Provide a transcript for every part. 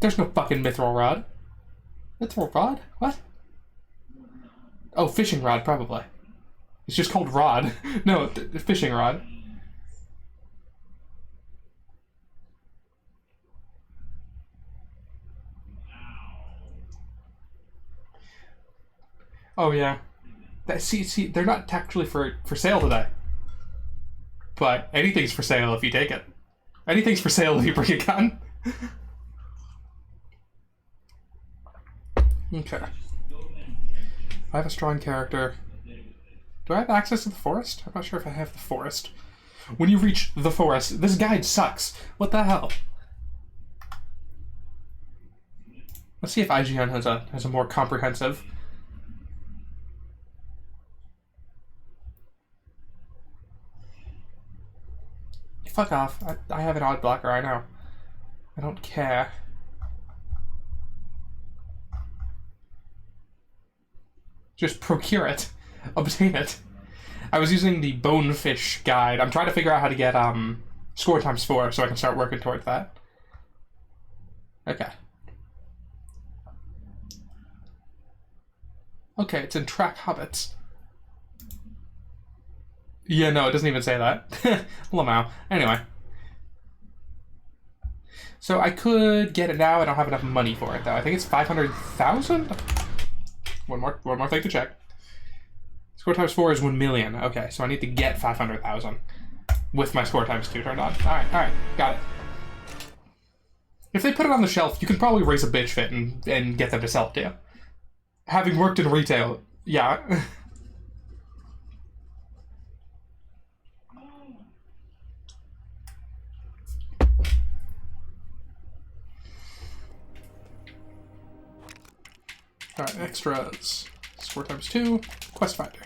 There's no fucking mithril rod. Mithril rod? What? Oh, fishing rod, probably. It's just called rod. No, fishing rod. Oh, yeah. See, they're not actually for sale today. But anything's for sale if you take it. Anything's for sale if you bring a gun. Okay. I have a strong character. Do I have access to the forest? I'm not sure if I have the forest. When you reach the forest, this guide sucks. What the hell? Let's see if IGN has a more comprehensive. Fuck off. I have an odd blocker, I know. I don't care. Just procure it. Obtain it. I was using the bonefish guide. I'm trying to figure out how to get score times 4 so I can start working towards that. Okay. Okay, it's in Track Hobbits. Yeah, no, it doesn't even say that. Lamau. Anyway. So I could get it now. I don't have enough money for it, though. I think it's 500,000? One more thing to check. Score times 4 is 1 million. Okay, so I need to get 500,000 with my score times 2 turned on. Alright, got it. If they put it on the shelf, you can probably raise a bitch fit and get them to sell it to you. Having worked in retail, yeah. Alright, extras. Score times 2. Quest finder.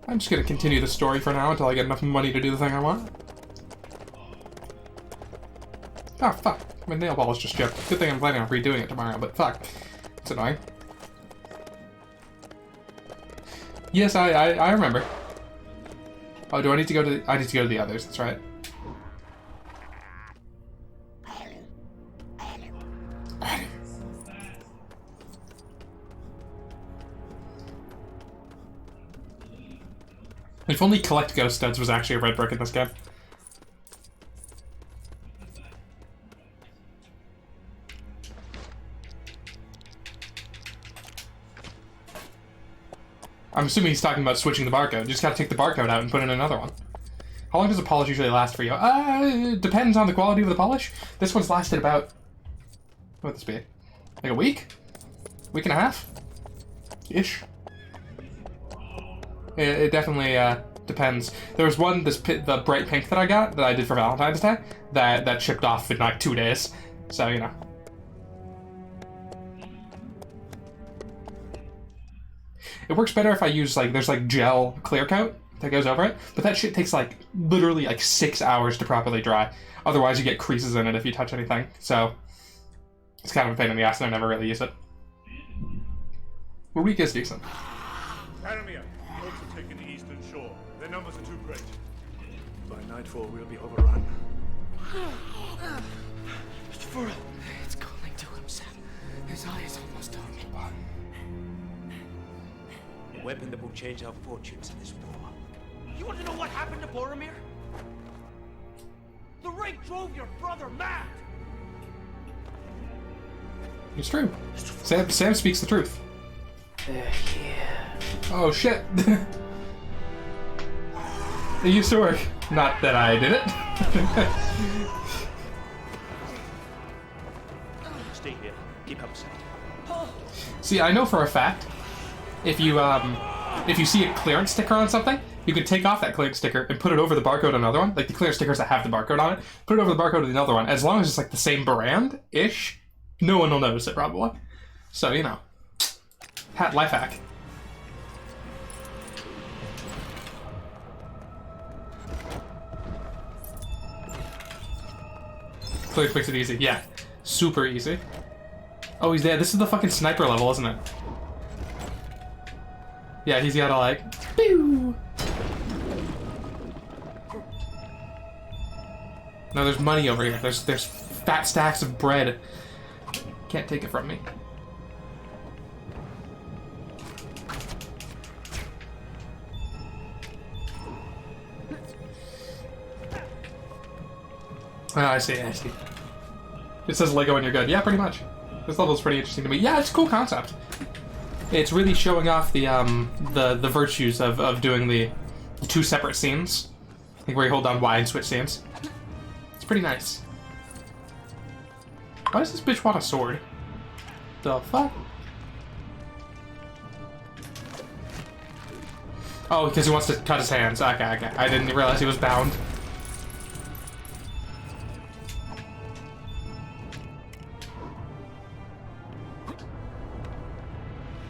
I'm just gonna continue the story for now until I get enough money to do the thing I want. Oh, fuck. My nail ball was just chipped. Good thing I'm planning on redoing it tomorrow, but fuck. It's annoying. Yes, I remember. Oh, do I need to go to the... I need to go to the others, that's right. If only collect ghost studs was actually a red brick in this game. I'm assuming he's talking about switching the barcode. You just gotta take the barcode out and put in another one. How long does a polish usually last for you? It depends on the quality of the polish. This one's lasted about... What would this be? Like a week? Week and a half? Ish. It definitely depends. There was one, the bright pink that I got, that I did for Valentine's Day, that shipped off in like 2 days. So, you know. It works better if I use, like, there's like gel clear coat that goes over it, but that shit takes like, literally like 6 hours to properly dry. Otherwise you get creases in it if you touch anything. So, it's kind of a pain in the ass and I never really use it. A week is decent. Faramir, boats have taken the eastern shore. Their numbers are too great. By nightfall, we'll be overrun. Mr. It's calling to himself. His eyes almost on me. A weapon that will change our fortunes in this war. You want to know what happened to Boromir? The rake drove your brother mad! It's true. Sam speaks the truth. They're here. Oh shit. It used to work. Not that I did it. Stay here. Keep out of sight. See, I know for a fact, if you see a clearance sticker on something, you can take off that clearance sticker and put it over the barcode on another one. Like the clearance stickers that have the barcode on it, put it over the barcode of another one. As long as it's like the same brand-ish, no one will notice it probably. So, you know. Life hack. Clearance makes it easy. Yeah. Super easy. Oh, he's there. This is the fucking sniper level, isn't it? Yeah, he's gotta like... Pew! No, there's money over here. There's fat stacks of bread. Can't take it from me. Oh, I see, I see. It says Lego and you're good. Yeah, pretty much. This level's pretty interesting to me. Yeah, it's a cool concept. It's really showing off the virtues of doing the two separate scenes. I think where you hold down Y and switch scenes. It's pretty nice. Why does this bitch want a sword? The fuck? Oh, because he wants to cut his hands. Okay, okay. I didn't realize he was bound.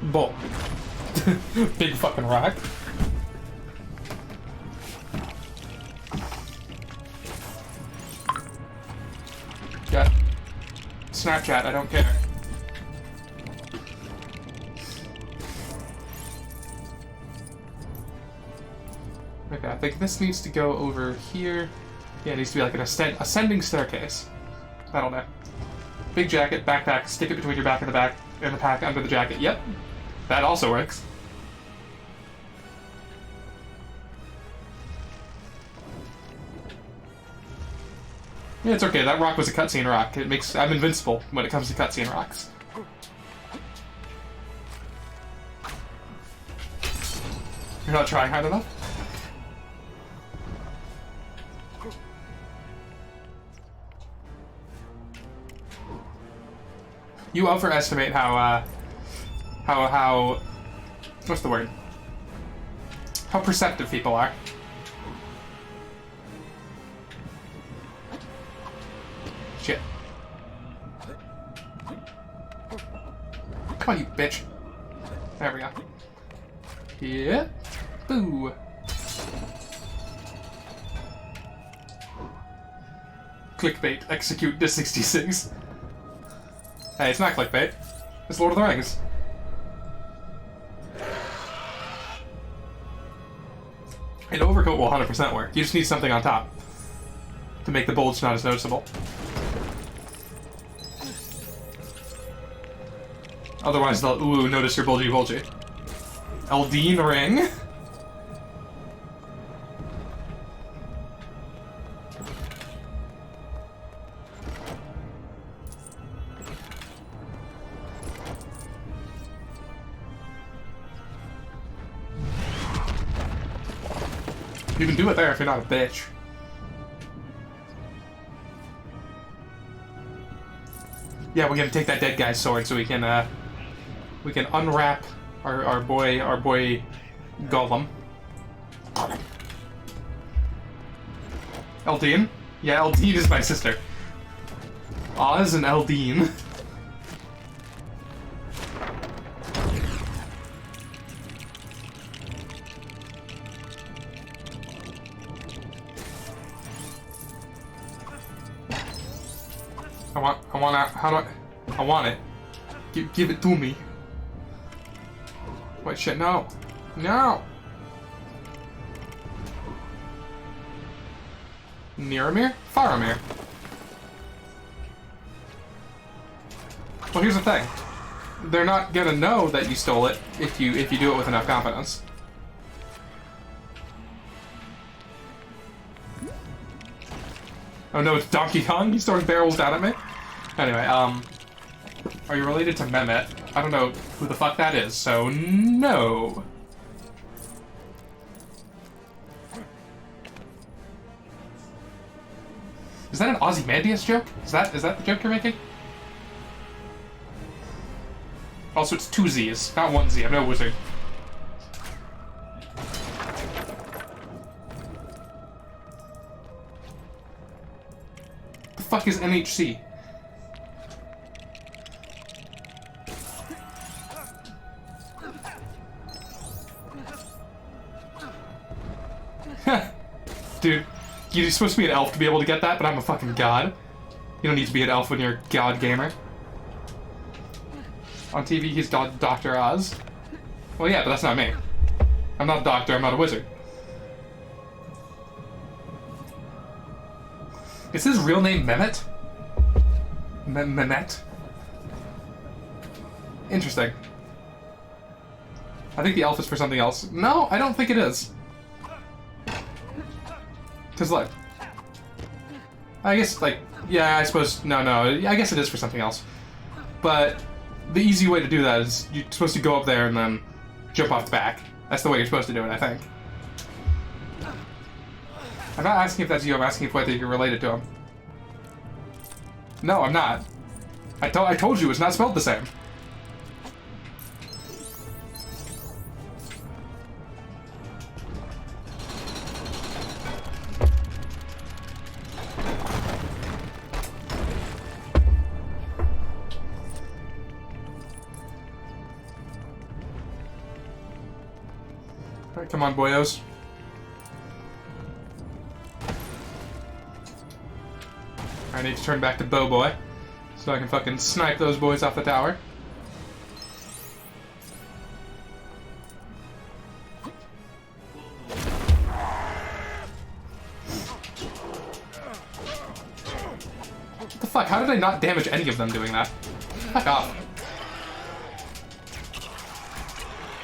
Bull. Big fucking rock. Got Snapchat, I don't care. Okay, I think this needs to go over here. Yeah, it needs to be like an ascending staircase. That'll do. Big jacket, backpack, stick it between your back and the pack under the jacket. Yep. That also works. Yeah, it's okay. That rock was a cutscene rock. It makes I'm invincible when it comes to cutscene rocks. You're not trying hard enough? You overestimate how what's the word? How perceptive people are. Shit. Come on, you bitch. There we go. Yeah. Boo. Clickbait. Execute the 66. Hey, it's not clickbait. It's Lord of the Rings. An overcoat will 100% work. You just need something on top to make the bulge not as noticeable. Otherwise, they'll notice your bulgy. Elden ring. You can do it there if you're not a bitch. Yeah, we're gonna take that dead guy's sword so we can unwrap our boy Golem. Elden? Yeah, Elden is my sister. Oz and Elden. I want it. Give it to me. Wait, shit, no. No! Niramir? Faramir. Well, here's the thing. They're not gonna know that you stole it if you do it with enough confidence. Oh no, it's Donkey Kong? He's throwing barrels down at me? Anyway, are you related to Mehmet? I don't know who the fuck that is, so no. Is that an Ozymandias joke? Is that the joke you're making? Also, it's 2 Z's, not 1 Z. I'm no wizard. The fuck is NHC? Dude, you're supposed to be an elf to be able to get that, but I'm a fucking god. You don't need to be an elf when you're a god gamer. On TV, he's Dr. Oz. Well, yeah, but that's not me. I'm not a doctor, I'm not a wizard. Is his real name Mehmet? Manette? Interesting. I think the elf is for something else. No, I don't think it is. Because, look. I guess, like, yeah, I suppose, no, I guess it is for something else. But the easy way to do that is you're supposed to go up there and then jump off the back. That's the way you're supposed to do it, I think. I'm not asking if that's you, I'm asking if whether you're related to him. No, I'm not. I told you it's not spelled the same. Alright, come on, boyos. I need to turn back to Bow Boy, so I can fucking snipe those boys off the tower. What the fuck? How did I not damage any of them doing that? Fuck off.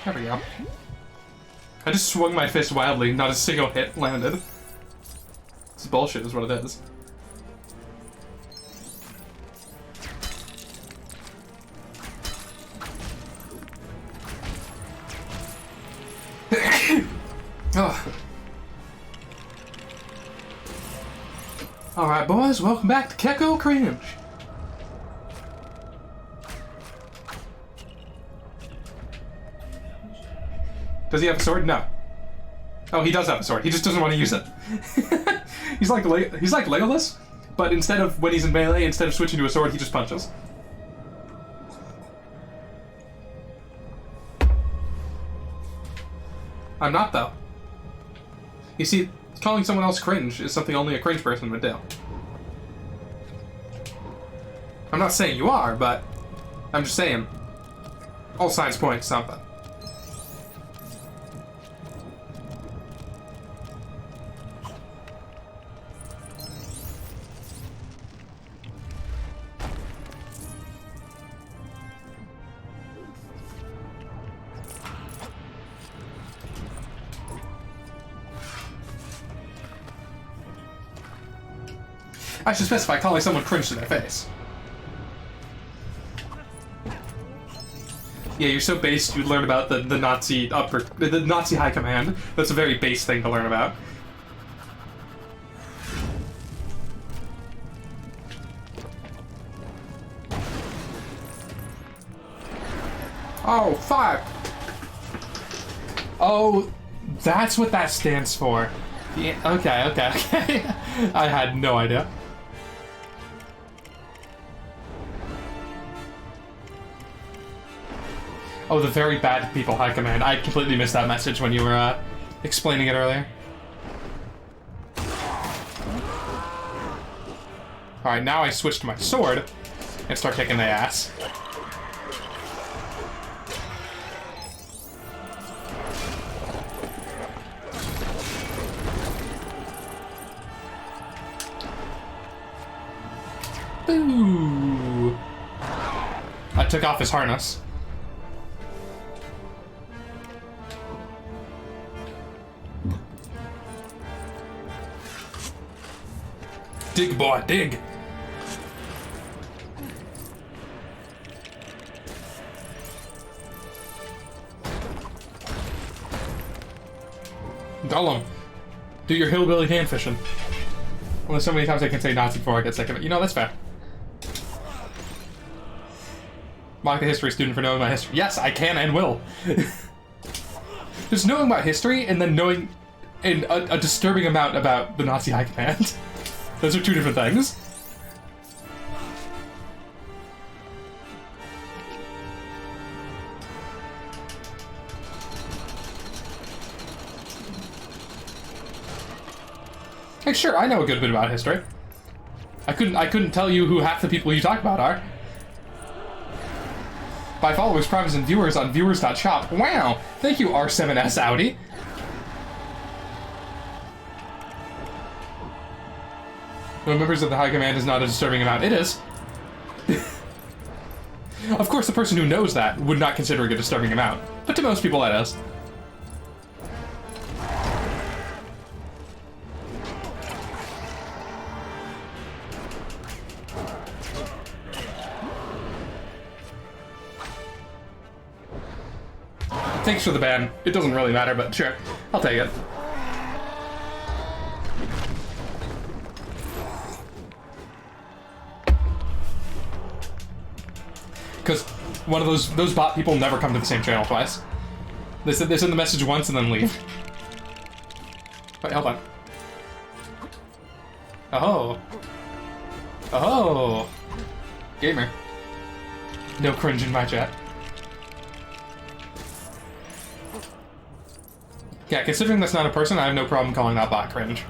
There we go. I just swung my fist wildly, not a single hit landed. This bullshit is what it is. Oh. Alright, boys, welcome back to Keko Cringe. Does he have a sword? No. Oh, he does have a sword. He just doesn't want to use it. he's like Legolas, but instead of when he's in melee, instead of switching to a sword, he just punches. I'm not, though. You see, calling someone else cringe is something only a cringe person would do. I'm not saying you are, but I'm just saying all signs point to something. I should specify calling someone cringe to their face. Yeah, you're so base you'd learn about the Nazi the Nazi high command. That's a very base thing to learn about. Oh, fuck! Oh, that's what that stands for. Yeah, okay. I had no idea. Oh, the very bad people high command. I completely missed that message when you were explaining it earlier. Alright, now I switch to my sword and start kicking their ass. Boo! I took off his harness. Dig, boy, dig! Gollum, do your hillbilly hand fishing. Only so many times I can say Nazi before I get sick of it. You know, that's fair. Mock the history student for knowing my history. Yes, I can and will. Just knowing about history and then knowing a disturbing amount about the Nazi high command. Those are two different things. Hey, sure, I know a good bit about history. I couldn't tell you who half the people you talk about are. By followers, primes, and viewers on viewers.shop. Wow! Thank you, R7S Audi. The members of the High Command is not a disturbing amount. It is. Of course, the person who knows that would not consider it a disturbing amount, but to most people that is. Thanks for the ban. It doesn't really matter, but sure, I'll take it. Because one of those bot people never come to the same channel twice. They send the message once and then leave. Wait, hold on. Oh. Oh. Gamer. No cringe in my chat. Yeah, considering that's not a person, I have no problem calling that bot cringe.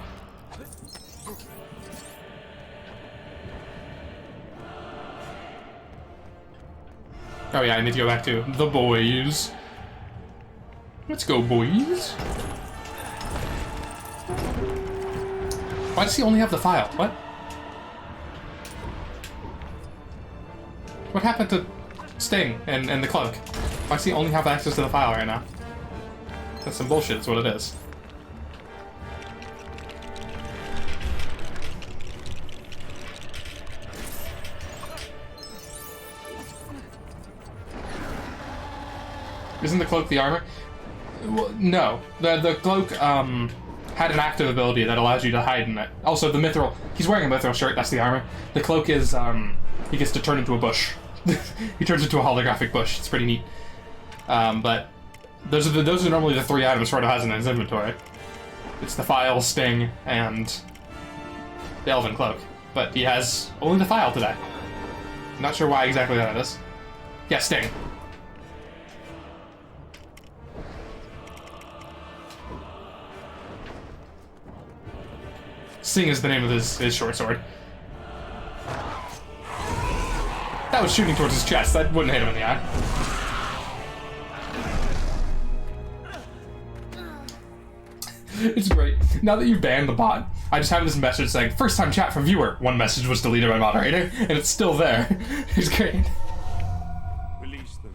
Oh yeah, I need to go back to the boys. Let's go, boys. Why does he only have the file? What? What happened to Sting and the cloak? Why does he only have access to the file right now? That's some bullshit, is what it is. Isn't the cloak the armor? Well, no. The cloak had an active ability that allows you to hide in it. Also, the mithril... He's wearing a mithril shirt, that's the armor. The cloak is, he gets to turn into a bush. He turns into a holographic bush. It's pretty neat. But those are normally the three items Frodo has in his inventory. It's the file, Sting, and the Elven cloak. But he has only the file today. Not sure why exactly that is. Yeah, Sting. Sting is the name of his short sword. That was shooting towards his chest. That wouldn't hit him in the eye. It's great. Now that you've banned the bot, I just have this message saying, first time chat from viewer. One message was deleted by moderator, and it's still there. It's great. Release them.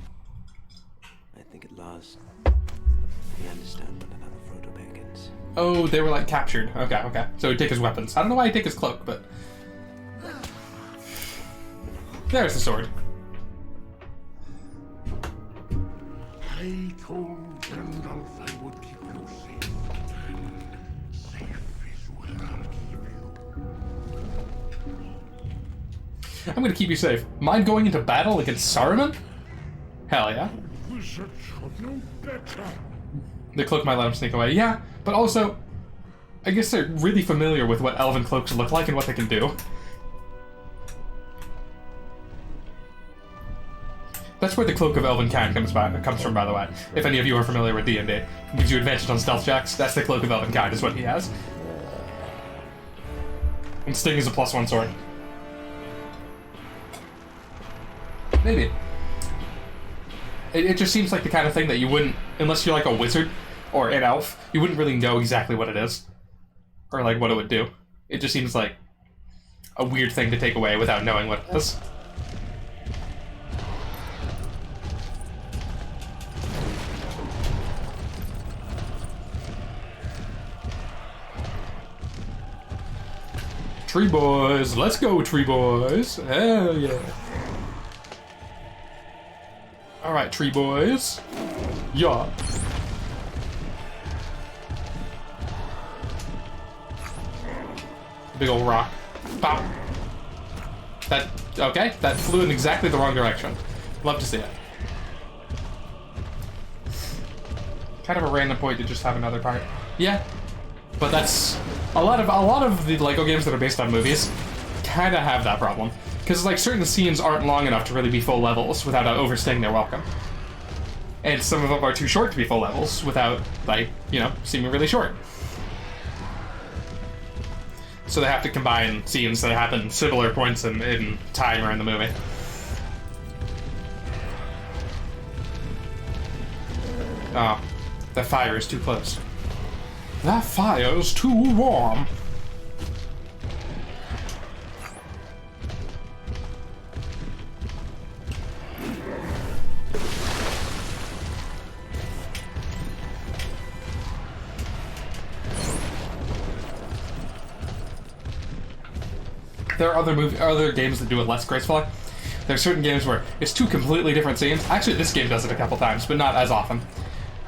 I think at last we understand what another Frodo beckons. Oh, they were like captured. Okay. So he'd take his weapons. I don't know why he'd take his cloak, but... There's the sword. I told Gandalf I would keep you safe, and safe is where I'll keep you. I'm gonna keep you safe. Mind going into battle against Saruman? Hell yeah. Wizards should know better. The cloak might let him sneak away. Yeah, but also, I guess they're really familiar with what elven cloaks look like and what they can do. That's where the Cloak of Elvenkind comes from, by the way. If any of you are familiar with D&D. It gives you advantage on stealth checks. That's the Cloak of Elvenkind, is what he has. And Sting is a +1 sword. Maybe. It just seems like the kind of thing that you wouldn't, unless you're like a wizard or an elf, you wouldn't really know exactly what it is. Or like what it would do. It just seems like a weird thing to take away without knowing what it is. Tree boys, let's go, tree boys. Hell yeah. Alright, tree boys. Yeah. Big old rock. Pop. Okay, that flew in exactly the wrong direction. Love to see it. Kind of a random point to just have another part. Yeah. But that's a lot of the Lego games that are based on movies kind of have that problem, because like certain scenes aren't long enough to really be full levels without overstaying their welcome, and some of them are too short to be full levels without, like, you know, seeming really short. So they have to combine scenes that happen similar points in time or in the movie. Oh, that fire is too close. That fire's too warm. there are other games that do it less gracefully. There's certain games where it's two completely different scenes. Actually, this game does it a couple times, but not as often.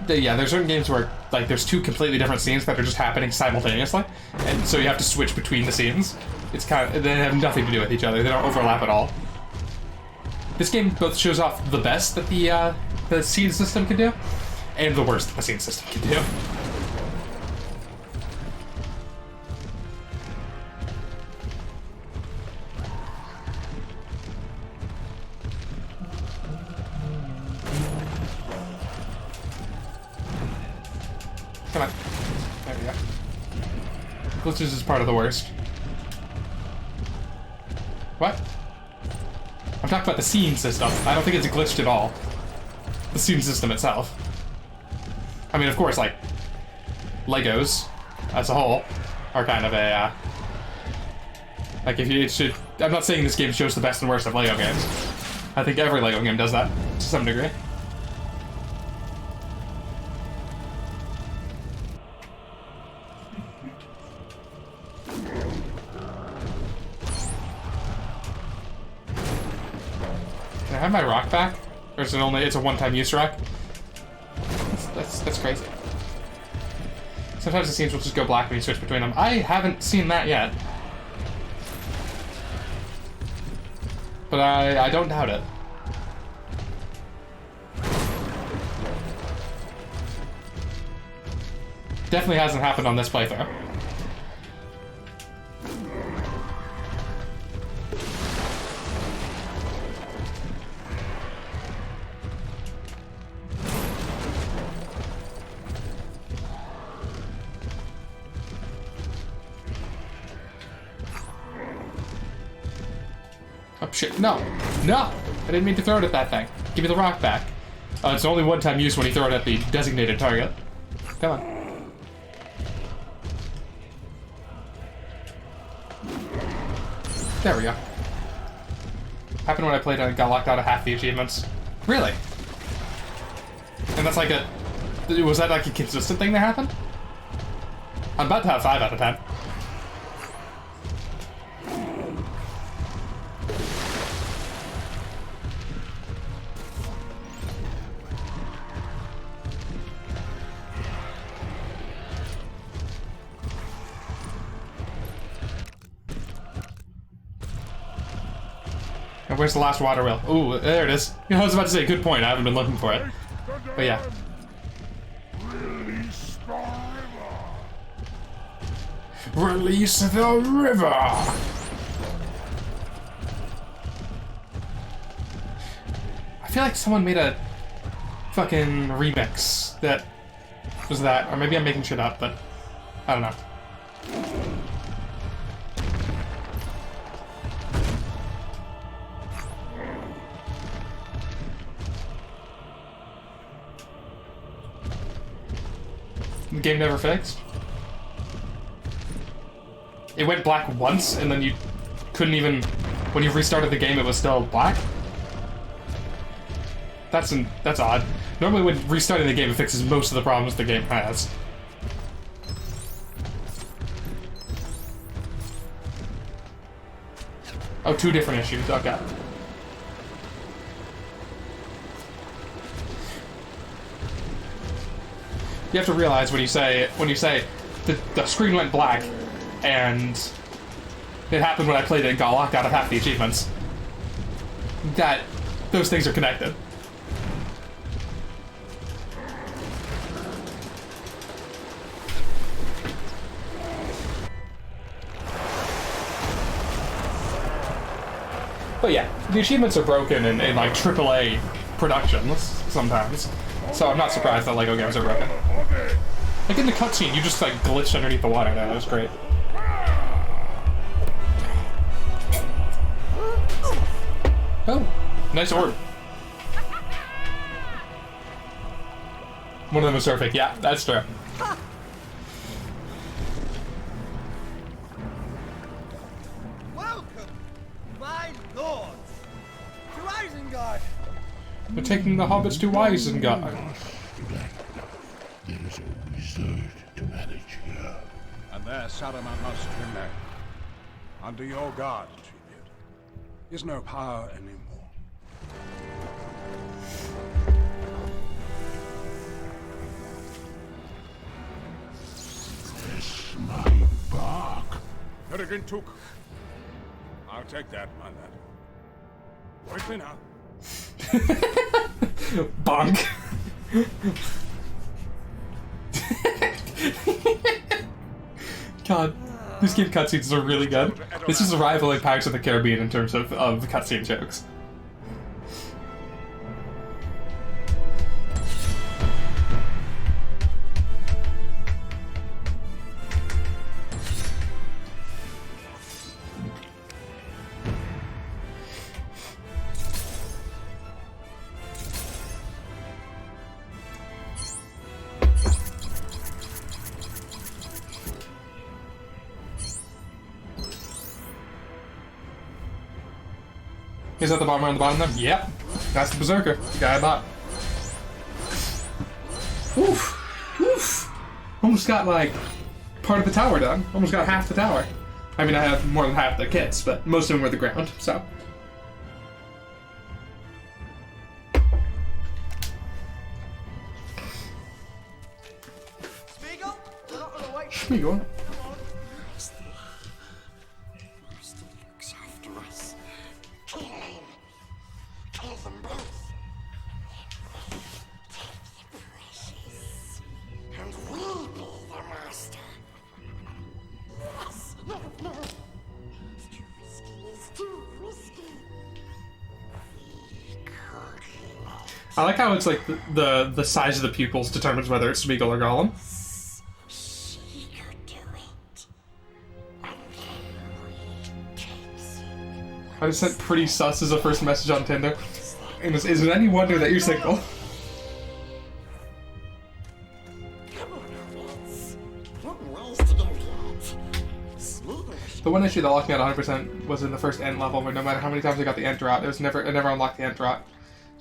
Yeah, there's certain games where like there's two completely different scenes that are just happening simultaneously, and so you have to switch between the scenes. It's kind of, they have nothing to do with each other. They don't overlap at all. This game both shows off the best that the scene system can do, and the worst that the scene system can do. Come on. There we go. Glitches is part of the worst. What? I'm talking about the scene system. I don't think it's glitched at all. The scene system itself. I mean, of course, like, Legos, as a whole, are kind of a, like, if you, it should... I'm not saying this game shows the best and worst of Lego games. I think every Lego game does that, to some degree. Can I have my rock back? Or is it only, it's a one-time use rock? That's crazy. Sometimes the scenes will just go black when you switch between them. I haven't seen that yet. But I don't doubt it. Definitely hasn't happened on this playthrough. Oh shit, no! No! I didn't mean to throw it at that thing. Give me the rock back. It's only one-time use when you throw it at the designated target. Come on. There we go. Happened when I played and got locked out of half the achievements. Really? And that's like a... Was that like a consistent thing that happened? I'm about to have 5 out of 10. And where's the last water wheel? Ooh, there it is. You know, I was about to say, good point. I haven't been looking for it. But yeah. Release the river! I feel like someone made a fucking remix that was that. Or maybe I'm making shit up, but I don't know. The game never fixed? It went black once, and then you couldn't even... When you restarted the game, it was still black? That's odd. Normally when restarting the game, it fixes most of the problems the game has. Oh, 2 different issues, okay. You have to realize when you say the screen went black and it happened when I played it and got locked out of half the achievements, that those things are connected. But yeah, the achievements are broken in like AAA productions sometimes. So I'm not surprised that LEGO games are broken. Like in the cutscene, you just like glitched underneath the water there. That was great. Oh, nice orb. One of them is perfect. Yeah, that's true. Welcome, my lords, to Isengard. They're taking the hobbits to Isengard. There is a wizard to manage here. And there Saruman must remain. Under your guard, is no power anymore. This my bark. Peregrine took. I'll take that, my lad. Quickly now. Bonk. God, these game cutscenes are really good. This is rivaling Pirates of the Caribbean in terms of cutscene jokes. Is that the bomber on the bottom there? Yep. That's the berserker. The guy I bought. Oof. Oof. Almost got, like, part of the tower done. Almost got half the tower. I mean, I have more than half the kits, but most of them were the ground, so. Spiegel, we're not gonna wait. Spiegel. Master looks after us. Kill him. Kill them both. Take the precious. And we'll be the master. Yes. No, no. It's too risky. It's too risky. We could. I like how it's like the size of the pupils determines whether it's Spiegel or Gollum. She could do it. And then we takes it. I just sent pretty sus as a first message on Tinder. And is it any wonder that you're single? Come on, Hobbits. Long ways to go yet. Smoother. The one issue that locked me at 100% was in the first end level, where no matter how many times I got the end rot, it never unlocked the end rot.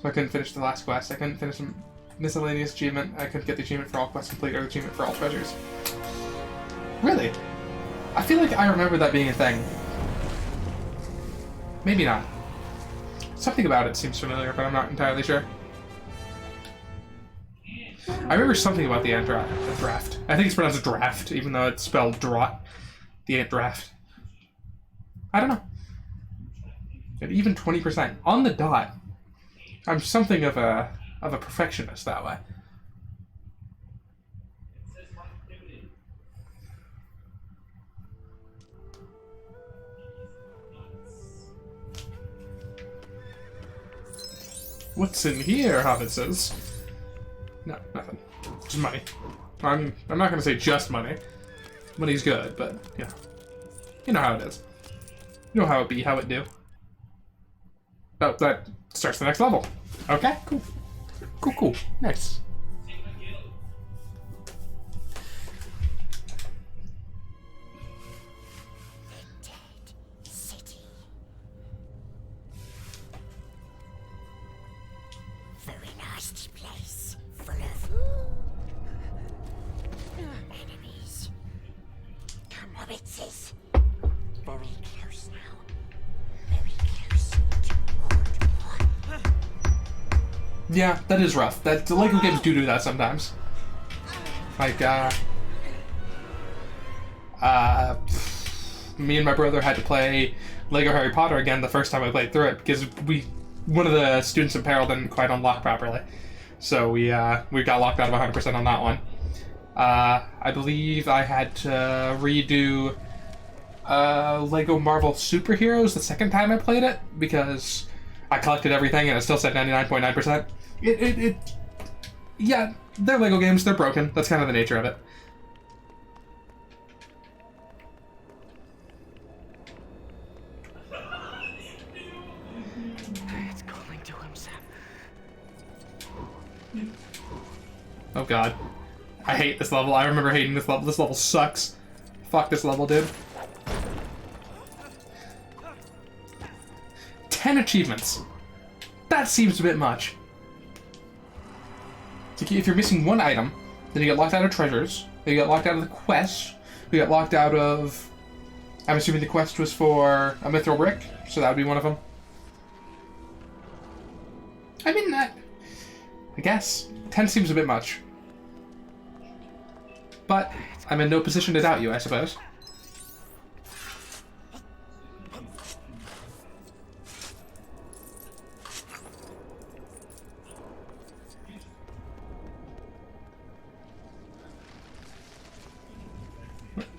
So I couldn't finish the last quest. I couldn't finish some miscellaneous achievement. I couldn't get the achievement for all quests complete or the achievement for all treasures. Really? I feel like I remember that being a thing. Maybe not. Something about it seems familiar, but I'm not entirely sure. I remember something about the end draft. I think it's pronounced draft, even though it's spelled draught. The ant draft. I don't know. And even 20% on the dot. I'm something of a perfectionist that way. What's in here, Hobbitses? No, nothing. Just money. I'm not gonna say just money. Money's good, but you know how it is. You know how it be, how it do. Oh, that starts the next level. Okay, cool. Cool. Nice. Dead city. Very nasty place. Full of enemies. Hobbitses. Very close now. Very close to Mordor. Yeah, that is rough. The Lego games do that sometimes. Like, me and my brother had to play Lego Harry Potter again the first time I played through it because one of the students in peril didn't quite unlock properly. So we got locked out of 100% on that one. I believe I had to redo Lego Marvel Superheroes the second time I played it because I collected everything and it still said 99.9%. Yeah, they're Lego games, they're broken. That's kind of the nature of it. It's calling to himself. Oh god. I hate this level. I remember hating this level. This level sucks. Fuck this level, dude. 10 achievements. That seems a bit much. If you're missing one item, then you get locked out of treasures, you get locked out of the quest, you get locked out of... I'm assuming the quest was for a mithril brick, so that would be one of them. I mean, I guess 10 seems a bit much. But I'm in no position to doubt you, I suppose.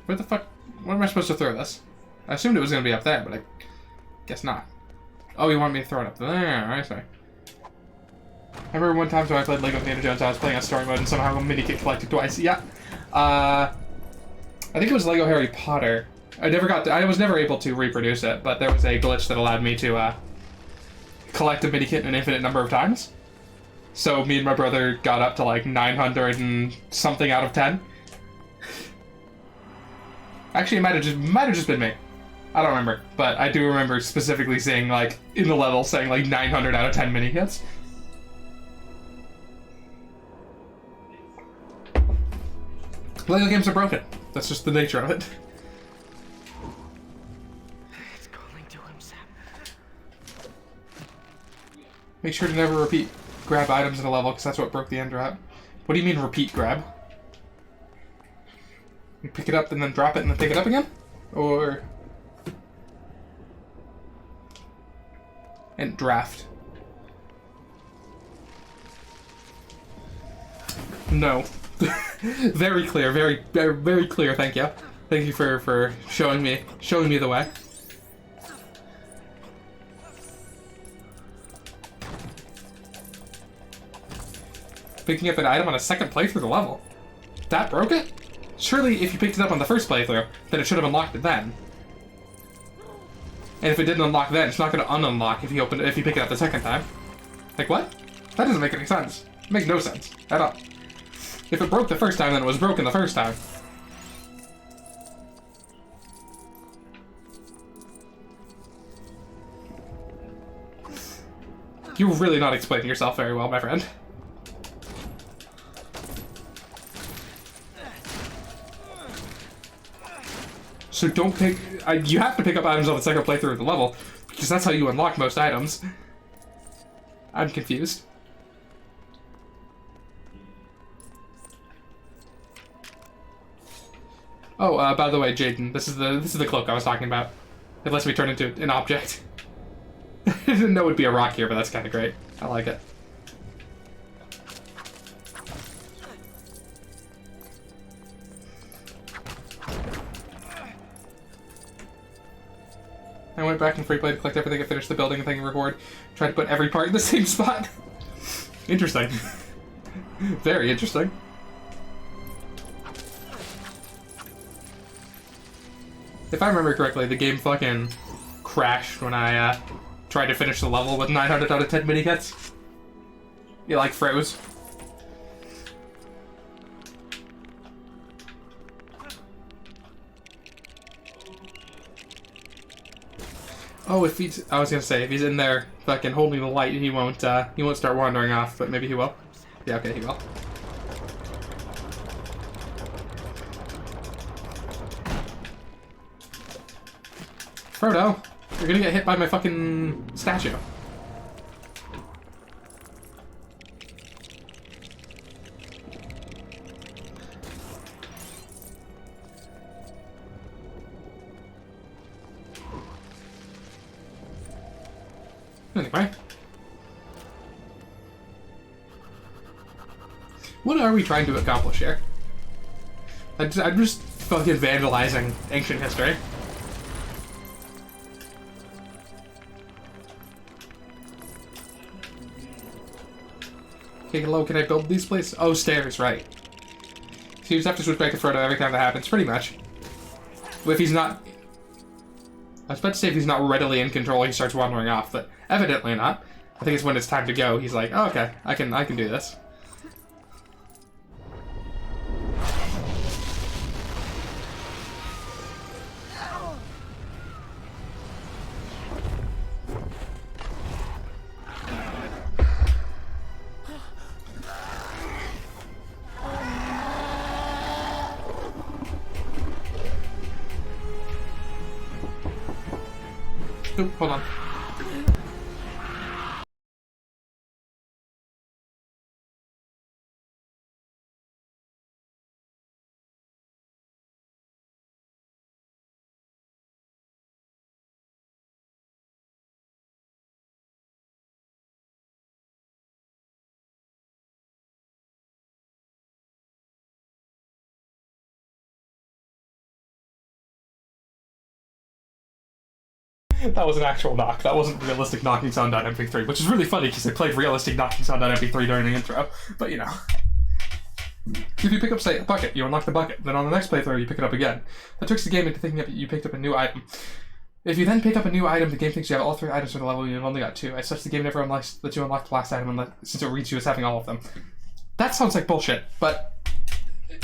Where the fuck? Where am I supposed to throw this? I assumed it was going to be up there, but I guess not. Oh, you want me to throw it up there? I see. I remember one time when I played Lego Indiana Jones, I was playing on story mode and somehow a mini kit collected twice. Yeah. I think it was Lego Harry Potter. I was never able to reproduce it, but there was a glitch that allowed me to collect a mini kit an infinite number of times. So me and my brother got up to like 900 and something out of 10. Actually, it might have just been me. I don't remember, but I do remember specifically seeing, like, in the level, saying, like, 900 out of 10 mini hits. Lego games are broken. That's just the nature of it. It's calling to himself. Make sure to never repeat grab items in a level, because that's what broke the ender out. What do you mean repeat grab? You pick it up and then drop it and then pick it up again? Or... and draft. No. Very clear, very clear, thank you. Thank you for showing me the way. Picking up an item on a second playthrough of the level. That broke it? Surely if you picked it up on the first playthrough, then it should have unlocked it then. And if it didn't unlock then, it's not going to ununlock if you pick it up the second time. Like, what? That doesn't make any sense. It makes no sense at all. If it broke the first time, then it was broken the first time. You're really not explaining yourself very well, my friend. So don't pick... you have to pick up items on the second playthrough of the level, because that's how you unlock most items. I'm confused. Oh, by the way, Jaden, this is the cloak I was talking about. It lets me turn into an object. I didn't know it would be a rock here, but that's kind of great. I like it. I went back and free play to collect everything and finish the building and thing and record. Tried to put every part in the same spot. Interesting. Very interesting. If I remember correctly, the game fucking crashed when I tried to finish the level with 900 out of 10 mini hits. It like froze. Oh, if he's... I was gonna say, if he's in there fucking holding the light, he won't start wandering off, but maybe he will. Yeah, okay, he will. Frodo, you're gonna get hit by my fucking statue. Anyway. What are we trying to accomplish here? I'm just fucking vandalizing ancient history. Okay, hello, can I build these, please? Oh, stairs, right. So you just have to switch back to Frodo every time that happens, pretty much. If he's not... I was about to say if he's not readily in control, he starts wandering off, but evidently not. I think it's when it's time to go, he's like, oh, okay, I can do this. Oop, hold on. That was an actual knock. That wasn't realistic knocking sound on MP3, which is really funny because they played realistic knocking sound on MP3 during the intro. But you know. If you pick up, say, a bucket, you unlock the bucket. Then on the next playthrough, you pick it up again. That tricks the game into thinking that you picked up a new item. If you then pick up a new item, the game thinks you have all 3 items for the level, you've only got 2. As such, the game never lets you unlock the last item since it reads you as having all of them. That sounds like bullshit, but...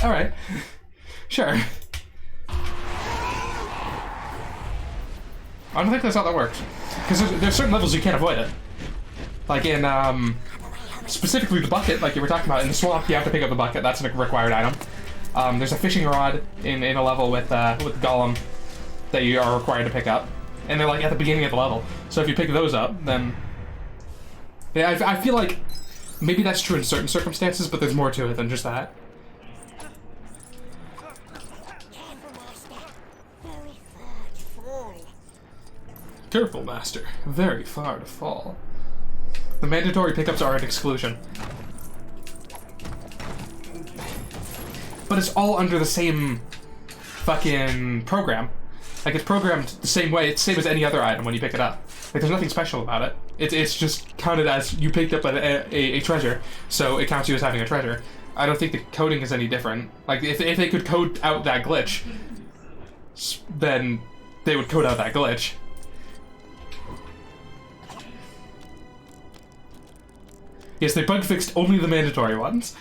Alright. Sure. I don't think that's how that works. Because there's certain levels you can't avoid it. Like in, specifically the bucket, like you were talking about. In the swamp, you have to pick up the bucket. That's a required item. There's a fishing rod in a level with Golem that you are required to pick up. And they're like at the beginning of the level. So if you pick those up, then... Yeah, I feel like maybe that's true in certain circumstances, but there's more to it than just that. Careful, Master. Very far to fall. The mandatory pickups are an exclusion. But it's all under the same fucking program. Like, it's programmed the same way. It's the same as any other item when you pick it up. Like, there's nothing special about it. It's just counted as you picked up a treasure, so it counts you as having a treasure. I don't think the coding is any different. Like, if they could code out that glitch, then they would code out that glitch. Yes, they bug fixed only the mandatory ones.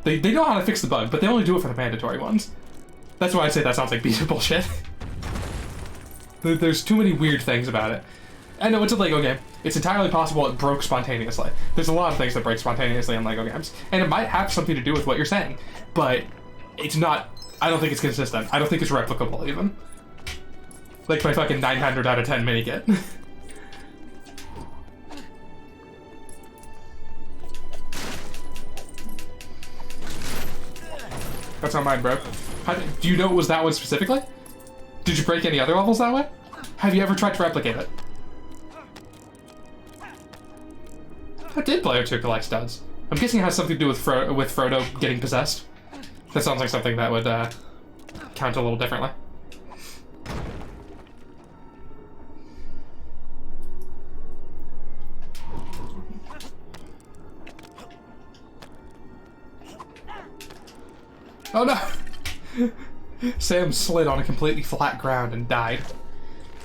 They know how to fix the bug, but they only do it for the mandatory ones. That's why I say that sounds like beta bullshit. There's too many weird things about it. I know it's a Lego game. It's entirely possible it broke spontaneously. There's a lot of things that break spontaneously in Lego games. And it might have something to do with what you're saying. But it's not... I don't think it's consistent. I don't think it's replicable, even. Like my fucking 900 out of 10 minigit. That's not mine, bro. Do you know it was that one specifically? Did you break any other levels that way? Have you ever tried to replicate it? How did Player 2 collect studs? I'm guessing it has something to do with Frodo getting possessed. That sounds like something that would count a little differently. Oh no! Sam slid on a completely flat ground and died.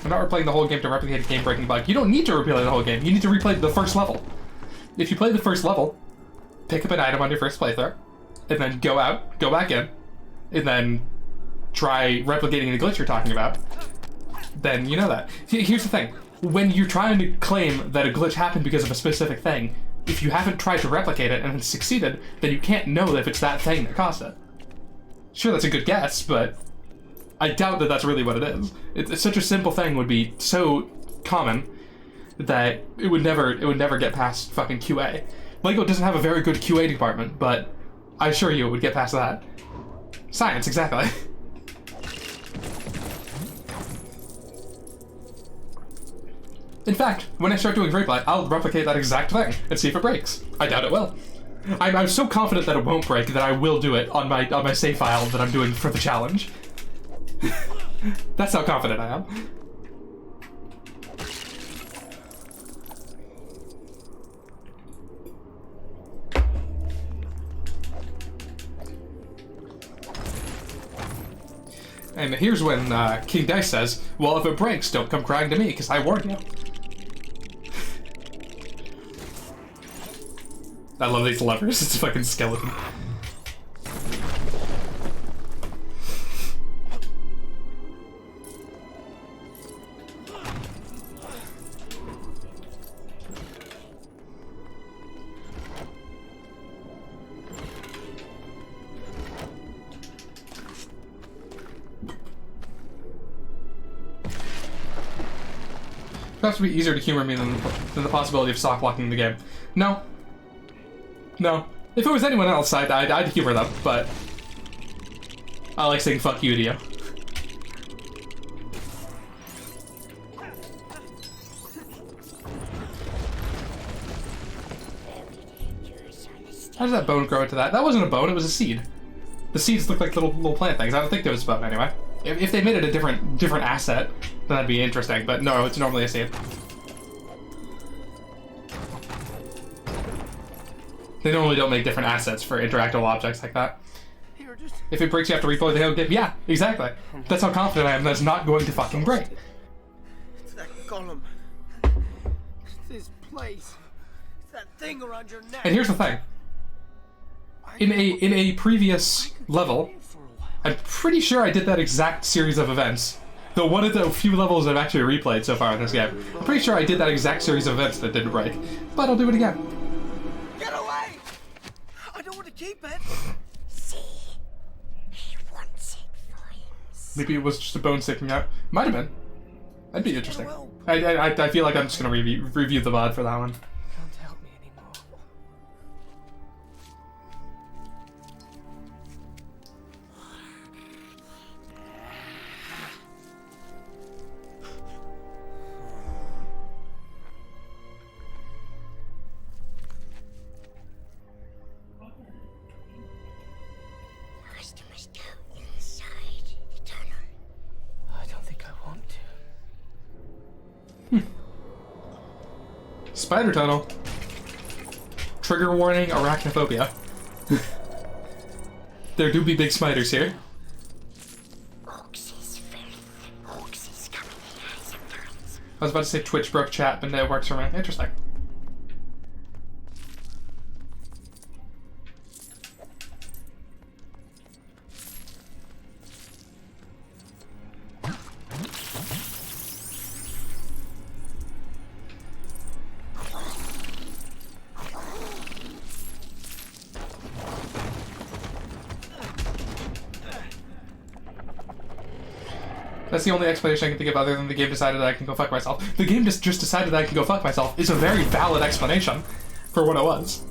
I'm not replaying the whole game to replicate a game-breaking bug. You don't need to replay the whole game. You need to replay the first level. If you play the first level, pick up an item on your first playthrough, and then go out, go back in, and then try replicating the glitch you're talking about, then you know that. Here's the thing. When you're trying to claim that a glitch happened because of a specific thing, if you haven't tried to replicate it and it's succeeded, then you can't know if it's that thing that caused it. Sure, that's a good guess, but I doubt that that's really what it is. It's such a simple thing would be so common that it would never get past fucking QA. Lego doesn't have a very good QA department, but I assure you it would get past that. Science, exactly. In fact, when I start doing replay, I'll replicate that exact thing and see if it breaks. I doubt it will. I'm so confident that it won't break that I will do it on my save file that I'm doing for the challenge. That's how confident I am. And here's when King Dice says, well, if it breaks, don't come crying to me, because I warned you. I love these levers, it's a fucking skeleton. It has to be easier to humor me than the possibility of sock blocking the game. No. No. If it was anyone else, I'd humor them, but I like saying fuck you to you. How does that bone grow into that? That wasn't a bone, it was a seed. The seeds look like little plant things. I don't think there was a bone anyway. If they made it a different asset, That'd be interesting, but no, it's normally a scene. They normally don't make different assets for interactable objects like that. Here, just If it breaks, you have to replay the whole game. Yeah, exactly. That's how confident I am that's not going to fucking break. it's that golem. This place. It's that thing around your neck. And here's the thing. In a previous level, I'm pretty sure I did that exact series of events. Though one of the few levels I've actually replayed so far in this game. I'm pretty sure I did that exact series of events that didn't break. But I'll do it again. Get away! I don't want to keep it. See, he wants it for himself. Maybe it was just a bone sticking out. Might have been. That'd be interesting. I feel like I'm just gonna review the VOD for that one. Can't help me anymore. First, you must go inside the tunnel. I don't think I want to. Spider tunnel. Trigger warning, arachnophobia. There do be big spiders here. Oxy's filth. Oxy's coming in sometimes. I was about to say Twitch broke chat, but it works for me. Interesting. That's the only explanation I can think of other than the game decided that I can go fuck myself. The game just decided that I can go fuck myself is a very valid explanation for what it was.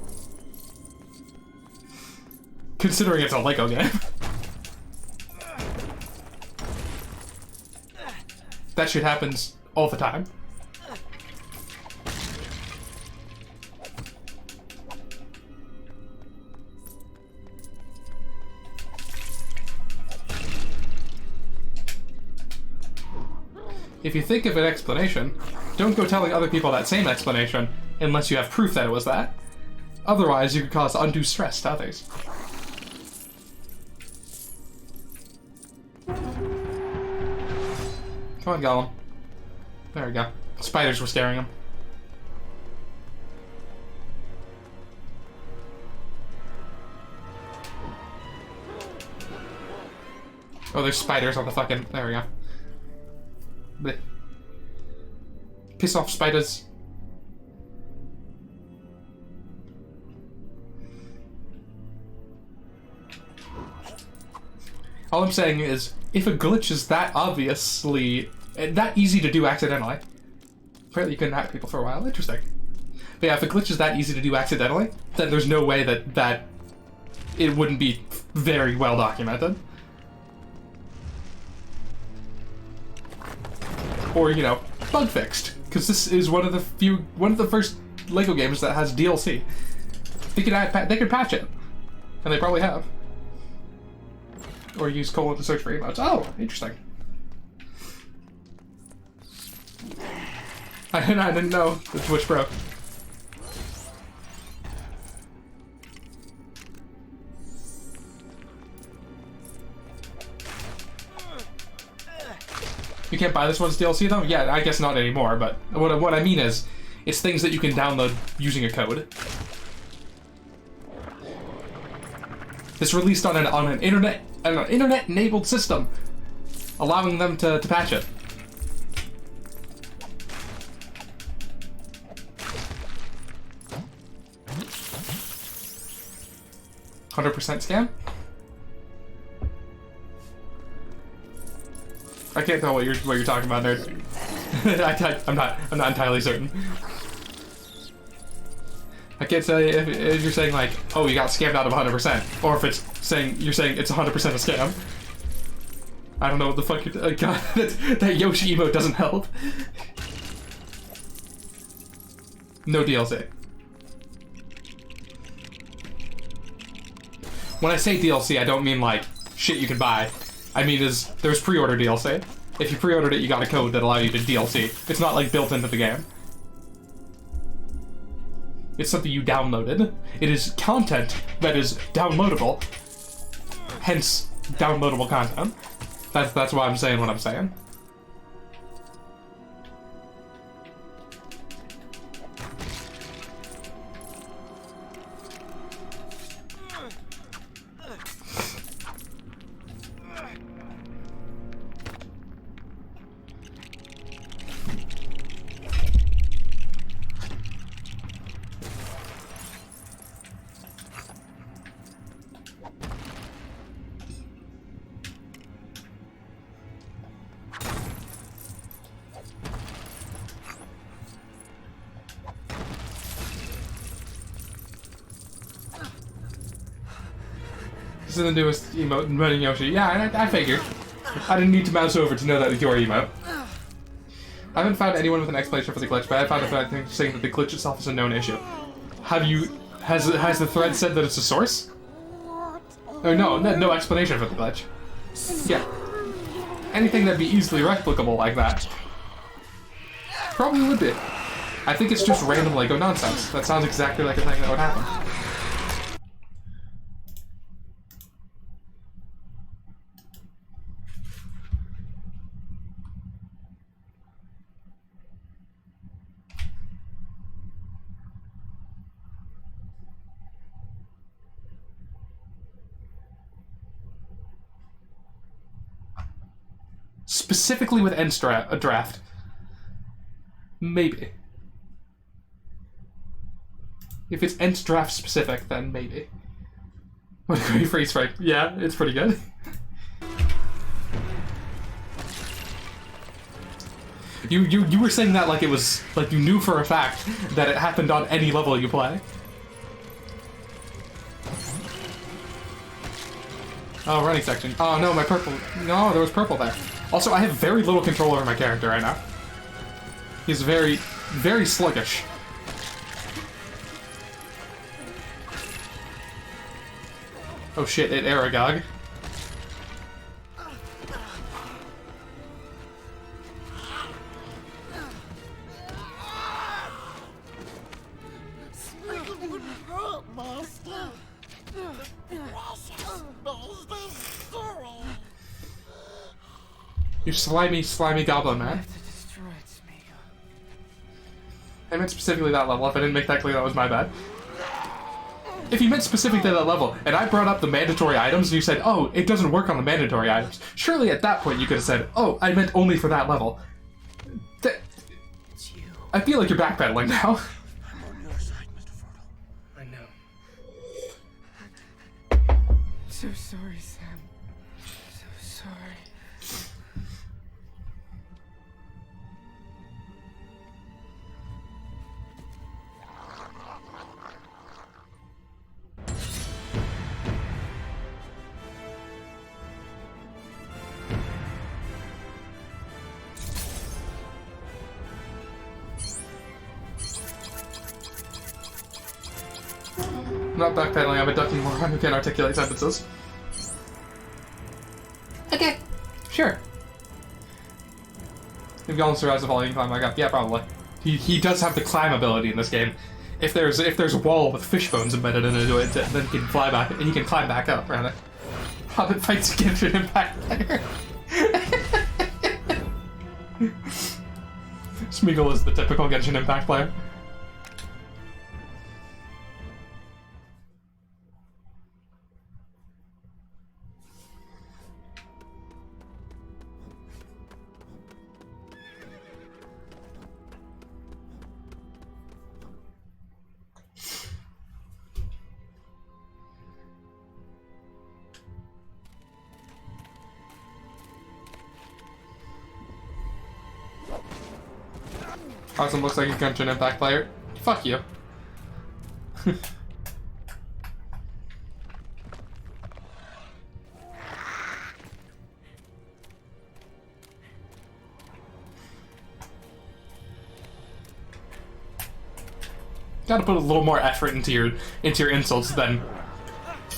Considering it's a Lego game. That shit happens all the time. If you think of an explanation, don't go telling other people that same explanation unless you have proof that it was that. Otherwise, you could cause undue stress to others. Come on, Gollum. There we go. Spiders were scaring him. Oh, there's spiders on the fucking... There we go. Blech. Piss off, spiders. All I'm saying is, if a glitch is that obviously... that easy to do accidentally... Apparently you couldn't hack people for a while. Interesting. But yeah, if a glitch is that easy to do accidentally, then there's no way that it wouldn't be very well documented. Or, you know, bug fixed. Because this is one of the first Lego games that has DLC. They could patch it. And they probably have. Or use colon to search for emotes. Oh, interesting. I didn't know the Twitch broke. You can't buy this one's DLC though? Yeah, I guess not anymore, but what I mean is, it's things that you can download using a code. It's released on an internet-enabled system, allowing them to patch it. $100% scam? I can't tell what you're talking about, nerd. I'm not entirely certain. I can't tell you if you're saying like, oh, you got scammed out of 100%, or if it's saying you're saying it's 100% a scam. I don't know what the fuck you're. God, that Yoshi emote doesn't help. No DLC. When I say DLC, I don't mean like shit you can buy. I mean there's pre-order DLC. If you pre-ordered it, you got a code that allowed you to DLC. It's not like built into the game. It's something you downloaded. It is content that is downloadable. Hence, downloadable content. That's why I'm saying what I'm saying. This is the newest emote in Running Yoshi. Yeah, I figured. I didn't need to mouse over to know that was your emote. I haven't found anyone with an explanation for the glitch, but I found a thread saying that the glitch itself is a known issue. Have you... Has the thread said that it's a source? Oh, no explanation for the glitch. Yeah. Anything that'd be easily replicable like that. Probably would be. I think it's just random LEGO nonsense. That sounds exactly like a thing that would happen. Specifically with End's draft. Maybe. If it's End's draft specific, then maybe. What a great freeze frame. Yeah, it's pretty good. You were saying that like it was, like you knew for a fact that it happened on any level you play. Oh, running section. Oh no, my purple. No, there was purple there. Also, I have very little control over my character right now. He's very, very sluggish. Oh shit, it Aragog. You slimy, slimy goblin, man. I meant specifically that level. If I didn't make that clear, that was my bad. If you meant specifically that level, and I brought up the mandatory items, and you said, oh, it doesn't work on the mandatory items, surely at that point you could have said, oh, I meant only for that level. It's you. I feel like you're backpedaling now. I'm on your side, Mr. Frodo. I know. So sorry, Sam. So sorry. I'm not backpedaling, I'm a ducking moron who can't articulate sentences. Okay, sure. If Gollum survives the fall, he can climb back up. Yeah, probably. He does have the climb ability in this game. If there's a wall with fish bones embedded into it, then he can fly back. He can climb back up. Rather. Hobbit fights Genshin Impact player. Smeagol is the typical Genshin Impact player. Awesome looks like a Genshin Impact player. Fuck you. Gotta put a little more effort into your insults than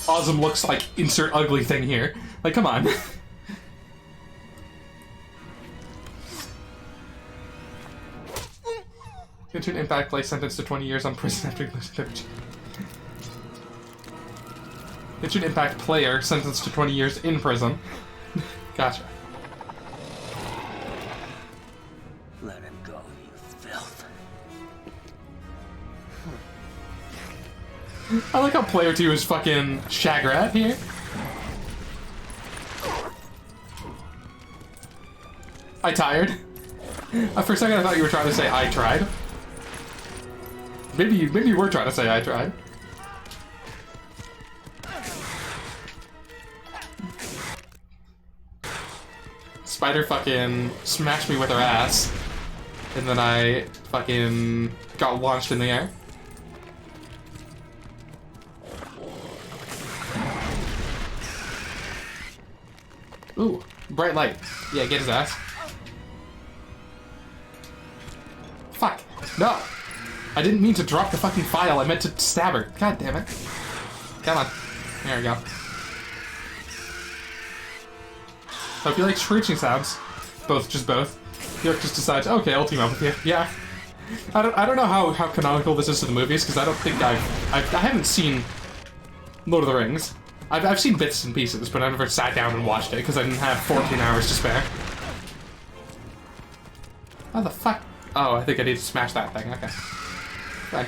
Awesome looks like insert ugly thing here. Like, come on. Genshin Impact player sentenced to 20 years on prison after losing Genshin Impact player sentenced to 20 years in prison. Gotcha. Let him go, you filth. I like how player 2 is fucking Shagrat here. I tired. For a second I thought you were trying to say I tried. Maybe you were trying to say I tried. Spider fucking smashed me with her ass. And then I fucking got launched in the air. Ooh, bright light. Yeah, get his ass. Fuck. No! I didn't mean to drop the fucking file. I meant to stab her. God damn it. Come on. There we go. Hope you like screeching sounds. Both, just both. York just decides, okay, I'll team up with you. Yeah. I don't know how canonical this is to the movies, because I don't think I haven't seen Lord of the Rings. I've seen bits and pieces, but I never sat down and watched it, because I didn't have 14 hours to spare. How the fuck? Oh, I think I need to smash that thing. Okay. Fine.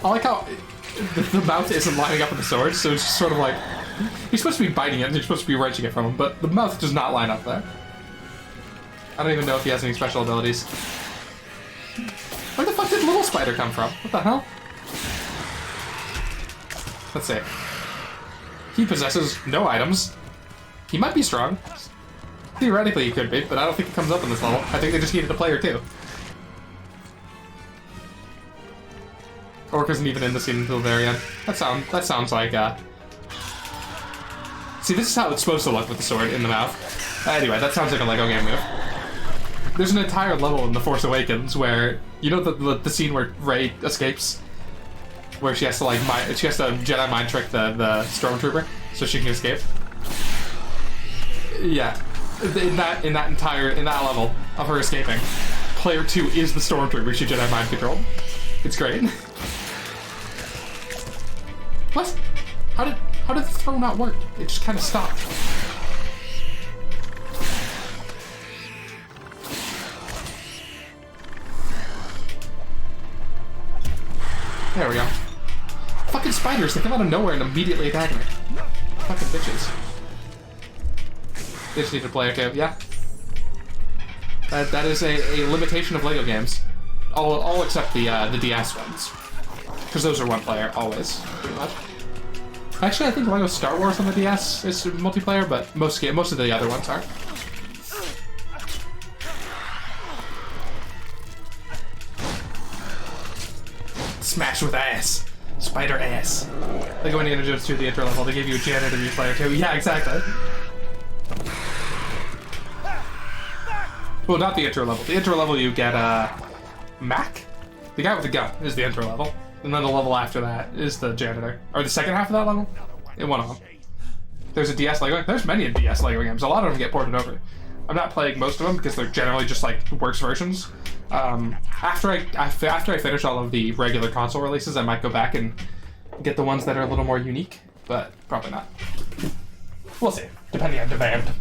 I like how the mouth isn't lining up with the sword, so it's just sort of like... You're supposed to be biting it, and you're supposed to be wrenching it from him, but the mouth does not line up there. I don't even know if he has any special abilities. Where the fuck did Little Spider come from? What the hell? Let's see. He possesses no items. He might be strong. Theoretically he could be, but I don't think it comes up in this level. I think they just needed a player too. Orc isn't even in the scene until the very end. That sounds like, See, this is how it's supposed to look with the sword in the mouth. Anyway, that sounds like a LEGO game move. There's an entire level in The Force Awakens where, you know the scene where Rey escapes? Where she has to, like, she has to Jedi mind trick the Stormtrooper so she can escape? Yeah. In that level of her escaping, player 2 is the Stormtrooper she Jedi mind controlled. It's great. What? How did the throw not work? It just kind of stopped. There we go. Fucking spiders, they come out of nowhere and immediately attack me. Fucking bitches. They just need a player too, yeah. That is a limitation of LEGO games. All except the DS ones. Because those are one player, always, pretty much. Actually, I think LEGO Star Wars on the DS is multiplayer, but most of the other ones aren't. Smash with ass. Spider ass. Like when Indiana Jones 2 the intro level, they gave you a janitor to be player too. Yeah, exactly. Well, not the intro level. The intro level you get, Mac? The guy with the gun is the intro level. And then the level after that is the janitor. Or the second half of that level? In one of them. There's a DS LEGO. There's many DS LEGO games. A lot of them get ported over. I'm not playing most of them because they're generally just like worse versions. After I finish all of the regular console releases, I might go back and get the ones that are a little more unique, but probably not. We'll see, depending on demand.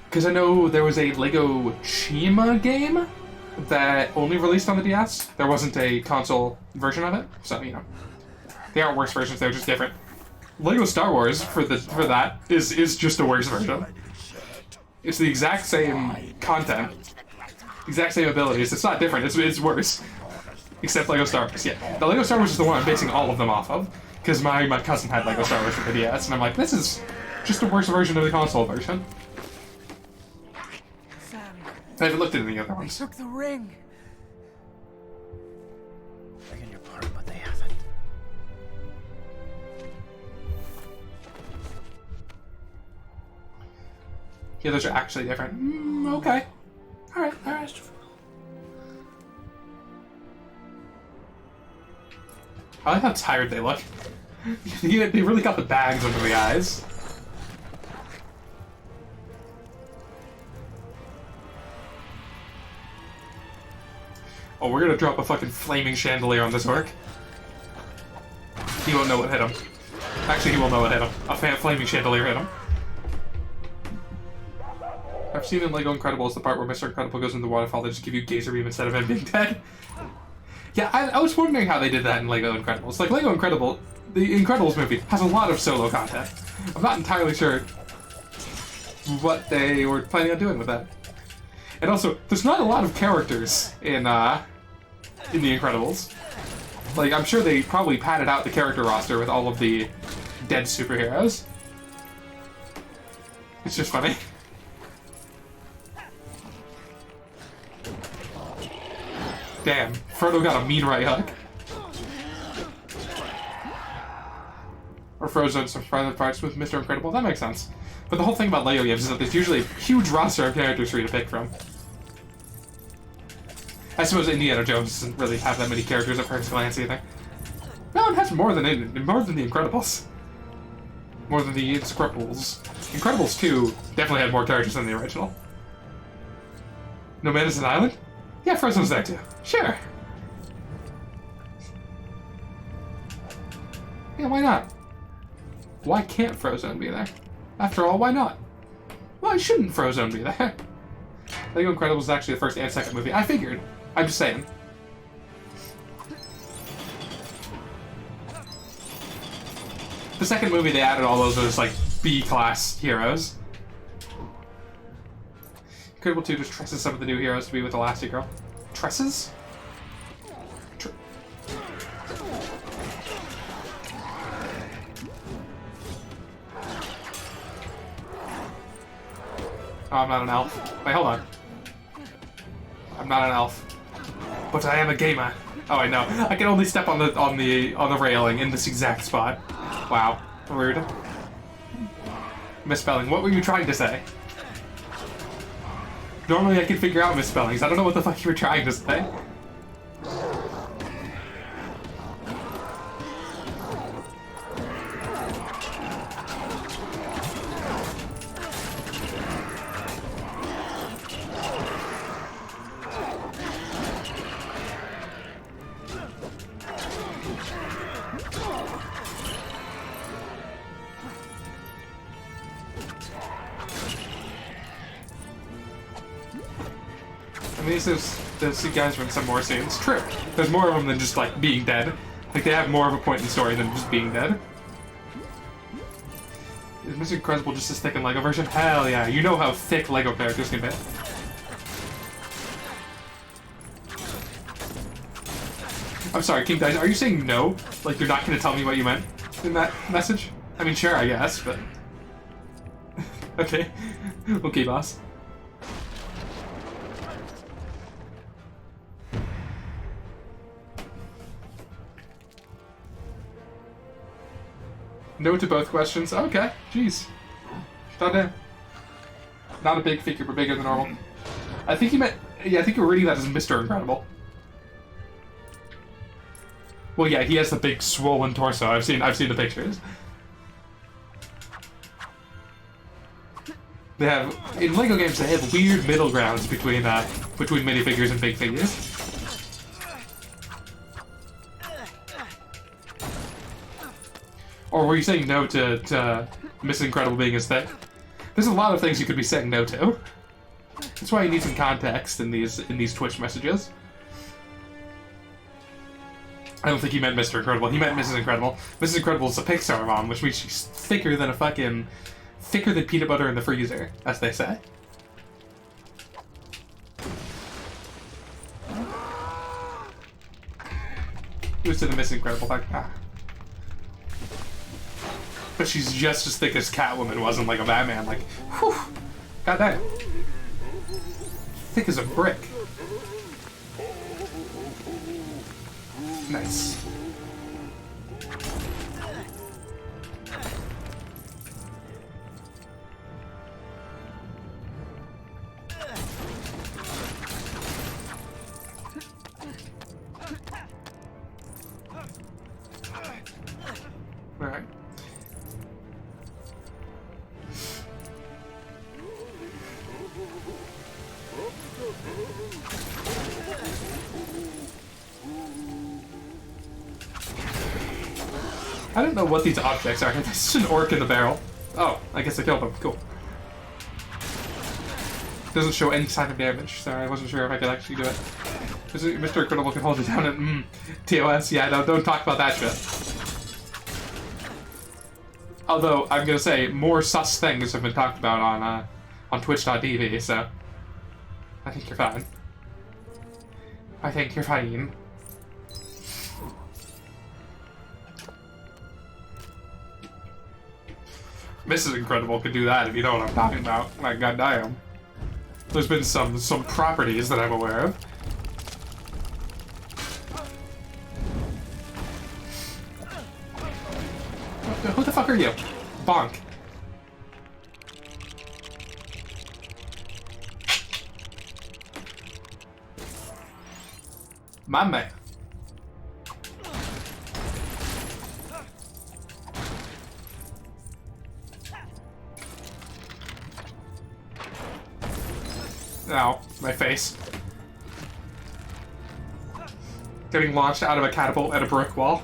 Because I know there was a Lego Chima game that only released on the DS. There wasn't a console version of it, so you know, they aren't worse versions. They're just different. Lego Star Wars for that is just a worse version. It's the exact same content, exact same abilities. It's not different. It's worse, except Lego Star Wars. Yeah, the Lego Star Wars is the one I'm basing all of them off of, because my cousin had Lego Star Wars for the DS, and I'm like, this is just a worse version of the console version. I haven't looked at any other ones. Took the ring. Begging your pardon, but they haven't. Yeah, those are actually different. Okay. Alright. I like how tired they look. They really got the bags under the eyes. Oh, we're gonna drop a fucking flaming chandelier on this orc. He won't know what hit him. Actually, he will know what hit him. A flaming chandelier hit him. I've seen in LEGO Incredibles the part where Mr. Incredible goes into the waterfall, they just give you Gazer Beam instead of him being dead. Yeah, I was wondering how they did that in LEGO Incredibles. Like, LEGO Incredible, the Incredibles movie, has a lot of solo content. I'm not entirely sure what they were planning on doing with that. And also, there's not a lot of characters in The Incredibles. Like, I'm sure they probably padded out the character roster with all of the dead superheroes. It's just funny. Damn, Frodo got a mean right hook. Or Frozen some private parts with Mr. Incredible. That makes sense. But the whole thing about LEGO games is that there's usually a huge roster of characters for you to pick from. I suppose Indiana Jones doesn't really have that many characters at first glance either. No, it has more than The Incredibles. More than The Incredibles. Incredibles 2 definitely had more characters than the original. No Man is an Island? Yeah, Frozen's there too. Sure. Yeah, why not? Why can't Frozone be there? After all, why not? Why shouldn't Frozone be there? LEGO Incredibles is actually the first and second movie. I figured. I'm just saying. The second movie, they added all those like B-class heroes. Incredible 2 just tresses some of the new heroes to be with Elastigirl. Tresses? Oh, I'm not an elf. Wait, hold on. I'm not an elf, but I am a gamer. Oh, I know. I can only step on the railing in this exact spot. Wow, rude. Misspelling. What were you trying to say? Normally I can figure out misspellings. I don't know what the fuck you were trying to say. I mean, there's guys from some more scenes. True. There's more of them than just, like, being dead. Like, they have more of a point in the story than just being dead. Is Mr. Incredible just as thick in LEGO version? Hell yeah. You know how thick LEGO characters can be. I'm sorry, King Dice, are you saying no? Like, you're not going to tell me what you meant in that message? I mean, sure, I guess, but... okay. Okay, boss. No to both questions. Okay, jeez. Not a big figure, but bigger than normal. I think you meant... Yeah, I think you were reading that as Mr. Incredible. Well, yeah, he has the big swollen torso. I've seen the pictures. They have... In LEGO games, they have weird middle grounds between minifigures and big figures. Or were you saying no to Miss Incredible being as thick? There's a lot of things you could be saying no to. That's why you need some context in these Twitch messages. I don't think he meant Mr. Incredible. He meant Mrs. Incredible. Mrs. Incredible is a Pixar mom, which means she's thicker than peanut butter in the freezer, as they say. Who's to the Miss Incredible thing? Ah. But she's just as thick as Catwoman was in, like, a Batman. Like, whew. Goddamn. Thick as a brick. Nice. Alright. I don't know what these objects are. This is an orc in the barrel. Oh, I guess I killed him. Cool. Doesn't show any sign of damage. Sorry, I wasn't sure if I could actually do it. Mr. Incredible can hold it down and TOS. Yeah, no, don't talk about that shit. Although I'm gonna say more sus things have been talked about on Twitch.tv, so I think you're fine. I think you're fine. Mrs. Incredible could do that if you know what I'm talking about. Like, goddamn. There's been some properties that I'm aware of. Who the fuck are you? Bonk. My man. Ow, my face. Getting launched out of a catapult at a brick wall.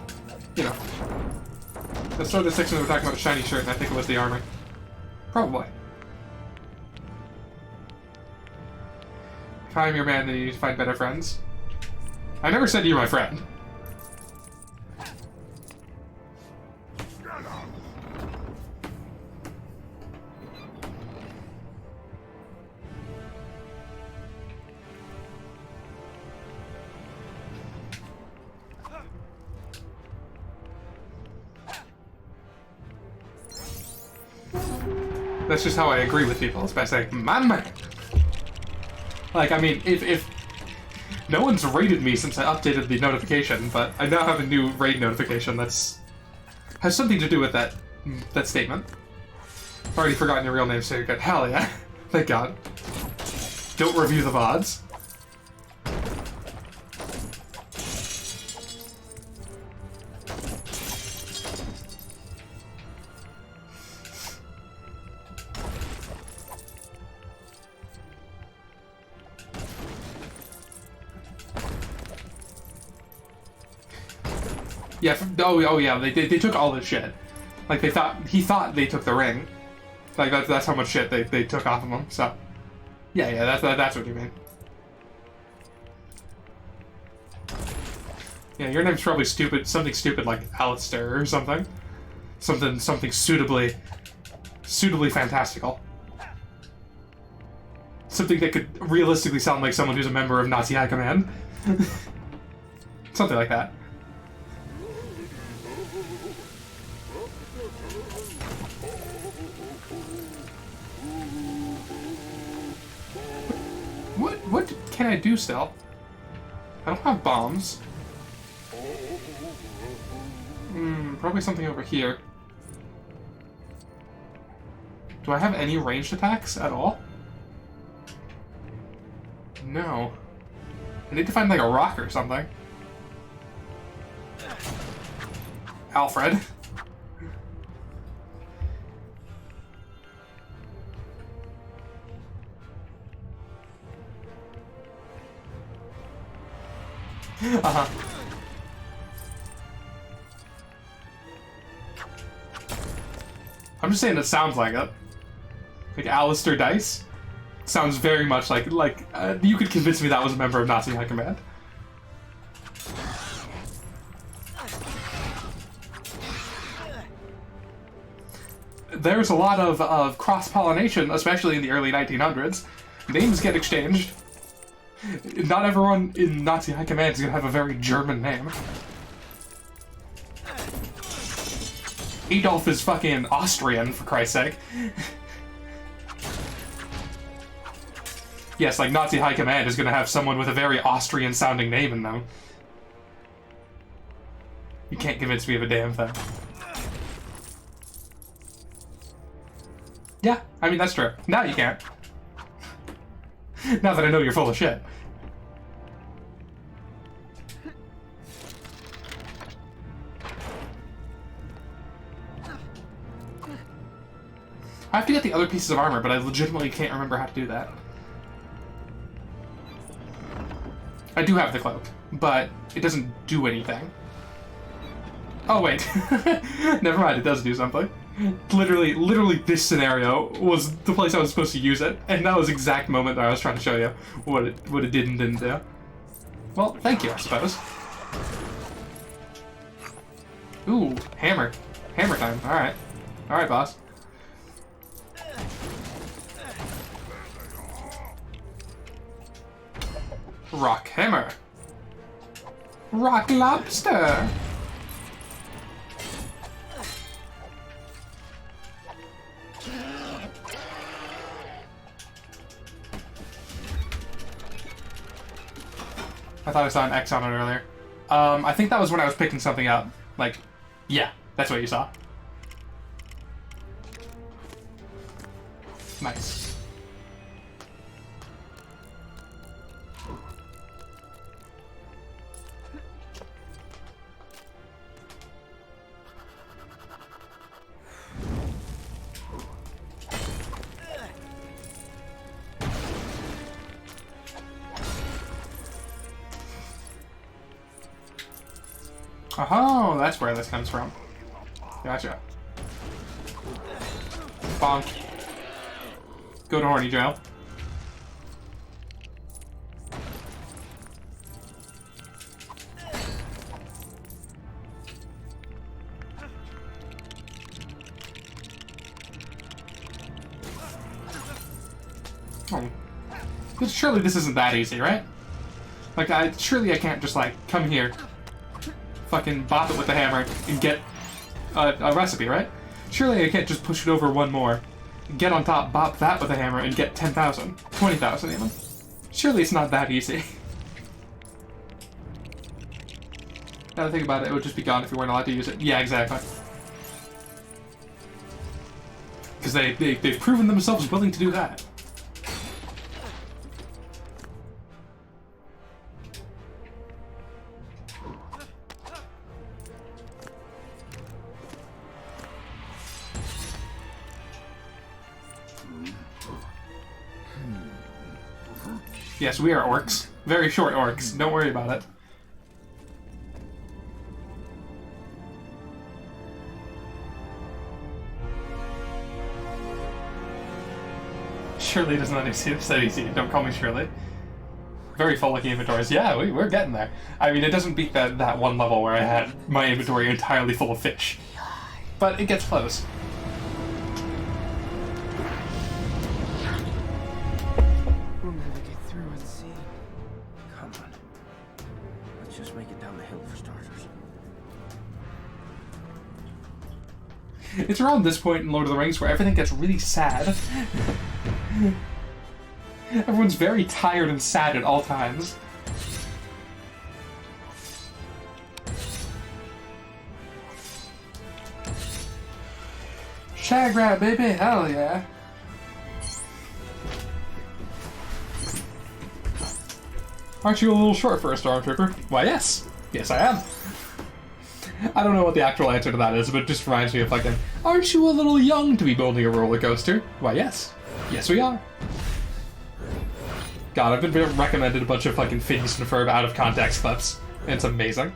You know. Let's start the section that we're talking about a shiny shirt, and I think it was the armor. Probably. If I'm your man, then you need to find better friends. I never said you're my friend. That's just how I agree with people, is by saying, my man. Like, I mean, if no one's raided me since I updated the notification, but I now have a new raid notification that's has something to do with that statement. I've already forgotten your real name, so you're good. Hell yeah. Thank God. Don't review the VODs. Yeah, oh yeah, they took all this shit. Like, he thought they took the ring. Like, that's how much shit they took off of him, so. Yeah, that's what you mean. Yeah, your name's probably stupid, something stupid like Alistair or something. Something suitably fantastical. Something that could realistically sound like someone who's a member of Nazi High Command. Something like that. What can I do still? I don't have bombs. Probably something over here. Do I have any ranged attacks at all? No. I need to find like a rock or something. Alfred. Uh-huh. I'm just saying it sounds like it. Like Alistair Dice? Sounds very much like you could convince me that was a member of Nazi High Command. There's a lot of cross-pollination, especially in the early 1900s. Names get exchanged. Not everyone in Nazi High Command is gonna have a very German name. Adolf is fucking Austrian, for Christ's sake. Yes, like Nazi High Command is gonna have someone with a very Austrian-sounding name in them. You can't convince me of a damn thing. Yeah, I mean, that's true. Now you can't. Now that I know you're full of shit. I have to get the other pieces of armor, but I legitimately can't remember how to do that. I do have the cloak, but it doesn't do anything. Oh, wait. Never mind, it does do something. Literally this scenario was the place I was supposed to use it, and that was the exact moment that I was trying to show you what it did and didn't do. Well, thank you, I suppose. Ooh, hammer. Hammer time. Alright. Alright, boss. Rock hammer. Rock lobster. I thought I saw an X on it earlier. I think that was when I was picking something up. Like, yeah, that's what you saw. Nice. Oh, that's where this comes from. Gotcha. Bonk. Go to horny jail. Oh. But surely this isn't that easy, right? Like, surely I can't just, like, come here, fucking bop it with the hammer, and get a recipe, right? Surely I can't just push it over one more, get on top, bop that with a hammer, and get 10,000, 20,000 even. Surely it's not that easy. Now that I think about it, it would just be gone if you weren't allowed to use it. Yeah, exactly. Because they've proven themselves willing to do that. Yes, we are orcs. Very short orcs. Don't worry about it. Shirley doesn't understand that easy. Don't call me Shirley. Very full looking inventories. Yeah, we're getting there. I mean, it doesn't beat that one level where I had my inventory entirely full of fish. But it gets close. We'll never get through and see. Come on. Let's just make it down the hill for starters. It's around this point in Lord of the Rings where everything gets really sad. Everyone's very tired and sad at all times. Shag rat, baby, hell yeah. Aren't you a little short for a stormtrooper? Why, yes. Yes, I am. I don't know what the actual answer to that is, but it just reminds me of fucking, aren't you a little young to be building a roller coaster? Why, yes. Yes, we are. God, I've been recommended a bunch of fucking Phineas and Ferb out of context clips. It's amazing.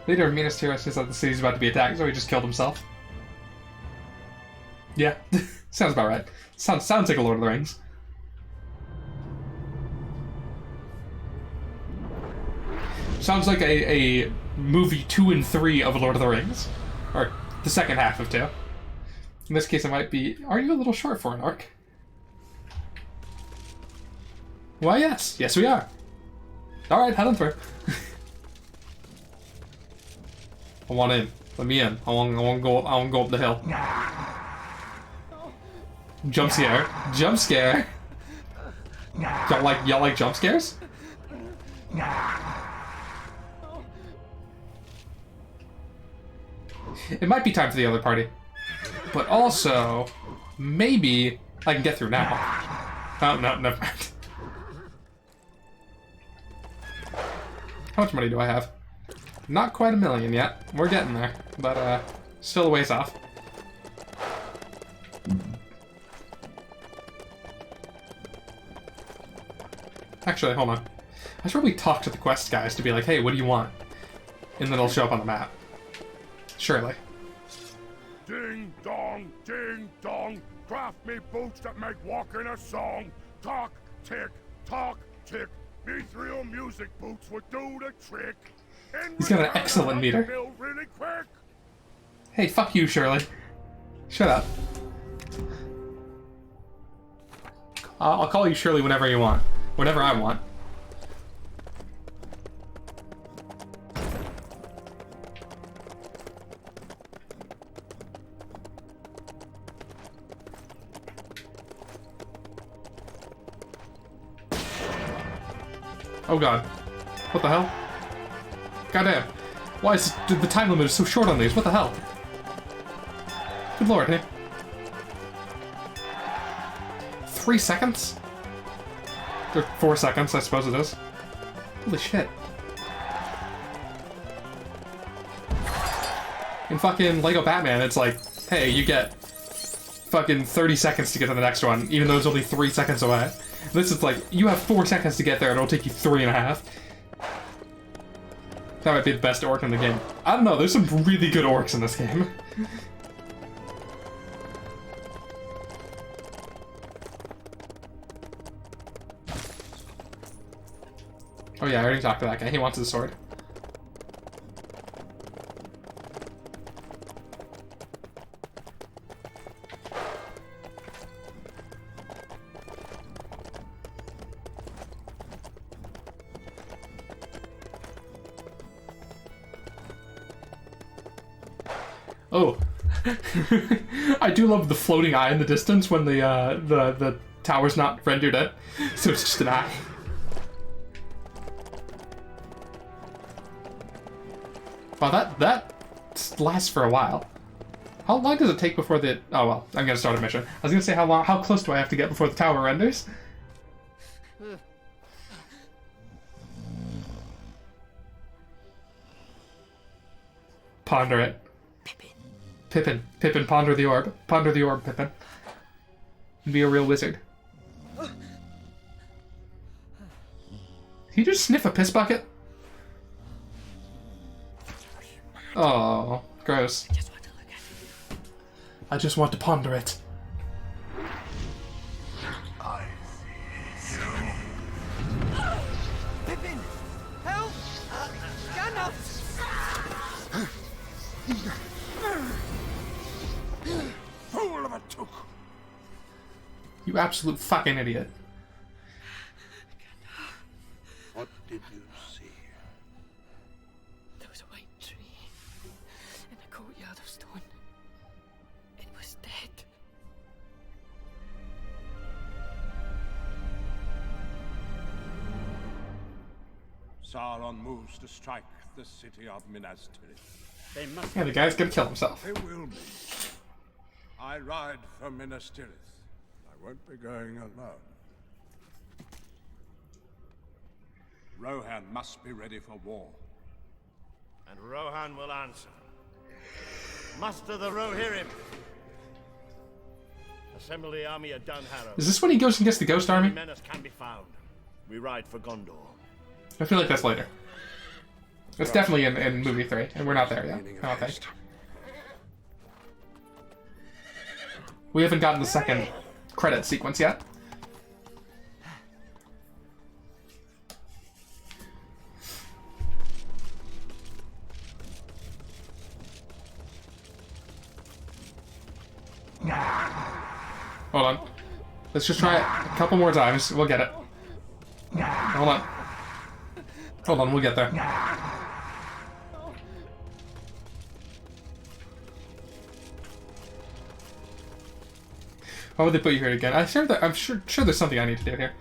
Leader of Minas Tirith says that the city's about to be attacked, so he just killed himself. Yeah, sounds about right. Sounds like a Lord of the Rings. Sounds like a movie 2 and 3 of Lord of the Rings. Or the second half of 2. In this case, it might be, are you a little short for an orc? Why, yes. Yes, we are. Alright, head on through. I want in. Let me in. I want to go up the hill. Jump scare. Jump scare. Y'all like jump scares? It might be time for the other party. But also, maybe I can get through now. Oh, no, never mind. How much money do I have? Not quite $1 million yet. We're getting there, but still a ways off. Actually, hold on. I should probably talk to the quest guys to be like, hey, what do you want? and then it'll show up on the map. Surely. Ding dong, craft me boots that make walking a song. Talk, tick, these real music boots would do the trick. He's got an excellent meter. Really quick. Hey, fuck you, Shirley. Shut up. I'll call you Shirley whenever you want. Whenever I want. Oh god. What the hell? Goddamn. Why is the time limit so short on these? What the hell? Good lord, hey. 3 seconds? Or 4 seconds, I suppose it is. Holy shit. In fucking Lego Batman, it's like, hey, you get fucking 30 seconds to get to the next one, even though it's only 3 seconds away. This is like, you have 4 seconds to get there, and it'll take you 3.5. That might be the best orc in the game. I don't know, there's some really good orcs in this game. Oh yeah, I already talked to that guy. He wants his sword. Oh. I do love the floating eye in the distance when the tower's not rendered in. So it's just an eye. Wow, that lasts for a while. How long does it take before the... Oh, well, I'm gonna start a mission. I was gonna say how close do I have to get before the tower renders? Ponder it. Pippin, ponder the orb. Ponder the orb, Pippin. Be a real wizard. Did he just sniff a piss bucket? Oh, gross. I just want to ponder it. Pippin! Help! Gandalf! Fool of a took. You absolute fucking idiot. What did you see? There was a white tree in a courtyard of stone. It was dead. Sauron moves to strike the city of Minas Tirith. They must Yeah, the guy's gonna kill himself. They will be. I ride for Minas Tirith. I won't be going alone. Rohan must be ready for war. And Rohan will answer. Muster the Rohirrim. Assemble the army at Dunharrow. Is this when he goes and gets the ghost army? Menace can be found. We ride for Gondor. I feel like that's later. It's definitely in movie 3, and we're not there yet. I don't think. We haven't gotten the second credit sequence yet. Hold on. Let's just try it a couple more times. We'll get it. Hold on. Hold on, we'll get there. Why would they put you here again? I'm sure there's something I need to do here.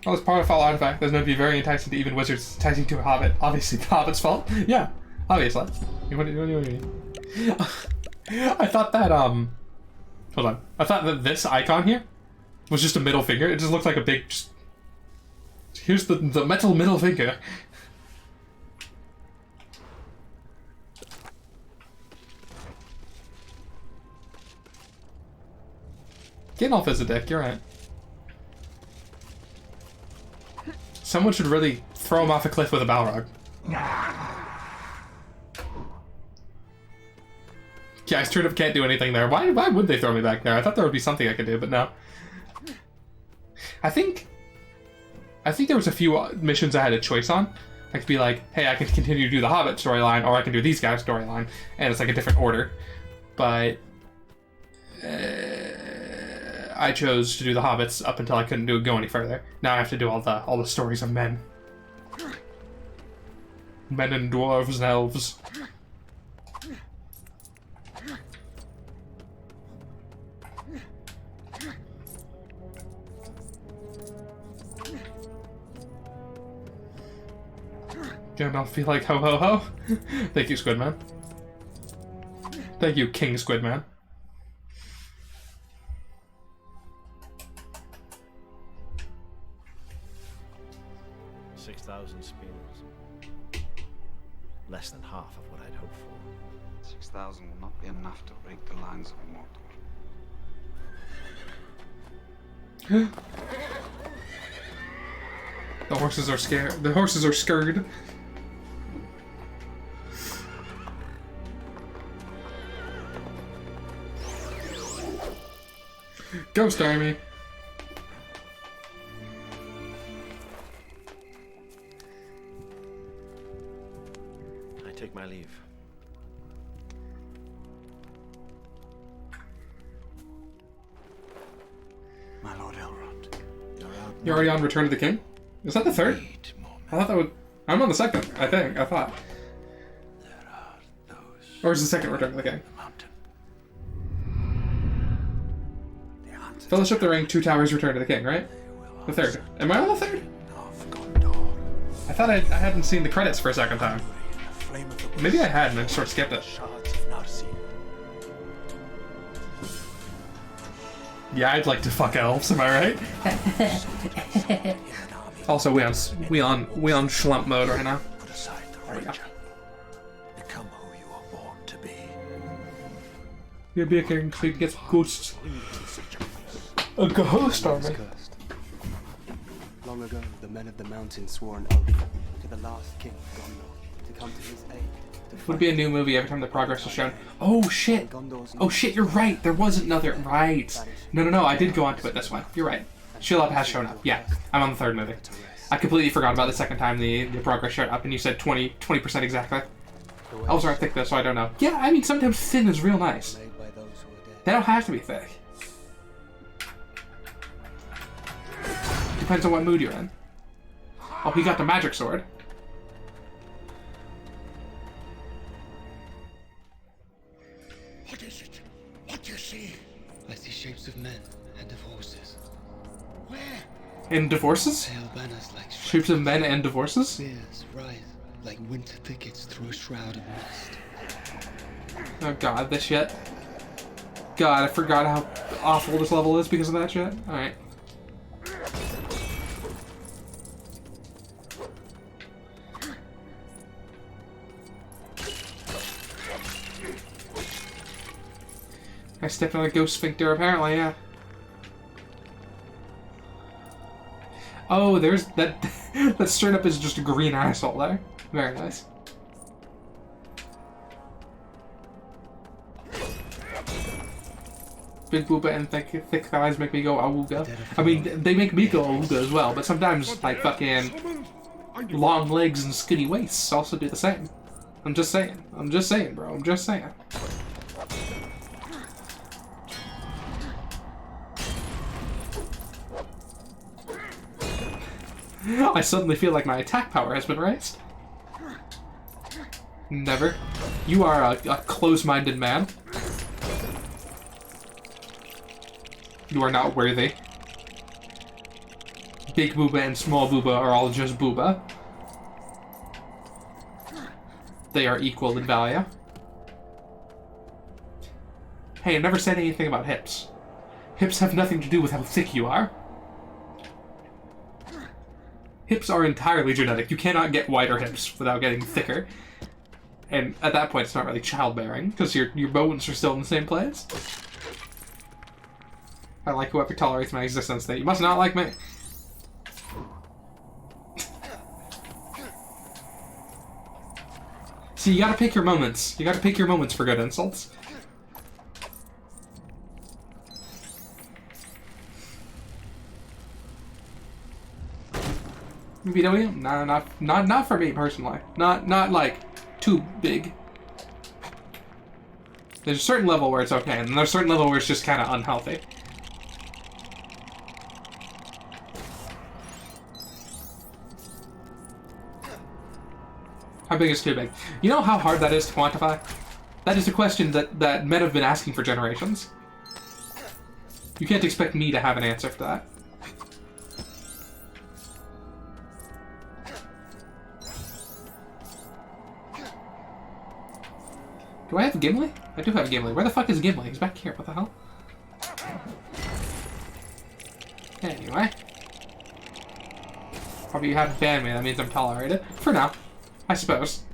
Well, this powerful artifact is known to be very enticing to even wizards, enticing to a hobbit. Obviously, the hobbit's fault. Yeah, obviously. What do you mean? I thought that hold on. I thought that this icon here was just a middle finger. It just looks like a big. Here's the metal middle finger. Gandalf is a dick, you're right. Someone should really throw him off a cliff with a Balrog. Yeah, I straight up can't do anything there. Why would they throw me back there? I thought there would be something I could do, but no. I think there was a few missions I had a choice on. I could be like, hey, I can continue to do the Hobbit storyline, or I can do these guys' storyline, and it's like a different order. But I chose to do the Hobbits up until I couldn't go any further. Now I have to do all the stories of men. Men and dwarves and elves. Gandalf feel like ho ho ho. Thank you, Squidman. Thank you, King Squidman. Less than half of what I'd hoped for. 6,000 will not be enough to break the lines of Mordor. The horses are scared. The horses are scared. Ghost Army. I take my leave. My Lord Elrond. You're already on Return of the King? Is that the third? I thought that would... I'm on the second, I think. I thought. Or is the second Return of the King? Fellowship of the Ring, Two Towers, Return of the King, right? The third. Am I on the third? I thought I hadn't seen the credits for a second time. Maybe I had and I just sort of skipped it. Yeah, I'd like to fuck elves, am I right? Also, we on schlump mode right now. Put aside the ranger. Become who you are born to be. You'll be a king so you can get ghosts. A ghost army. Long ago, the men of the mountain swore an oath to the last king, Gondor, to come to his aid. Would be a new movie every time the progress was shown. Oh shit! Oh shit, you're right! There was another... Right! No, I did go on to it this one. You're right. Shelob has shown up. Yeah, I'm on the third movie. I completely forgot about the second time the progress showed up, and you said 20% exactly. Elves aren't thick though, so I don't know. Yeah, I mean, sometimes thin is real nice. They don't have to be thick. Depends on what mood you're in. Oh, he got the magic sword. What is it? What do you see? I see shapes of men and of horses. Where? And divorces? Pale banners like Shapes of men and divorces? spears rise like winter thickets through a shroud of mist. Oh god, this shit. God, I forgot how awful this level is because of that shit. Alright. I stepped on a ghost sphincter, apparently, yeah. Oh, there's that. That straight up is just a green asshole there. Very nice. Big booba and thick thighs make me go awooga. I mean, they make me go awooga as well, but sometimes, like, fucking long legs and skinny waists also do the same. I'm just saying. I'm just saying, bro. I'm just saying. I suddenly feel like my attack power has been raised. Never. You are a close-minded man. You are not worthy. Big booba and small booba are all just booba. They are equal in value. Hey, I never said anything about hips. Hips have nothing to do with how thick you are. Hips are entirely genetic. You cannot get wider hips without getting thicker. And at that point, it's not really childbearing, because your bones are still in the same place. I like whoever tolerates my existence. That you must not like me. See, you gotta pick your moments. You gotta pick your moments for good insults. VW? No, not for me personally. Not like too big. There's a certain level where it's okay, and there's a certain level where it's just kind of unhealthy. How big is too big? You know how hard that is to quantify? That is a question that men have been asking for generations. You can't expect me to have an answer for that. Do I have Gimli? I do have Gimli. Where the fuck is Gimli? He's back here. What the hell? Anyway. Probably you haven't banned me. That means I'm tolerated. For now. I suppose.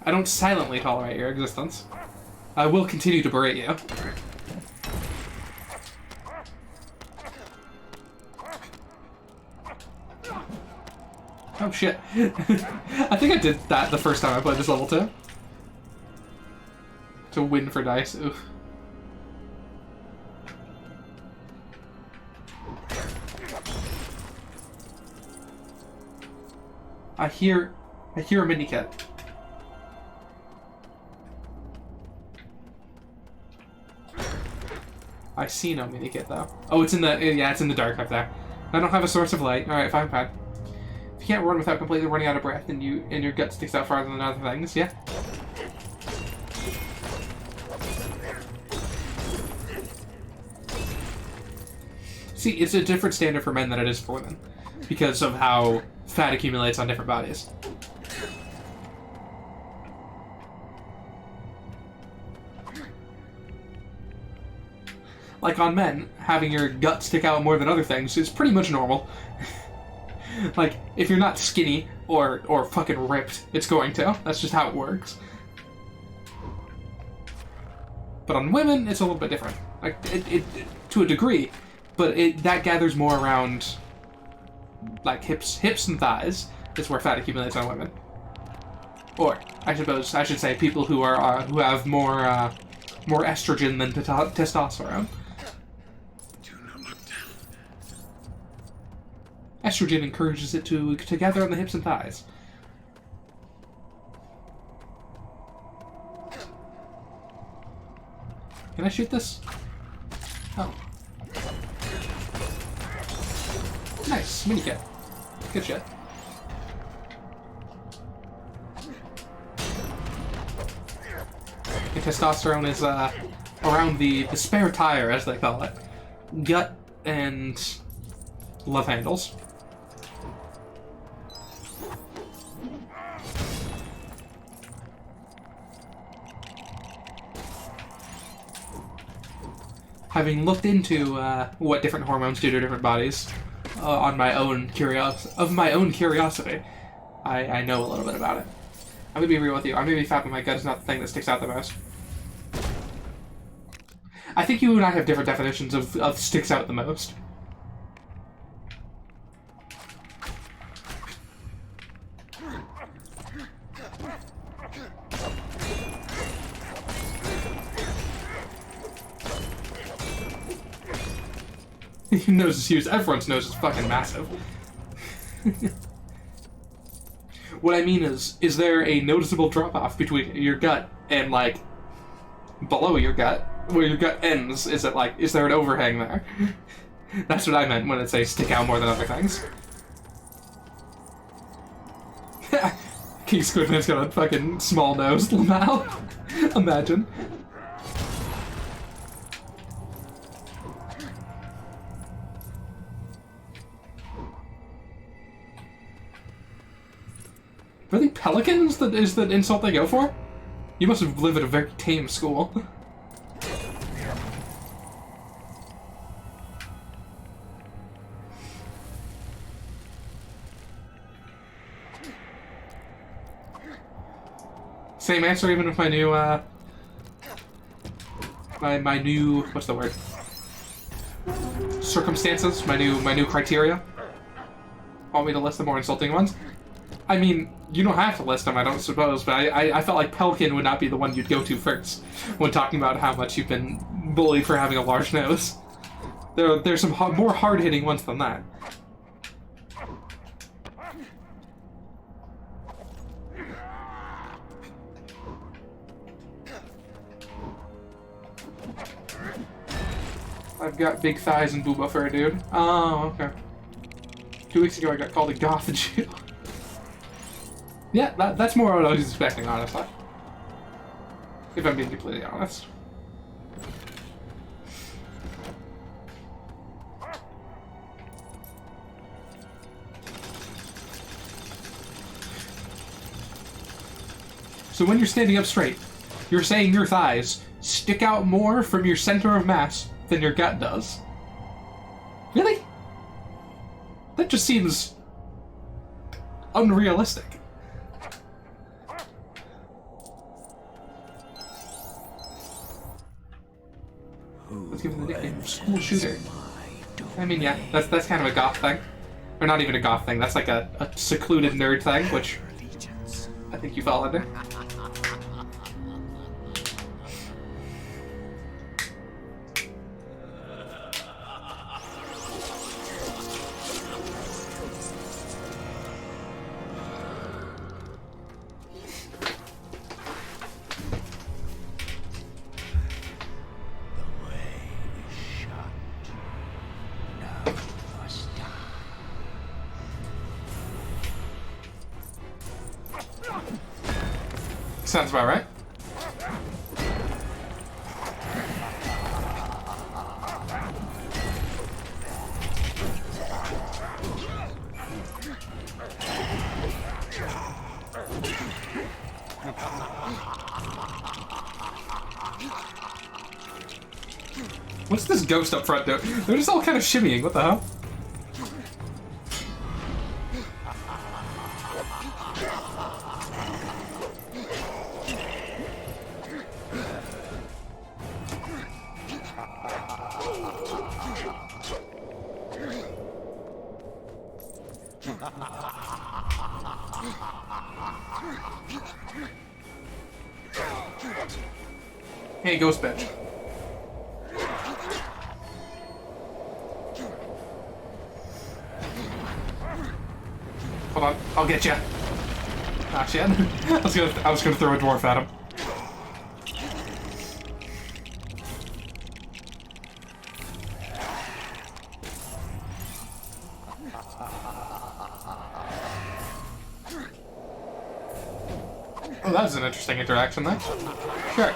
I don't silently tolerate your existence. I will continue to berate you. Oh shit. I think I did that the first time I played this level too. To win for dice. Oof. I hear a mini kit. I see no mini kit though. Oh, it's in the it's in the dark up there. I don't have a source of light. All right, fine. If you can't run without completely running out of breath, and your gut sticks out farther than other things, yeah. See, it's a different standard for men than it is for women, because of how fat accumulates on different bodies. Like on men, having your gut stick out more than other things is pretty much normal. Like, if you're not skinny or fucking ripped, it's going to. That's just how it works. But on women, it's a little bit different. Like, it to a degree, but that gathers more around, like, hips and thighs is where fat accumulates on women. Or, I suppose I should say people who have more estrogen than testosterone. Estrogen encourages it to gather on the hips and thighs. Can I shoot this? Oh. Nice, mini kit. Good shit. The testosterone is around the spare tire, as they call it. Gut and love handles. Having looked into what different hormones do to different bodies, of my own curiosity, I know a little bit about it. I'm gonna be real with you. I'm gonna be fat, but my gut is not the thing that sticks out the most. I think you and I have different definitions of sticks out the most. Your nose is huge. Everyone's nose is fucking massive. What I mean is there a noticeable drop-off between your gut and, like, below your gut, where your gut ends? Is there an overhang there? That's what I meant when it says stick out more than other things. King Squidman's got a fucking small nose, Lamau. Imagine. Really? Pelicans is the insult they go for? You must have lived at a very tame school. Same answer even with my new, my new, what's the word? Circumstances, my new criteria. Want me to list the more insulting ones? I mean, you don't have to list them, I don't suppose, but I felt like Pelican would not be the one you'd go to first when talking about how much you've been bullied for having a large nose. There's some more hard-hitting ones than that. I've got big thighs and booba fur, dude. Oh, okay. 2 weeks ago I got called a goth Jew. Yeah, that's more what I was expecting, honestly. If I'm being completely honest. So when you're standing up straight, you're saying your thighs stick out more from your center of mass than your gut does. Really? That just seems unrealistic. Let's give him the nickname School Shooter. I mean, yeah, that's kind of a goth thing. Or not even a goth thing, that's like a secluded nerd thing, which I think you fall under. Sounds about right. What's this ghost up front doing? They're just all kind of shimmying. What the hell? Hey, ghost bitch. Hold on, I'll get ya. Ah, shit. I was gonna throw a dwarf at him. Oh, that was an interesting interaction then. Sure.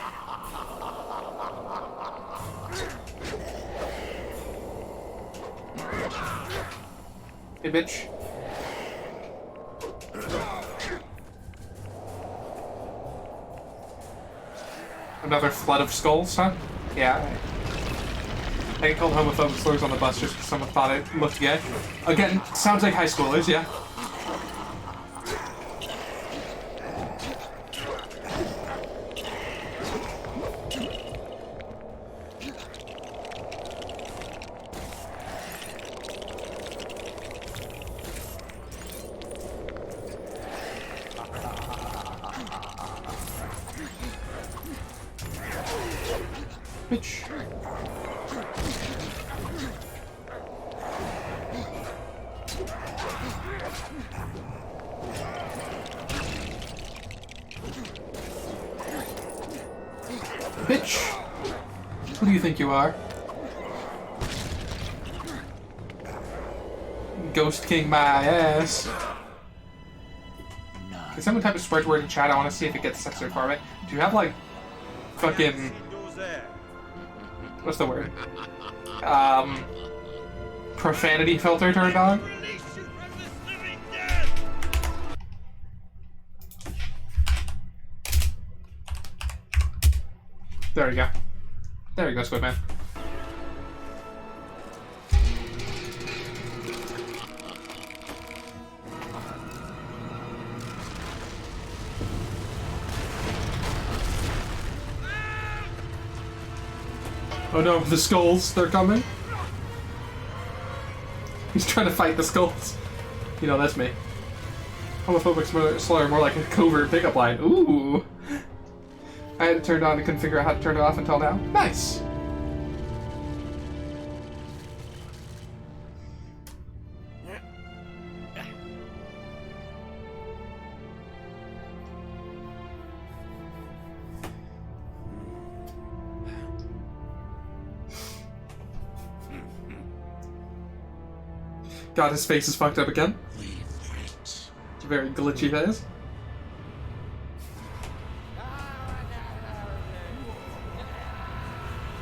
Hey, bitch. Another flood of skulls, huh? Yeah. I get called homophobic slurs on the bus just because someone thought it looked gay. Again, sounds like high schoolers, yeah. Bitch. Bitch. Who do you think you are? Ghost King my ass. Can someone type a swear word in chat? I want to see if it gets censored for me. Do you have like fucking... What's the word? Profanity filter turned on? There we go. There you go, Squidman. Oh no, the skulls, they're coming. He's trying to fight the skulls. You know, that's me. Homophobic slur, more like a covert pickup line. Ooh. I had it turned on to couldn't figure out how to turn it off until now. Nice. God, his face is fucked up again. It's a very glitchy face.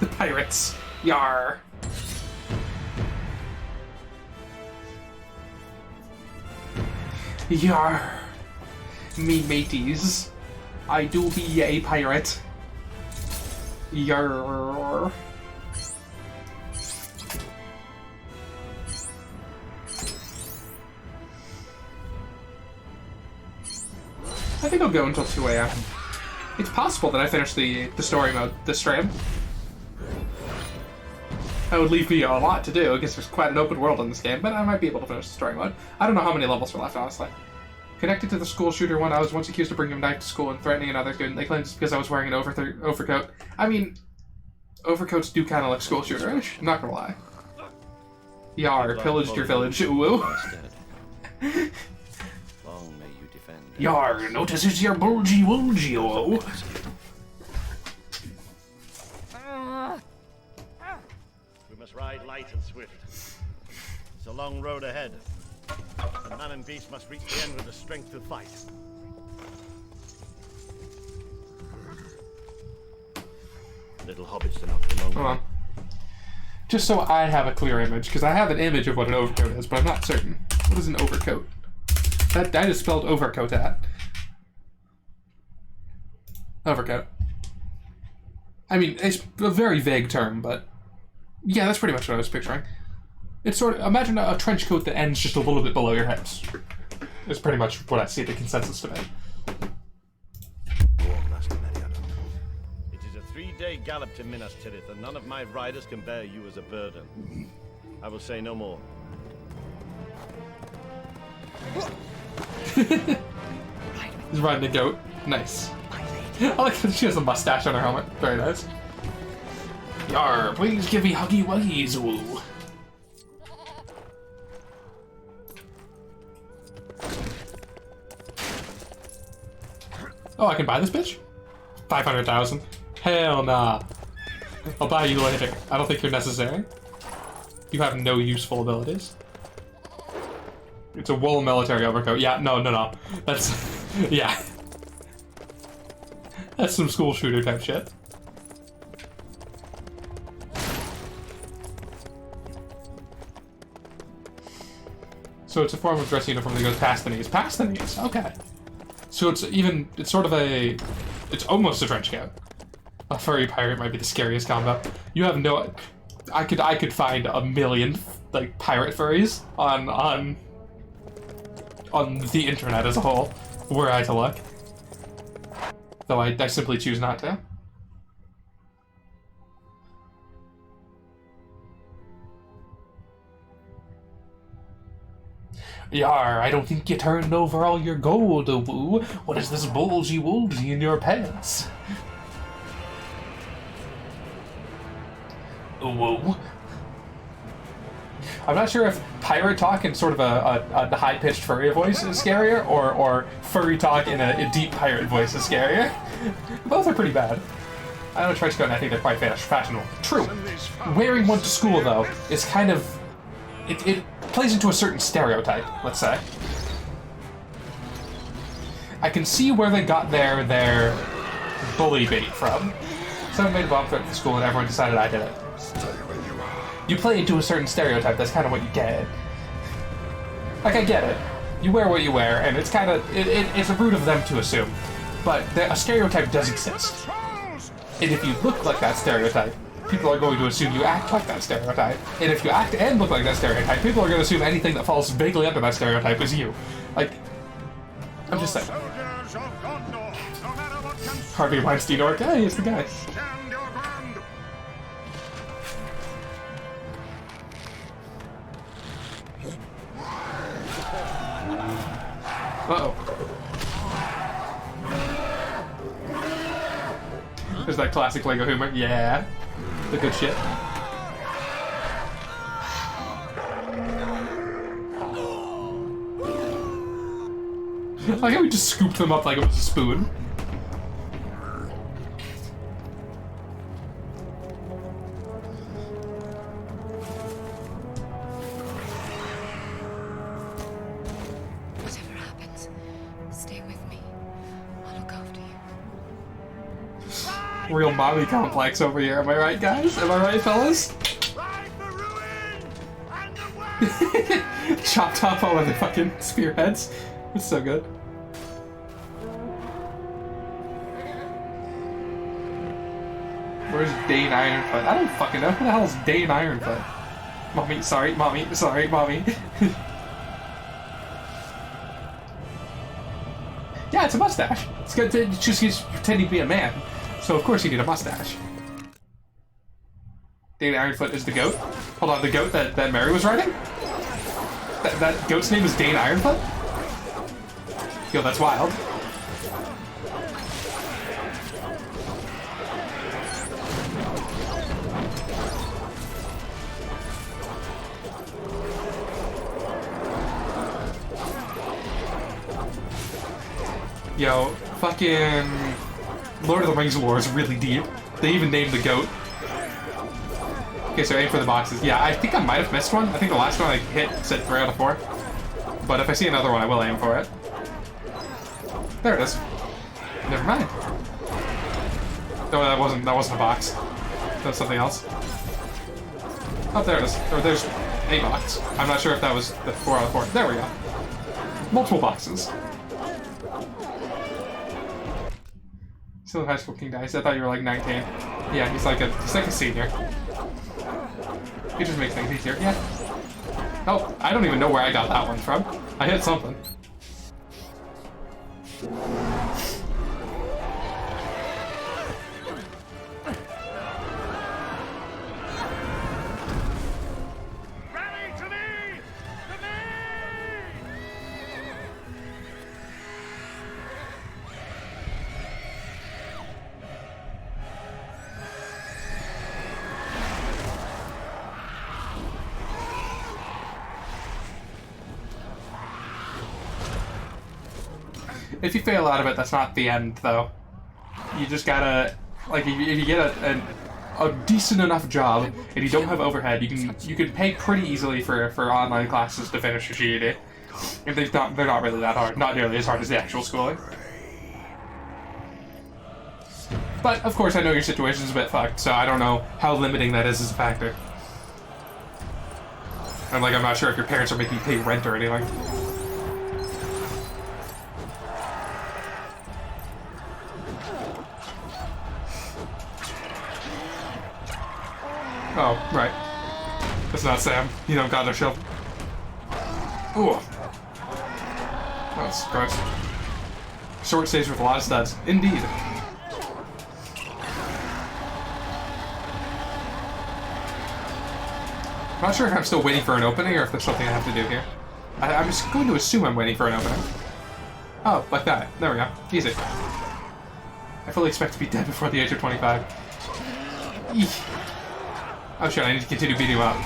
The pirates. Yar. Yar. Me mateys. I do be a pirate. Yar. I think I'll go until 2 a.m. It's possible that I finish the story mode this stream. That would leave me a lot to do, because there's quite an open world in this game, but I might be able to finish the story mode. I don't know how many levels are left, honestly. Connected to the school shooter one, I was once accused of bringing a knife to school and threatening another student. They claimed it's because I was wearing an overcoat. I mean, overcoats do kind of look school shooter-ish, not gonna lie. Yar, pillaged your village. Ooh. Yar, notices your bulgy woolgy oh. We must ride light and swift. It's a long road ahead. And man and beast must reach the end with the strength to fight. Little hobbits are not the long Hold on. Just so I have a clear image, because I have an image of what an overcoat is, but I'm not certain. What is an overcoat? That is spelled overcoat at. Overcoat. I mean, it's a very vague term, but yeah, that's pretty much what I was picturing. It's sort of, imagine a trench coat that ends just a little bit below your hips. Is pretty much what I see the consensus to be. It is a 3-day gallop to Minas Tirith, and none of my riders can bear you as a burden. I will say no more. He's riding a goat. Nice. I like that she has a mustache on her helmet. Very nice. Yar, please give me huggy wuggies, woo. Oh, I can buy this bitch? 500,000. Hell nah. I'll buy you later. I don't think you're necessary. You have no useful abilities. It's a wool military overcoat. Yeah, no. That's... yeah. That's some school shooter type shit. So it's a form of dress uniform that goes past the knees. Past the knees, okay. So it's sort of a... It's almost a trench coat. A furry pirate might be the scariest combo. You have no... I could find a million, like, pirate furries on the internet as a whole, were I to look. Though I simply choose not to. Yar, I don't think you turned over all your gold, woo. What is this bulgy woolgy in your pants? Woo. I'm not sure if pirate talk in sort of a high-pitched furry voice is scarier, or furry talk in a deep pirate voice is scarier. Both are pretty bad. I don't know trench coat, and I think they're quite fashionable. True. Wearing one to school, though, is kind of... It plays into a certain stereotype, let's say. I can see where they got their bully bait from. Someone made a bomb threat at the school and everyone decided I did it. You play into a certain stereotype, that's kind of what you get. Like, I get it. You wear what you wear, and it's kind of... It's a rude of them to assume. But a stereotype does exist. And if you look like that stereotype, people are going to assume you act like that stereotype. And if you act and look like that stereotype, people are going to assume anything that falls vaguely under that stereotype is you. Like, I'm just saying. Harvey Weinstein or guy is the guy. Uh-oh. There's that classic Lego humor. Yeah. The good shit. Like how we just scooped them up like it was a spoon. Real mommy complex over here, am I right, guys? Am I right, fellas? Ride the ruin and the way. Chopped off all of the fucking spearheads. It's so good. Where's Dane Ironfoot? I don't fucking know. Who the hell is Dane Ironfoot? Mommy, sorry, mommy, sorry, mommy. Yeah, it's a mustache. It's good to just he's pretending to be a man. So of course you need a mustache. Dane Ironfoot is the goat? Hold on, the goat that Mary was riding? That goat's name is Dane Ironfoot? Yo, that's wild. Yo, fucking Lord of the Rings lore is really deep. They even named the goat. Okay, so aim for the boxes. Yeah, I think I might have missed one. I think the last one I hit said 3 out of 4. But if I see another one, I will aim for it. There it is. Never mind. No, that wasn't a box. That was something else. Oh, there it is. Or there's a box. I'm not sure if that was the 4 out of 4. There we go. Multiple boxes. Still in high school, King Dice. I thought you were like 19. Yeah, he's like a senior. He just makes things easier. Yeah. Oh, I don't even know where I got that one from. I hit something. Rally to me! To me! If you fail out of it, that's not the end, though. You just gotta, like, if you get a decent enough job and you don't have overhead, you can pay pretty easily for online classes to finish your GED. And they're not really that hard, not nearly as hard as the actual schooling. But of course, I know your situation's a bit fucked, so I don't know how limiting that is as a factor. I'm not sure if your parents are making you pay rent or anything. Oh, right. That's not Sam. You don't got no shield. Ooh. That's gross. Short stage with a lot of studs. Indeed. I'm not sure if I'm still waiting for an opening or if there's something I have to do here. I'm just going to assume I'm waiting for an opening. Oh, like that. There we go. Easy. I fully expect to be dead before the age of 25. Eek. Oh shit, I need to continue beating him up.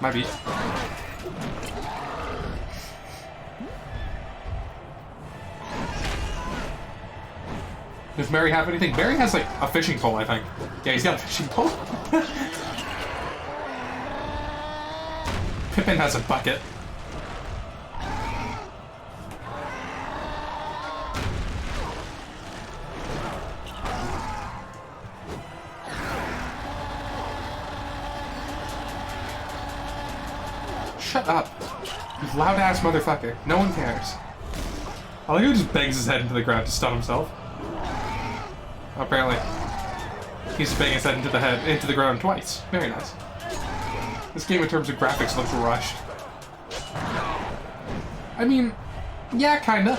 Might be. Does Mary have anything? Mary has like a fishing pole, I think. Yeah, he's got a fishing pole. Pippin has a bucket. Shut up. You loud-ass motherfucker. No one cares. I like how he just bangs his head into the ground to stun himself. Apparently. He's just banging his head into the ground twice. Very nice. This game in terms of graphics looks rushed. I mean, yeah, kinda.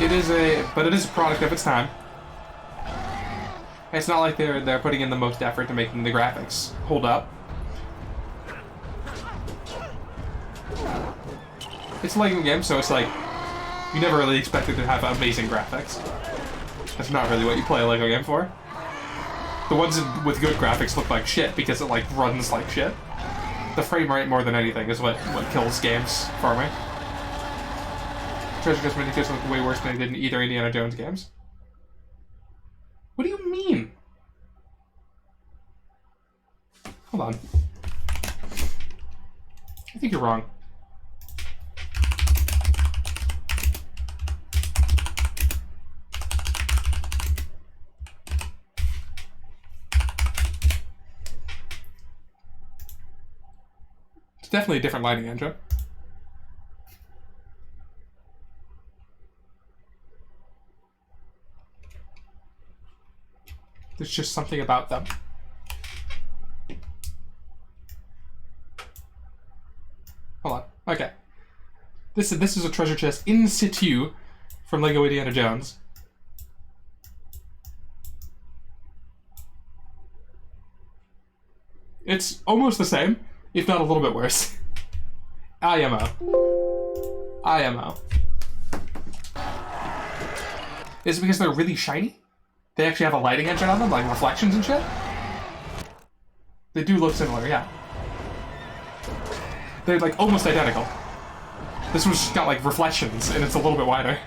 It is a product of its time. It's not like they're putting in the most effort to making the graphics hold up. It's a Lego game, so it's like you never really expected to have amazing graphics. That's not really what you play a Lego game for. The ones with good graphics look like shit because it like runs like shit. The frame rate more than anything is what kills games for me. Treasure Chest minigames look way worse than they did in either Indiana Jones games. What do you mean? Hold on. I think you're wrong. definitely a different lighting engine. There's just something about them. Hold on. Okay. This is a treasure chest in situ from Lego Indiana Jones. It's almost the same, if not a little bit worse. IMO. IMO. Is it because they're really shiny? They actually have a lighting engine on them, like reflections and shit? They do look similar, yeah. They're like almost identical. This one's just got like reflections and it's a little bit wider.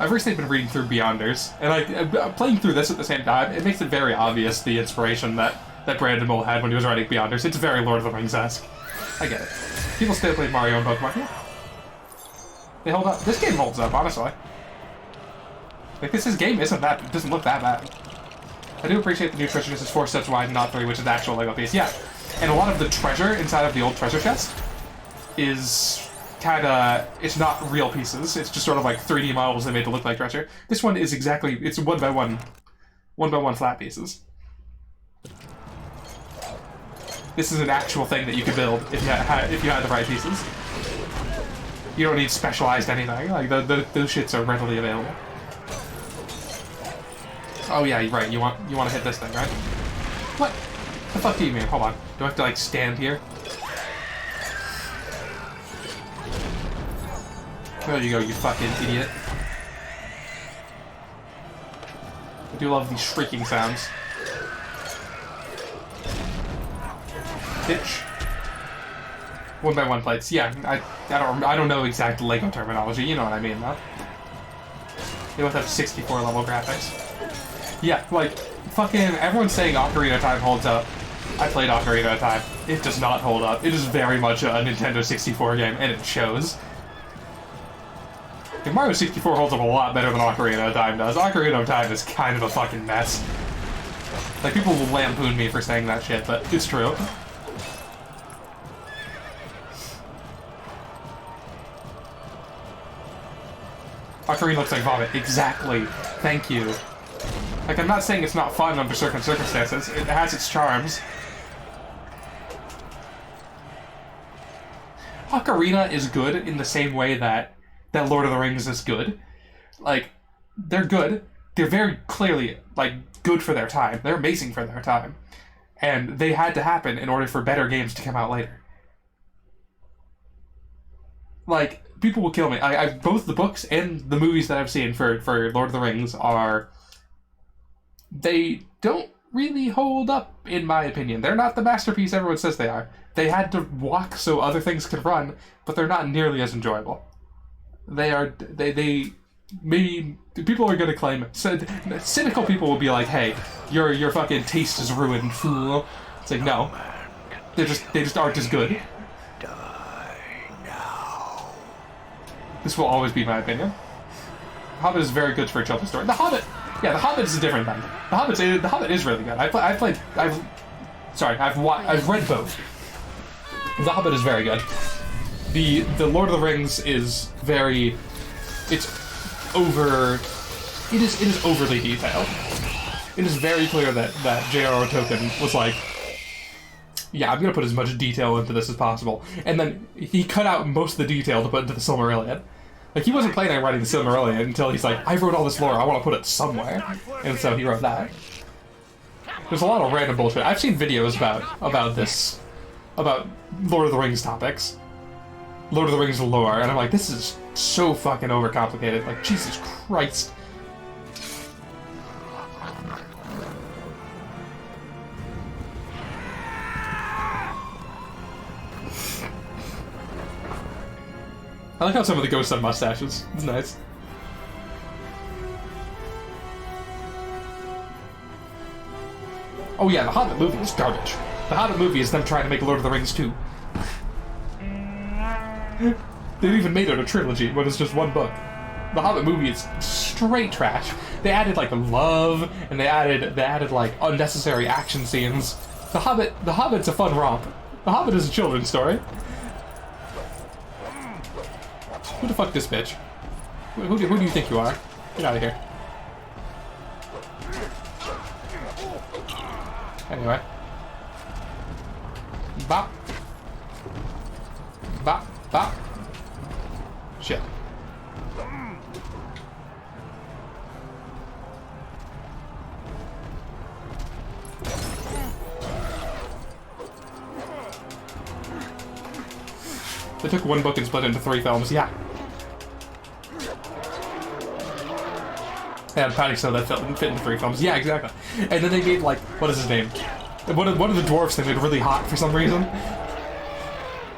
I've recently been reading through Beyonders, and like playing through this at the same time, it makes it very obvious the inspiration that Brandon Mull had when he was writing Beyonders. It's very Lord of the Rings-esque. I get it. People still play Mario and Pokemon. Yeah. They hold up. This game holds up, honestly. Like, this game isn't that, it doesn't look that bad. I do appreciate the new treasure chest is 4 steps wide and not 3, which is the actual Lego piece. Yeah. And a lot of the treasure inside of the old treasure chest is kinda, it's not real pieces. It's just sort of like 3D models they made to look like treasure. This one is exactly, it's 1x1 flat pieces. This is an actual thing that you could build if you had the right pieces. You don't need specialized anything. Like those shits are readily available. Oh yeah, you're right. You want to hit this thing, right? What? The fuck do you mean? Hold on. Do I have to like stand here? There you go, you fucking idiot. I do love these shrieking sounds. Bitch. 1x1 plates. Yeah, I don't know exact Lego terminology. You know what I mean, though. They both have 64 level graphics. Yeah, like fucking everyone's saying Ocarina of Time holds up. I played Ocarina of Time. It does not hold up. It is very much a Nintendo 64 game, and it shows. Like, Mario 64 holds up a lot better than Ocarina of Time does. Ocarina of Time is kind of a fucking mess. Like, people will lampoon me for saying that shit, but it's true. Ocarina looks like vomit. Exactly. Thank you. Like, I'm not saying it's not fun under certain circumstances. It has its charms. Ocarina is good in the same way that Lord of the Rings is good. Like, they're good. They're very clearly, like, good for their time. They're amazing for their time. And they had to happen in order for better games to come out later. Like, people will kill me. I both the books and the movies that I've seen for Lord of the Rings are... They don't really hold up, in my opinion. They're not the masterpiece everyone says they are. They had to walk so other things could run, but they're not nearly as enjoyable. They maybe people are gonna claim it. So cynical people will be like, "Hey, your fucking taste is ruined, fool." It's like, no, they just aren't as good. This will always be my opinion. The Hobbit is very good for a children's story. The Hobbit is a different thing. The Hobbit is really good. I've read both. The Hobbit is very good. The Lord of the Rings is very, it is overly detailed. It is very clear that J.R.R. Tolkien was like, yeah, I'm gonna put as much detail into this as possible, and then he cut out most of the detail to put into the Silmarillion. Like, he wasn't planning on writing the Silmarillion until he's like, I wrote all this lore, I want to put it somewhere, and so he wrote that. There's a lot of random bullshit. I've seen videos about this, about Lord of the Rings topics. Lord of the Rings lore, and I'm like, this is so fucking overcomplicated. Like, Jesus Christ. I like how some of the ghosts have mustaches. It's nice. Oh yeah, the Hobbit movie is garbage. The Hobbit movie is them trying to make Lord of the Rings 2. They even made it a trilogy when it's just one book. The Hobbit movie is straight trash. They added like love, and they added like unnecessary action scenes. The Hobbit's a fun romp. The Hobbit is a children's story. Who the fuck this bitch? Who do you think you are? Get out of here. Anyway. Bop. Bop. Bop. Shit. They took one book and split it into 3 films, yeah. Yeah, Patty said that fit into 3 films. Yeah, exactly. And then they made, like, what is his name? One of the dwarfs they made really hot for some reason.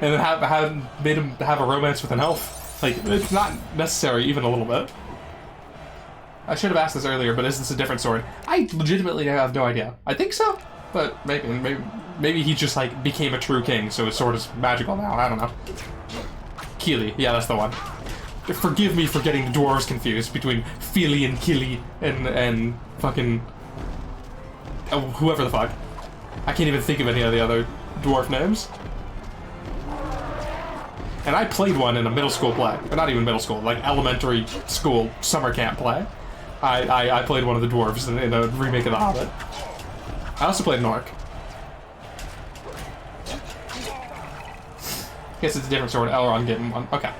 And then made him have a romance with an elf. Like, it's not necessary even a little bit. I should have asked this earlier, but is this a different sword? I legitimately have no idea. I think so, but maybe he just, like, became a true king, so his sword is magical now. I don't know. Keely. Yeah, that's the one. Forgive me for getting the dwarves confused between Feely and Killy and fucking whoever the fuck. I can't even think of any of the other dwarf names. And I played one in a middle school play. Or not even middle school, like elementary school summer camp play. I played one of the dwarves in a remake of The Hobbit. I also played an orc. Guess it's a different sword. Elrond getting one. Okay.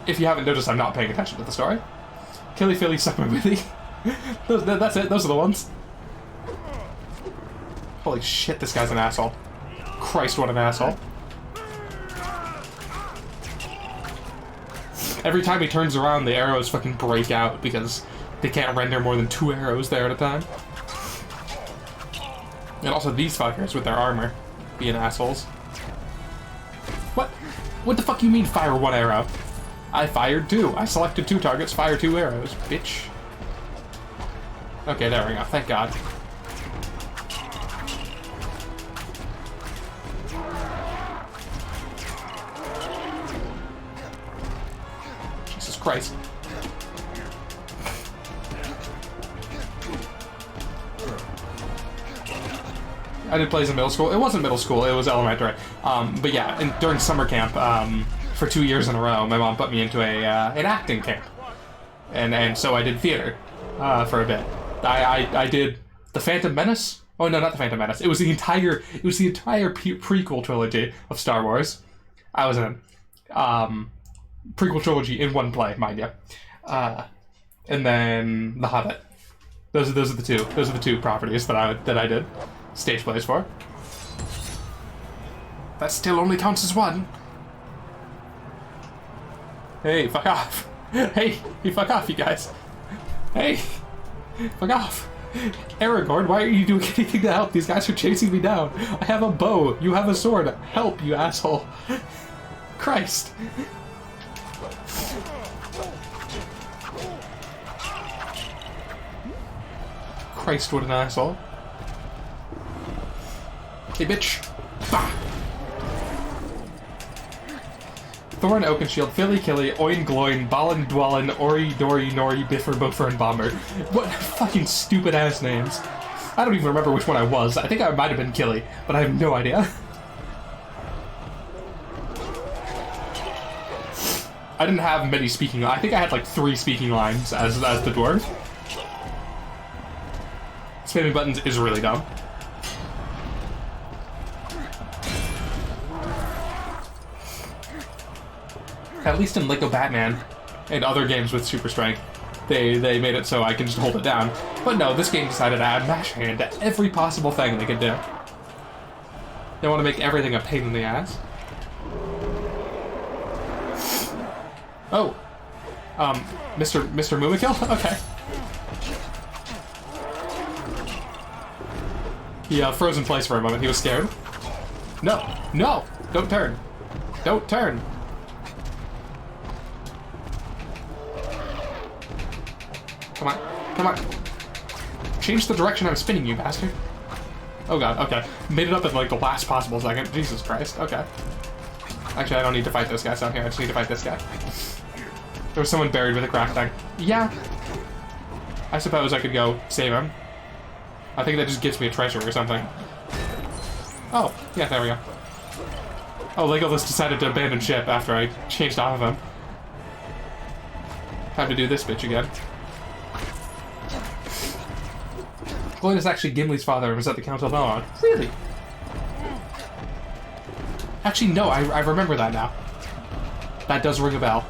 If you haven't noticed, I'm not paying attention to the story. Killy Philly, suck my willy. That's it. Those are the ones. Holy shit, this guy's an asshole. Christ, what an asshole. Every time he turns around, the arrows fucking break out because they can't render more than 2 arrows there at a time. And also these fuckers with their armor being assholes. What? What the fuck you mean fire 1 arrow? I fired 2. I selected 2 targets, fire 2 arrows, bitch. Okay, there we go. Thank God. Jesus Christ. I did plays in middle school. It wasn't middle school, it was elementary. But yeah, during summer camp, for 2 years in a row, my mom put me into an acting camp. And so I did theater for a bit. I did The Phantom Menace? Oh no, not The Phantom Menace. It was the entire prequel trilogy of Star Wars. I was in prequel trilogy in one play, mind you. And then The Hobbit. Those are the two. Those are the 2 properties that I did stage plays for. That still only counts as 1. Hey, fuck off. Hey, fuck off, you guys. Hey, fuck off. Aragorn, why are you doing anything to help? These guys are chasing me down. I have a bow. You have a sword. Help, you asshole. Christ. Christ, what an asshole. Hey, bitch. Bah! Thorn, Oakenshield, Philly Killy, Oin Gloin, Balin Dwalin, Ori Dori Nori, Biffer Buffer, and Bomber. What fucking stupid ass names. I don't even remember which one I was. I think I might have been Killy, but I have no idea. I didn't have many speaking. I think I had like 3 speaking lines as the dwarf. Spamming buttons is really dumb. At least in Lego Batman and other games with super strength, they made it so I can just hold it down. But no, this game decided to add mash hand to every possible thing they could do. They want to make everything a pain in the ass. Oh. Mr. Mumakill? Okay. He froze in place for a moment. He was scared. No! No! Don't turn! Don't turn! Come on. Come on. Change the direction I'm spinning, you bastard. Oh god, okay. Made it up at like the last possible second. Jesus Christ. Okay. Actually, I don't need to fight those guys down here. I just need to fight this guy. There was someone buried with a crack thing. Yeah. I suppose I could go save him. I think that just gets me a treasure or something. Oh, yeah, there we go. Oh, Legolas decided to abandon ship after I changed off of him. Time to do this bitch again. Gloin is actually Gimli's father and was at the Council of Elrond. Really? Actually, no, I remember that now. That does ring a bell.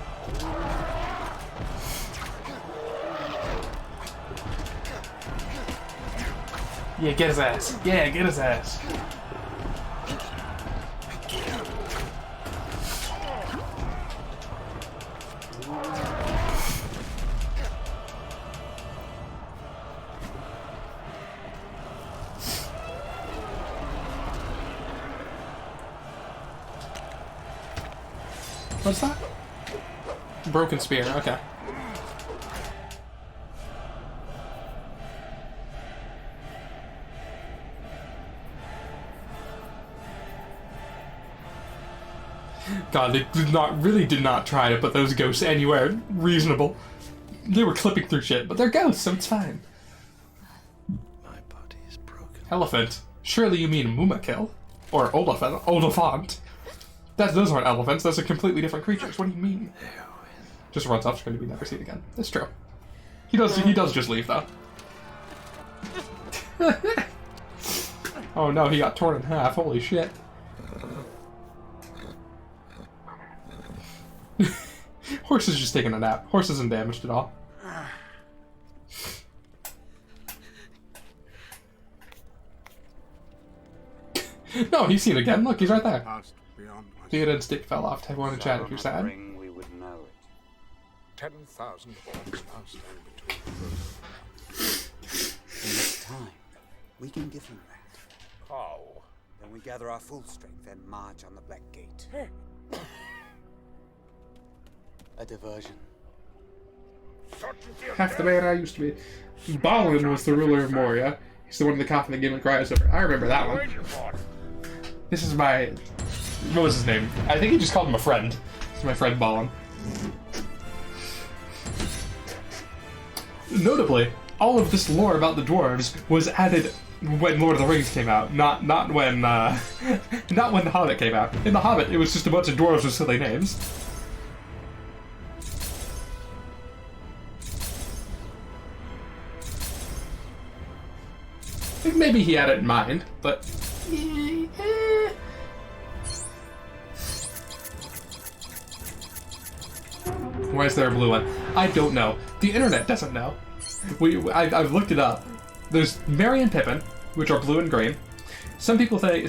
Yeah, get his ass. Yeah, get his ass. What's that? Broken spear, okay. God, they did not try to put those ghosts anywhere reasonable. They were clipping through shit, but they're ghosts, so it's fine. My body is broken. Elephant? Surely you mean Mumakil? Or Oliphant? Those aren't elephants, those are completely different creatures. What do you mean? Just runs off screen to be never seen again. It's true. He does just leave, though. Oh no, he got torn in half. Holy shit. Horse is just taking a nap. Horse isn't damaged at all. No, he's seen it again. Look, he's right there. Theoden's stick fell off. Type 1 in chat if you're sad. We would know it. 10,000 orcs now stand between In this time, we can give him that. How? Then we gather our full strength and march on the Black Gate. A diversion. Half the man I used to be. Balin was the ruler of Moria. He's the one in the coffin that Gimli cries over. I remember that one. This is my... What was his name? I think he just called him a friend. This is my friend Balin. Notably, all of this lore about the dwarves was added when Lord of the Rings came out, not when not when The Hobbit came out. In The Hobbit, it was just a bunch of dwarves with silly names. I think maybe he had it in mind, but... Why is there a blue one? I don't know. The internet doesn't know. I've looked it up. There's Merry and Pippin, which are blue and green. Some people say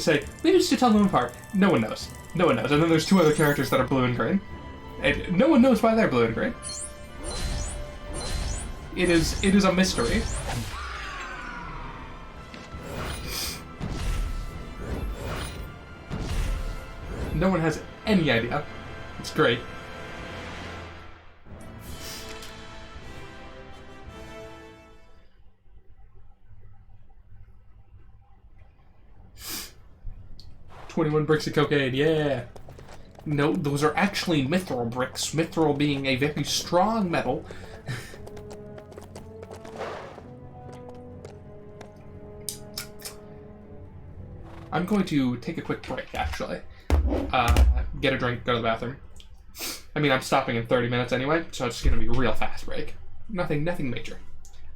maybe just to tell them apart. No one knows. No one knows. And then there's two other characters that are blue and green. And no one knows why they're blue and green. It is a mystery. No one has any idea. It's great. $21 bricks of cocaine, yeah. No, those are actually mithril bricks. Mithril being a very strong metal. I'm going to take a quick break, actually. Get a drink, go to the bathroom. I mean, I'm stopping in 30 minutes anyway, so it's going to be a real fast break. Nothing major.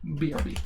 BRB.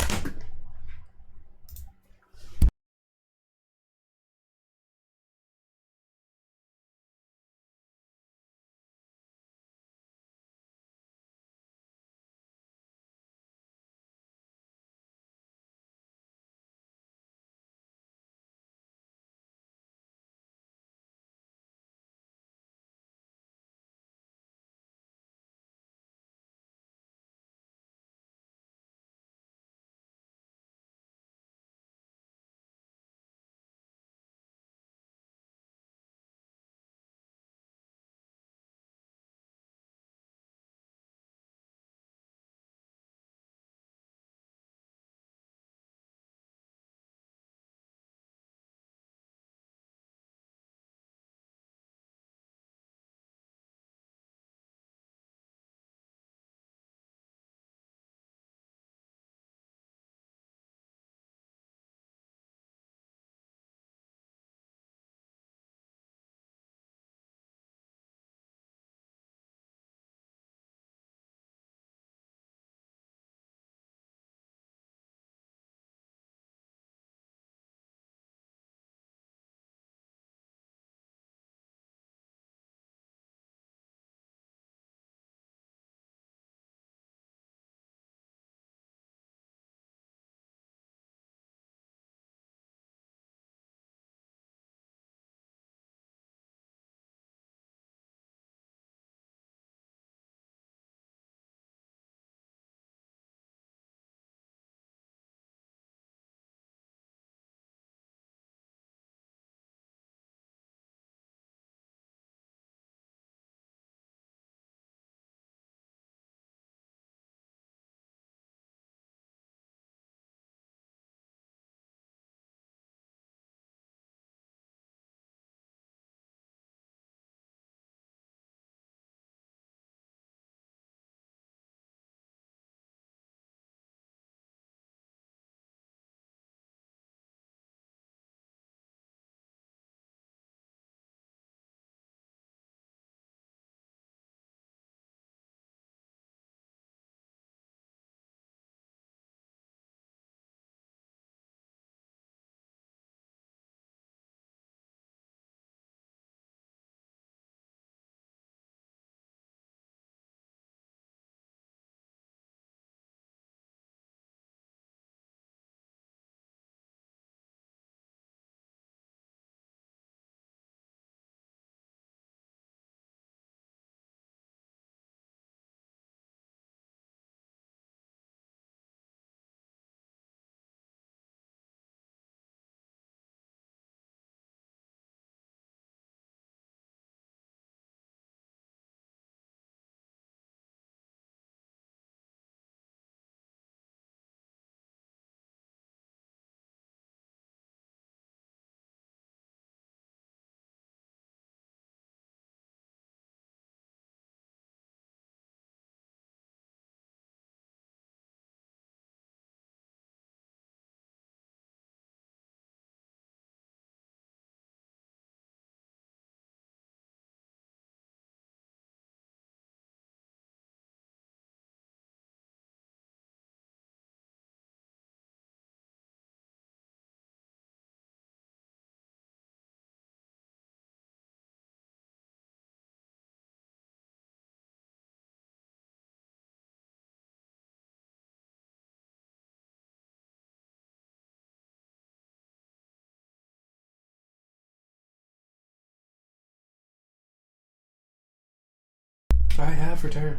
I have returned.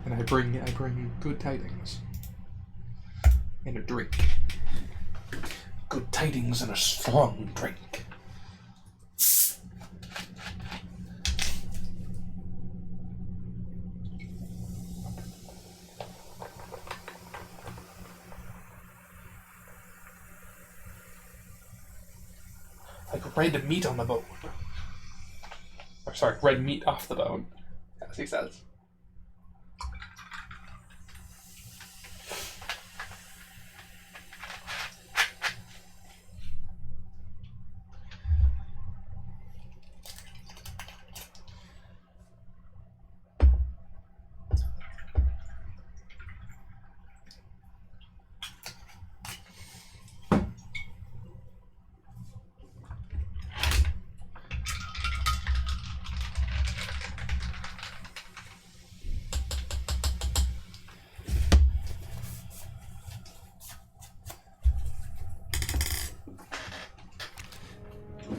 And I bring good tidings. And a drink. Good tidings and a strong drink. Like red meat on the bone. Or sorry, red meat off the bone, as he says.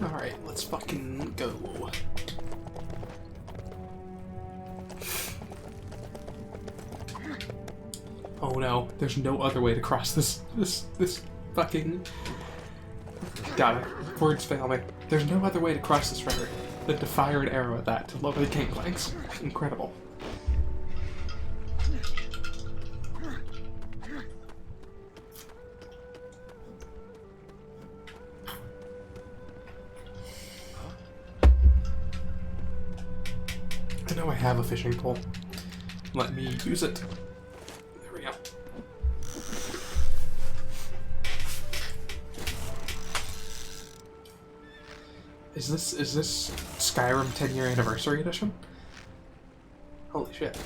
Alright, let's fucking go. Oh no, there's no other way to cross this fucking... God, words fail me. There's no other way to cross this river than to fire an arrow at that to lower the gangplanks. Incredible. I know I have a fishing pole. Let me use it. There we go. Is this Skyrim 10-year anniversary edition? Holy shit.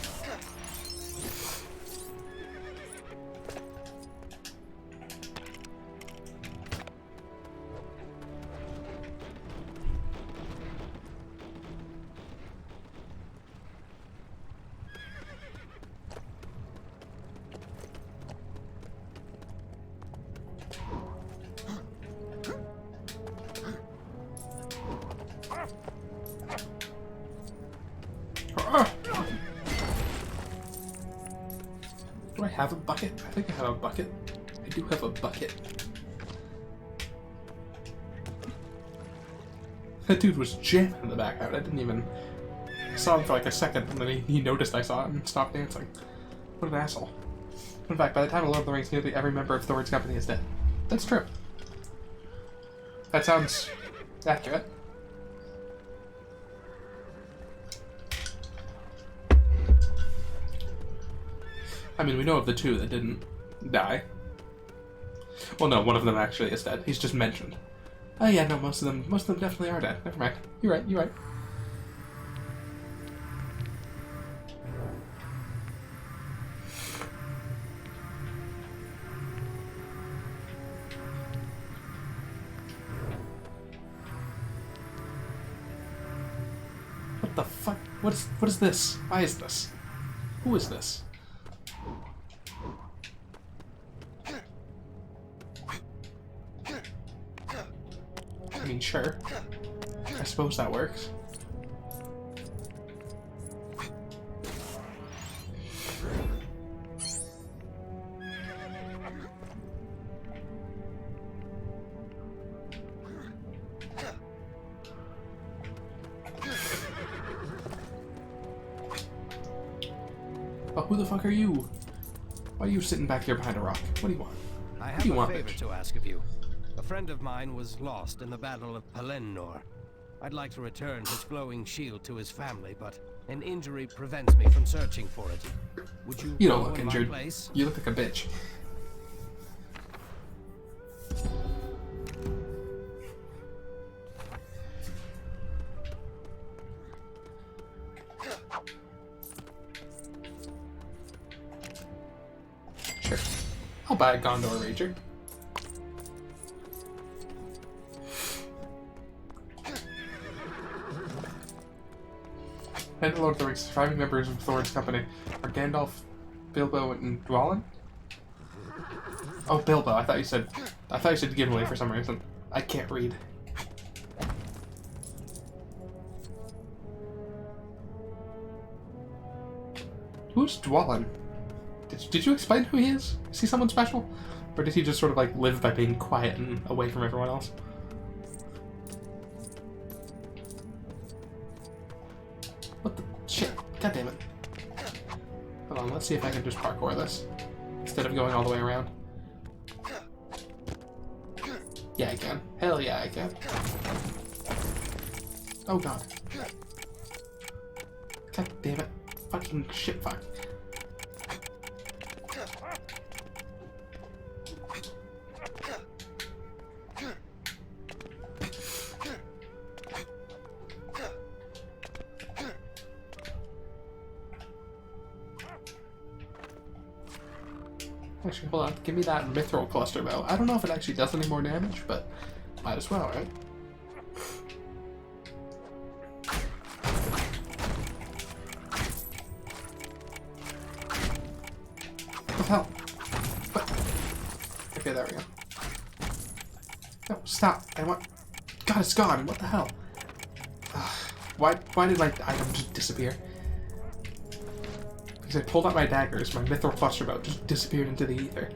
Do I have a bucket? I think I have a bucket. I do have a bucket. That dude was jamming in the background. I didn't even... I saw him for like a second, and then he noticed I saw him and stopped dancing. What an asshole. In fact, by the time of Lord of the Rings, nearly every member of Thorin's company is dead. That's true. That sounds accurate. I mean, we know of the two that didn't die. Well, no, one of them actually is dead. He's just mentioned. Oh yeah, no, most of them definitely are dead. Never mind. You're right. You're right. What the fuck? What is this? Why is this? Who is this? I mean, sure. I suppose that works. Oh, who the fuck are you? Why are you sitting back here behind a rock? What do you want? I What have do you a want, favor bitch? to ask of you. A friend of mine was lost in the Battle of Pelennor. I'd like to return his glowing shield to his family, but an injury prevents me from searching for it. Would you? You don't go look in my injured. place? You look like a bitch. Sure. I'll buy a Gondor Rager. Head to Lord of the Rings. Surviving members of Thorin's company are Gandalf, Bilbo, and Dwalin. Oh, Bilbo. I thought you said Gimli for some reason. I can't read. Who's Dwalin? Did you explain who he is? Is he someone special? Or did he just sort of like live by being quiet and away from everyone else? What the shit? God damn it. Hold on, let's see if I can just parkour this. Instead of going all the way around. Yeah, I can. Hell yeah, I can. Oh god. God damn it. Fucking shit fuck. Actually, hold on. Give me that mithril cluster bow. I don't know if it actually does any more damage, but might as well, right? What the hell? What? Okay, there we go. No, stop. I want... God, it's gone. What the hell? Why did my item just disappear? Because I pulled out my daggers, my mithril cluster bow just disappeared into the ether.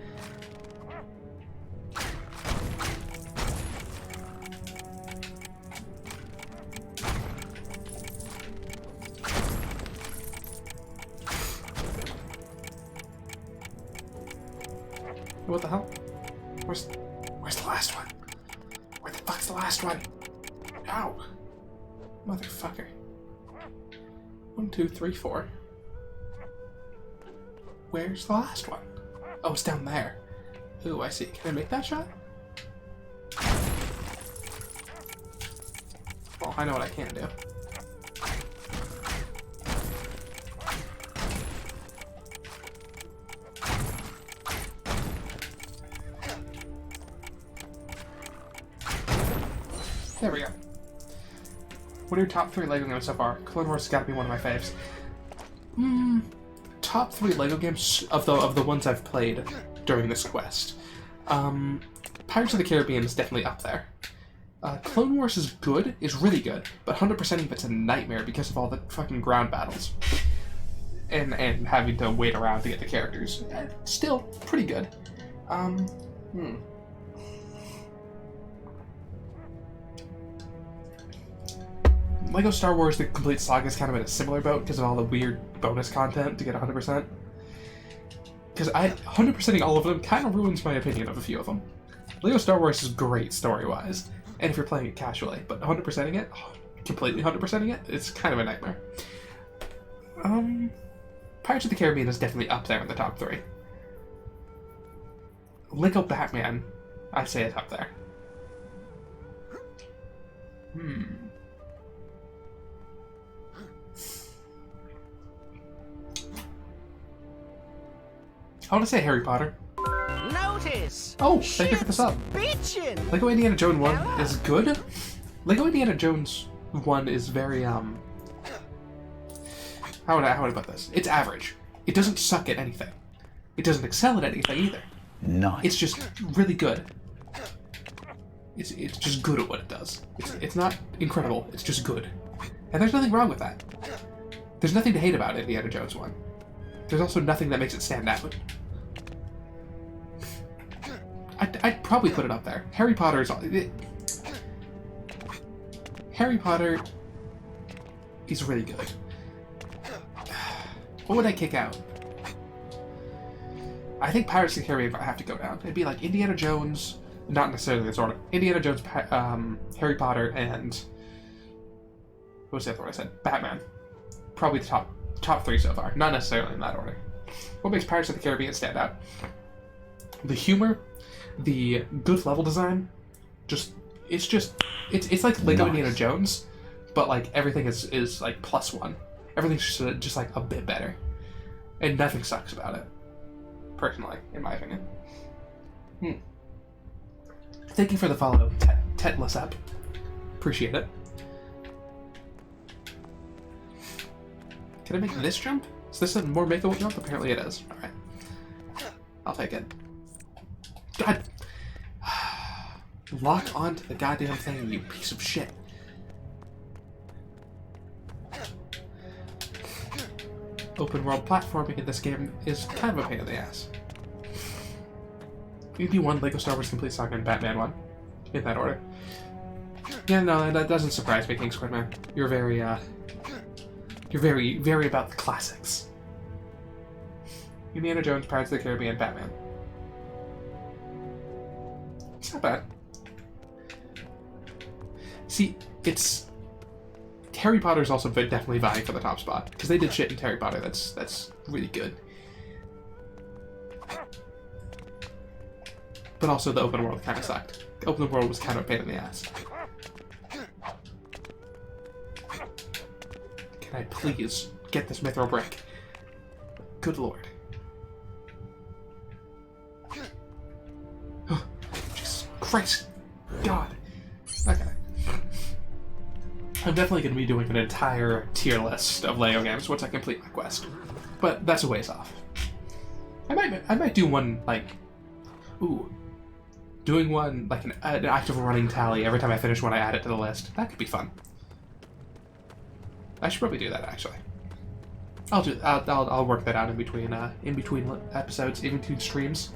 What the hell? Where's the last one? Where the fuck's the last one? Ow! Motherfucker. 1, 2, 3, 4. Where's the last one? Oh, it's down there. Ooh, I see. Can I make that shot? Well, I know what I can do. There we go. What are your top 3 LEGO games so far? Clone Wars has got to be one of my faves. Top 3 LEGO games of the ones I've played during this quest. Pirates of the Caribbean is definitely up there. Clone Wars is good, is really good, but 100% of it's a nightmare because of all the fucking ground battles. And having to wait around to get the characters. Still, pretty good. LEGO Star Wars The Complete Saga is kind of in a similar boat because of all the weird bonus content to get 100%. Because 100%ing all of them kind of ruins my opinion of a few of them. LEGO Star Wars is great story-wise, and if you're playing it casually, but 100%ing it, completely 100%ing it, it's kind of a nightmare. Pirates of the Caribbean is definitely up there in the top 3. LEGO Batman, I'd say it's up there. I want to say Harry Potter. Notice! Oh, thank you for the sub. Bitchin'! LEGO Indiana Jones 1 is good. LEGO Indiana Jones 1 is very, how would I put this? It's average. It doesn't suck at anything. It doesn't excel at anything either. Nice. It's just really good. It's just good at what it does. It's not incredible, it's just good. And there's nothing wrong with that. There's nothing to hate about Indiana Jones 1. There's also nothing that makes it stand out. I'd probably put it up there. Harry Potter is really good. What would I kick out? I think Pirates of the Caribbean have to go down. It'd be like Indiana Jones, not necessarily this order. Indiana Jones, Harry Potter, and what was the other one I said? Batman. Probably the top 3 so far. Not necessarily in that order. What makes Pirates of the Caribbean stand out? The humor, the good level design, it's like LEGO Indiana Jones, but like everything is like +1. Everything's just like a bit better, and nothing sucks about it. Personally, in my opinion. Thank you for the follow, Tetless up. Appreciate it. Can I make this jump? Is this a more makeable jump? Apparently it is. Alright. I'll take it. God! Lock onto the goddamn thing, you piece of shit. open world platforming in this game is kind of a pain in the ass. You do one Lego Star Wars Complete Saga and Batman 1. In that order. Yeah, no, that doesn't surprise me, King Squidman. You're very about the classics. Indiana Jones, Pirates of the Caribbean, Batman. It's not bad. See, it's... Harry Potter's also definitely vying for the top spot, because they did shit in Harry Potter that's really good. But also the open world kind of sucked. The open world was kind of a pain in the ass. Can I please get this mithril brick? Good lord. Oh, Jesus Christ. God. Okay. I'm definitely going to be doing an entire tier list of LEGO games once I complete my quest. But that's a ways off. I might do one, like... Ooh. Doing one, like an active running tally every time I finish one, I add it to the list. That could be fun. I should probably do that, actually. I'll work that out in between episodes, in between streams.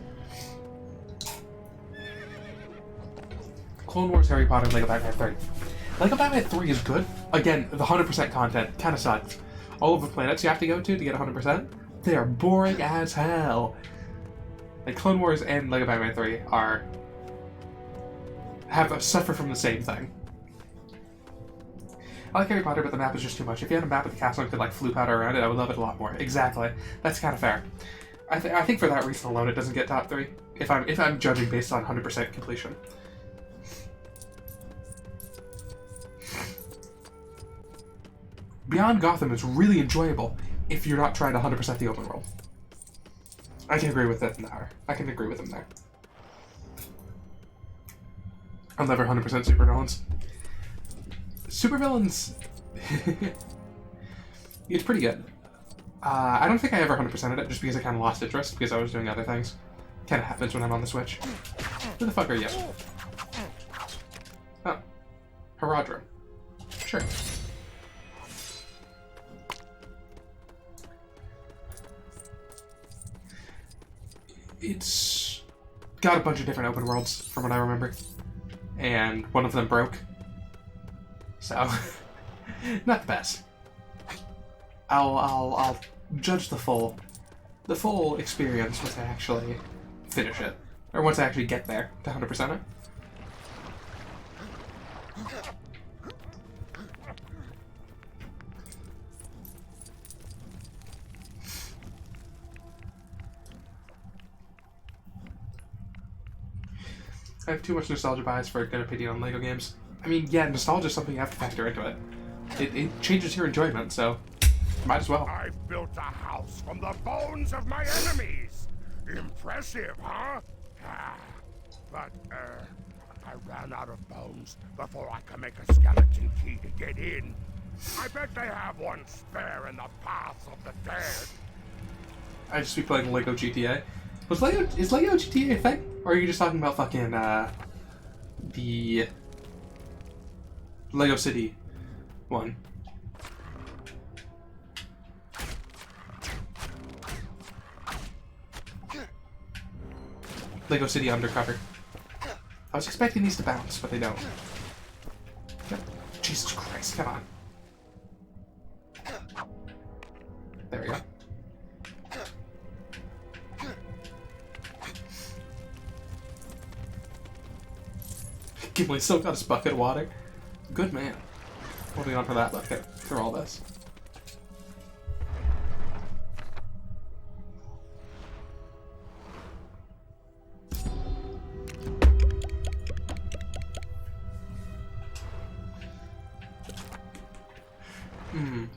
Clone Wars, Harry Potter, Lego Batman 3. Lego Batman 3 is good. Again, the 100% content kind of sucks. All of the planets you have to go to get 100%, they are boring as hell. Like, Clone Wars and Lego Batman 3 suffer from the same thing. I like Harry Potter, but the map is just too much. If you had a map with the castle and could, like, floop out around it, I would love it a lot more. Exactly. That's kind of fair. I think for that reason alone, it doesn't get top 3. If I'm judging based on 100% completion. Beyond Gotham is really enjoyable if you're not trying to 100% the open world. I can agree with that there. I can agree with him there. I'll never 100% supervillains. Supervillains... it's pretty good. I don't think I ever 100%ed it just because I kind of lost interest because I was doing other things. Kind of happens when I'm on the Switch. Who the fuck are you? Oh. Haradrim. Sure. It's got a bunch of different open worlds from what I remember. And one of them broke. So, not the best. I'll judge the full experience once I actually finish it, or once I actually get there to 100% it. I have too much nostalgia bias for a good opinion on LEGO games. I mean, yeah, nostalgia is something you have to factor into it. It changes your enjoyment, so might as well. I've built a house from the bones of my enemies. Impressive, huh? But, I ran out of bones before I could make a skeleton key to get in. I bet they have one spare in the paths of the dead. I just be playing LEGO GTA. Is LEGO GTA a thing? Or are you just talking about fucking, the Lego City one? Lego City Undercover. I was expecting these to bounce, but they don't. Jesus Christ, come on. There we go. Gimli still got his bucket of water. Good man. Holding on for that bucket through all this.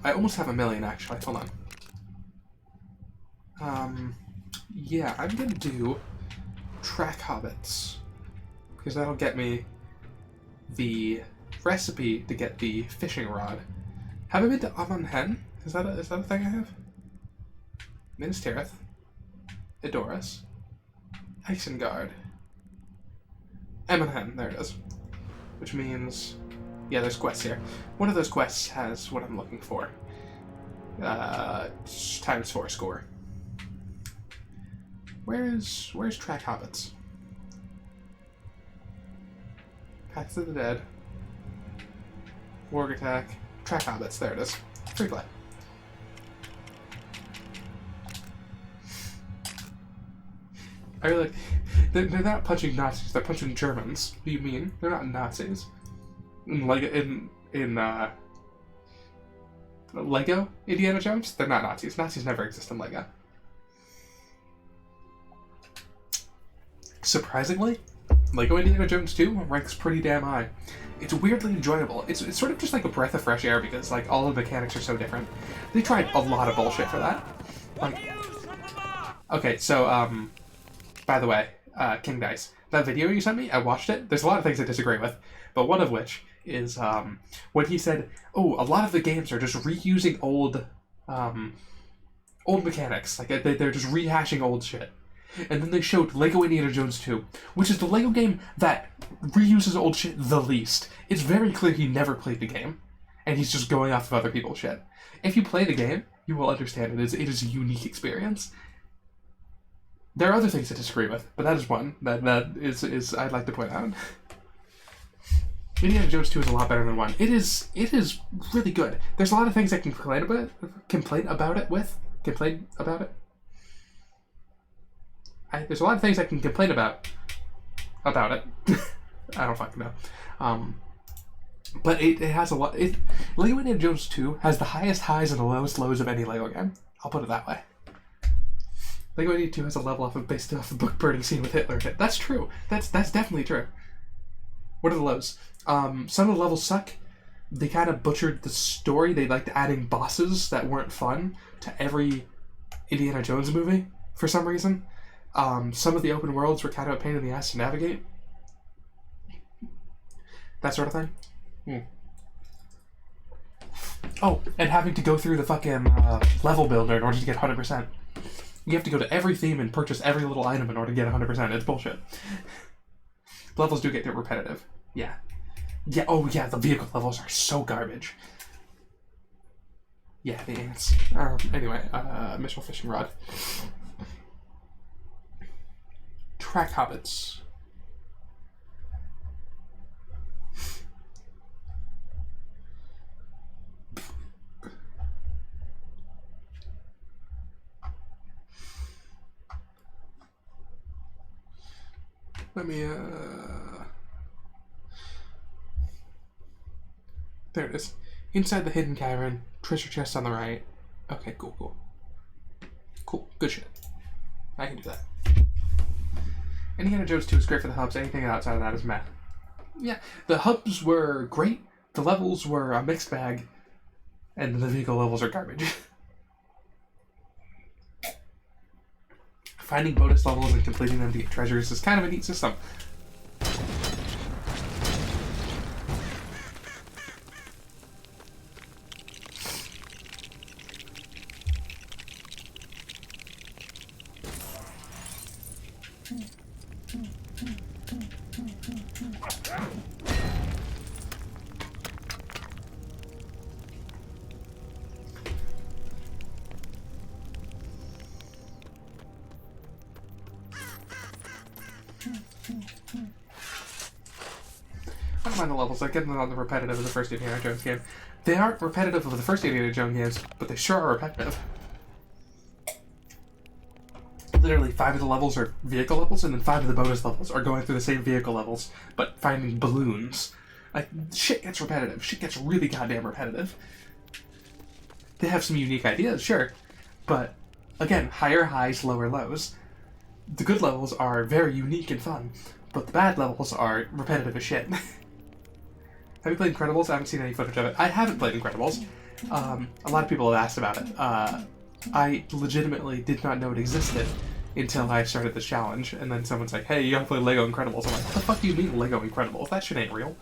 I almost have 1 million actually. Hold on. Yeah, I'm gonna do track hobbits because that'll get me the recipe to get the fishing rod. Have I been to Amon Hen? Is that a thing I have? Minas Tirith, Edoras, Isengard, Amon Hen. There it is. Which means, yeah, there's quests here. One of those quests has what I'm looking for. Times 4 score. Where's Track Hobbits? Paths of the Dead. Warg Attack. Track Hobbits. There it is. Free play. I really like... They're not punching Nazis, they're punching Germans. What do you mean? They're not Nazis. In Lego Indiana Jones, they're not Nazis. Nazis never exist in Lego. Surprisingly, Lego Indiana Jones 2 ranks pretty damn high. It's weirdly enjoyable. It's sort of just like a breath of fresh air because like all the mechanics are so different. They tried a lot of bullshit for that. Okay, so by the way, King Dice, that video you sent me, I watched it. There's a lot of things I disagree with, but one of which is when he said, "Oh, a lot of the games are just reusing old mechanics. Like they're just rehashing old shit." And then they showed Lego Indiana Jones 2, which is the Lego game that reuses old shit the least. It's very clear he never played the game, and he's just going off of other people's shit. If you play the game, you will understand it is a unique experience. There are other things I disagree with, but that is one that is I'd like to point out. Indiana Jones 2 is a lot better than 1. It is really good. There's a lot of things I can complain about it. There's a lot of things I can complain about it. I don't fucking know. But it has a lot. Lego Indiana Jones 2 has the highest highs and the lowest lows of any Lego game. I'll put it that way. Lego Indiana 2 has a level based off the book burning scene with Hitler in it. That's true. That's definitely true. What are the lows? Some of the levels suck. They kind of butchered the story. They liked adding bosses that weren't fun to every Indiana Jones movie for some reason. Some of the open worlds were kind of a pain in the ass to navigate. That sort of thing. Oh, and having to go through the fucking level builder in order to get 100%. You have to go to every theme and purchase every little item in order to get 100%. It's bullshit. Levels do get repetitive. Yeah. Yeah, oh yeah, the vehicle levels are so garbage. Yeah, the ants. Anyway, missile fishing rod. Track Hobbits. Let me, there it is. Inside the hidden cavern, treasure chest on the right. Okay, cool. Cool, good shit. I can do that. Indiana Jones 2 is great for the hubs. Anything outside of that is meh. Yeah, the hubs were great. The levels were a mixed bag. And the vehicle levels are garbage. Finding bonus levels and completing them to get treasures is kind of a neat system. I don't mind the levels. I get them on the repetitive of the first Indiana Jones game. They aren't repetitive of the first Indiana Jones games, but they sure are repetitive. Literally, 5 of the levels are vehicle levels, and then 5 of the bonus levels are going through the same vehicle levels, but finding balloons. Like, shit gets repetitive. Shit gets really goddamn repetitive. They have some unique ideas, sure, but, again, higher highs, lower lows. The good levels are very unique and fun, but the bad levels are repetitive as shit. Have you played Incredibles? I haven't seen any footage of it. I haven't played Incredibles. A lot of people have asked about it. I legitimately did not know it existed until I started this challenge, and then someone's like, hey, you gotta play Lego Incredibles. I'm like, what the fuck do you mean Lego Incredibles? That shit ain't real.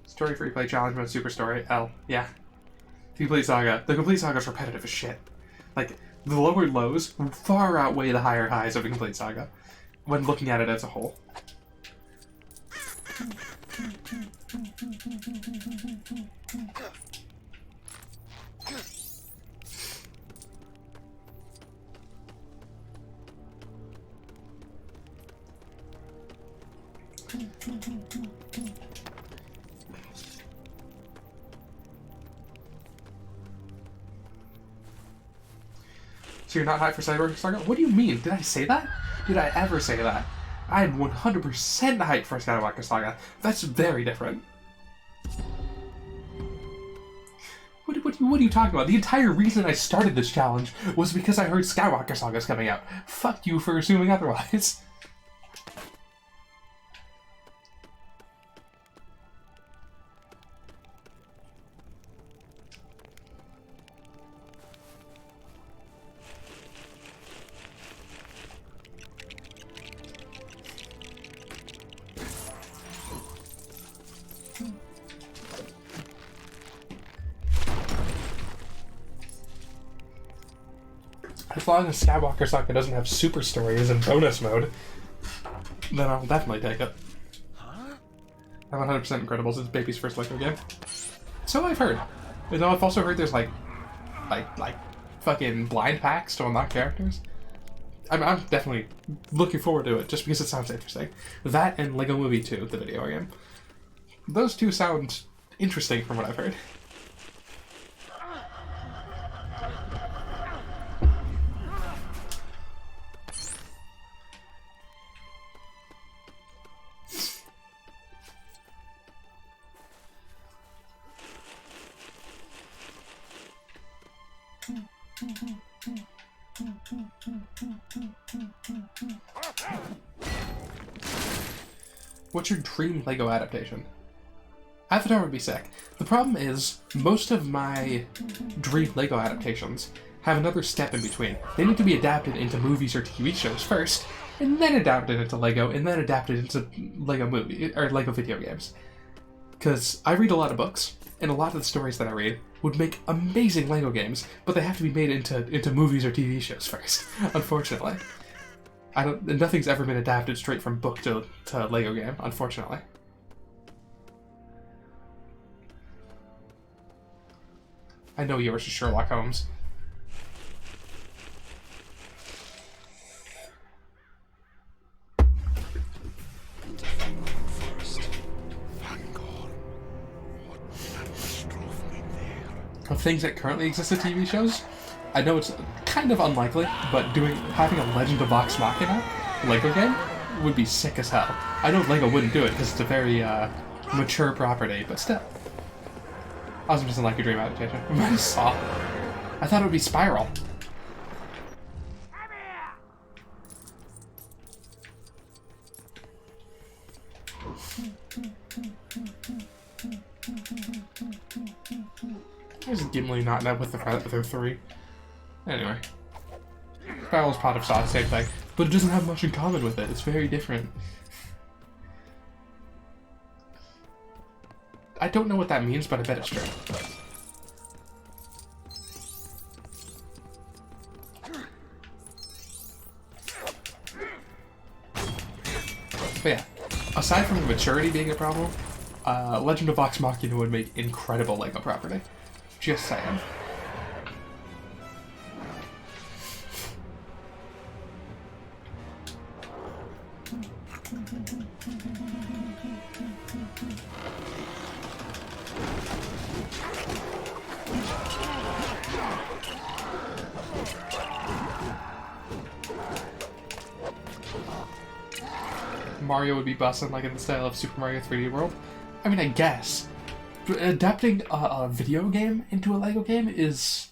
Story free play challenge mode super story. L. Yeah. The Complete Saga. The Complete Saga is repetitive as shit. Like, the lower lows far outweigh the higher highs of the Complete Saga when looking at it as a whole. So you're not hyped for Skywalker Saga? What do you mean? Did I say that? Did I ever say that? I am 100% hyped for Skywalker Saga. That's very different. What are you talking about? The entire reason I started this challenge was because I heard Skywalker Saga's coming out. Fuck you for assuming otherwise. As long as Skywalker Saga doesn't have super stories and bonus mode, then I'll definitely take it. I'm 100% Incredibles. It's Baby's first Lego game. So I've heard. You know, I've also heard there's like fucking blind packs to unlock characters. I'm definitely looking forward to it just because it sounds interesting. That and Lego Movie 2, the video game. Those two sound interesting from what I've heard. What's your dream Lego adaptation? Avatar would be sick. The problem is, most of my dream Lego adaptations have another step in between. They need to be adapted into movies or TV shows first, and then adapted into Lego, and then adapted into Lego movie or Lego video games. Because I read a lot of books, and a lot of the stories that I read would make amazing Lego games, but they have to be made into movies or TV shows first, unfortunately. Nothing's ever been adapted straight from book to Lego game, unfortunately. I know yours is Sherlock Holmes. Of things that currently exist as TV shows, I know it's kind of unlikely, but having a Legend of Vox Machina Lego game would be sick as hell. I know Lego wouldn't do it because it's a very mature property, but still. I was just like your dream adaptation. I saw. I thought it would be Spiral. Why is Gimli not net with the other three? Anyway. Spiral's Pot of Sauce, same thing. But it doesn't have much in common with it. It's very different. I don't know what that means, but I bet it's true. But yeah, aside from the maturity being a problem, Legend of Vox Machina would make incredible Lego property. Just saying. Mario would be busting like in the style of Super Mario 3D World. I mean, I guess. Adapting a video game into a Lego game is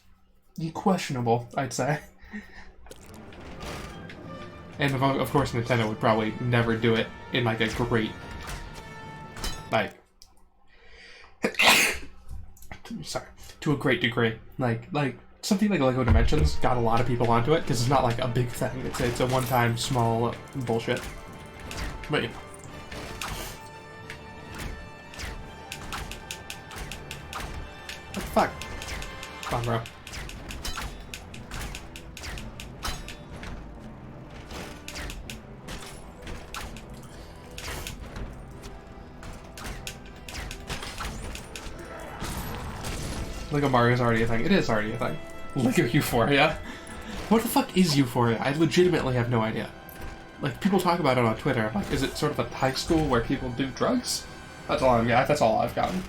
questionable, I'd say. And of course Nintendo would probably never do it in like a great, like, sorry, to a great degree. Like something like Lego Dimensions got a lot of people onto it because it's not like a big thing. It's a one-time small bullshit. But yeah. What the fuck? Come on, bro. Lego Mario is already a thing. It is already a thing. Lego Euphoria? What the fuck is Euphoria? I legitimately have no idea. Like, people talk about it on Twitter. Like, is it sort of a high school where people do drugs? That's all I've got. That's all I've gotten.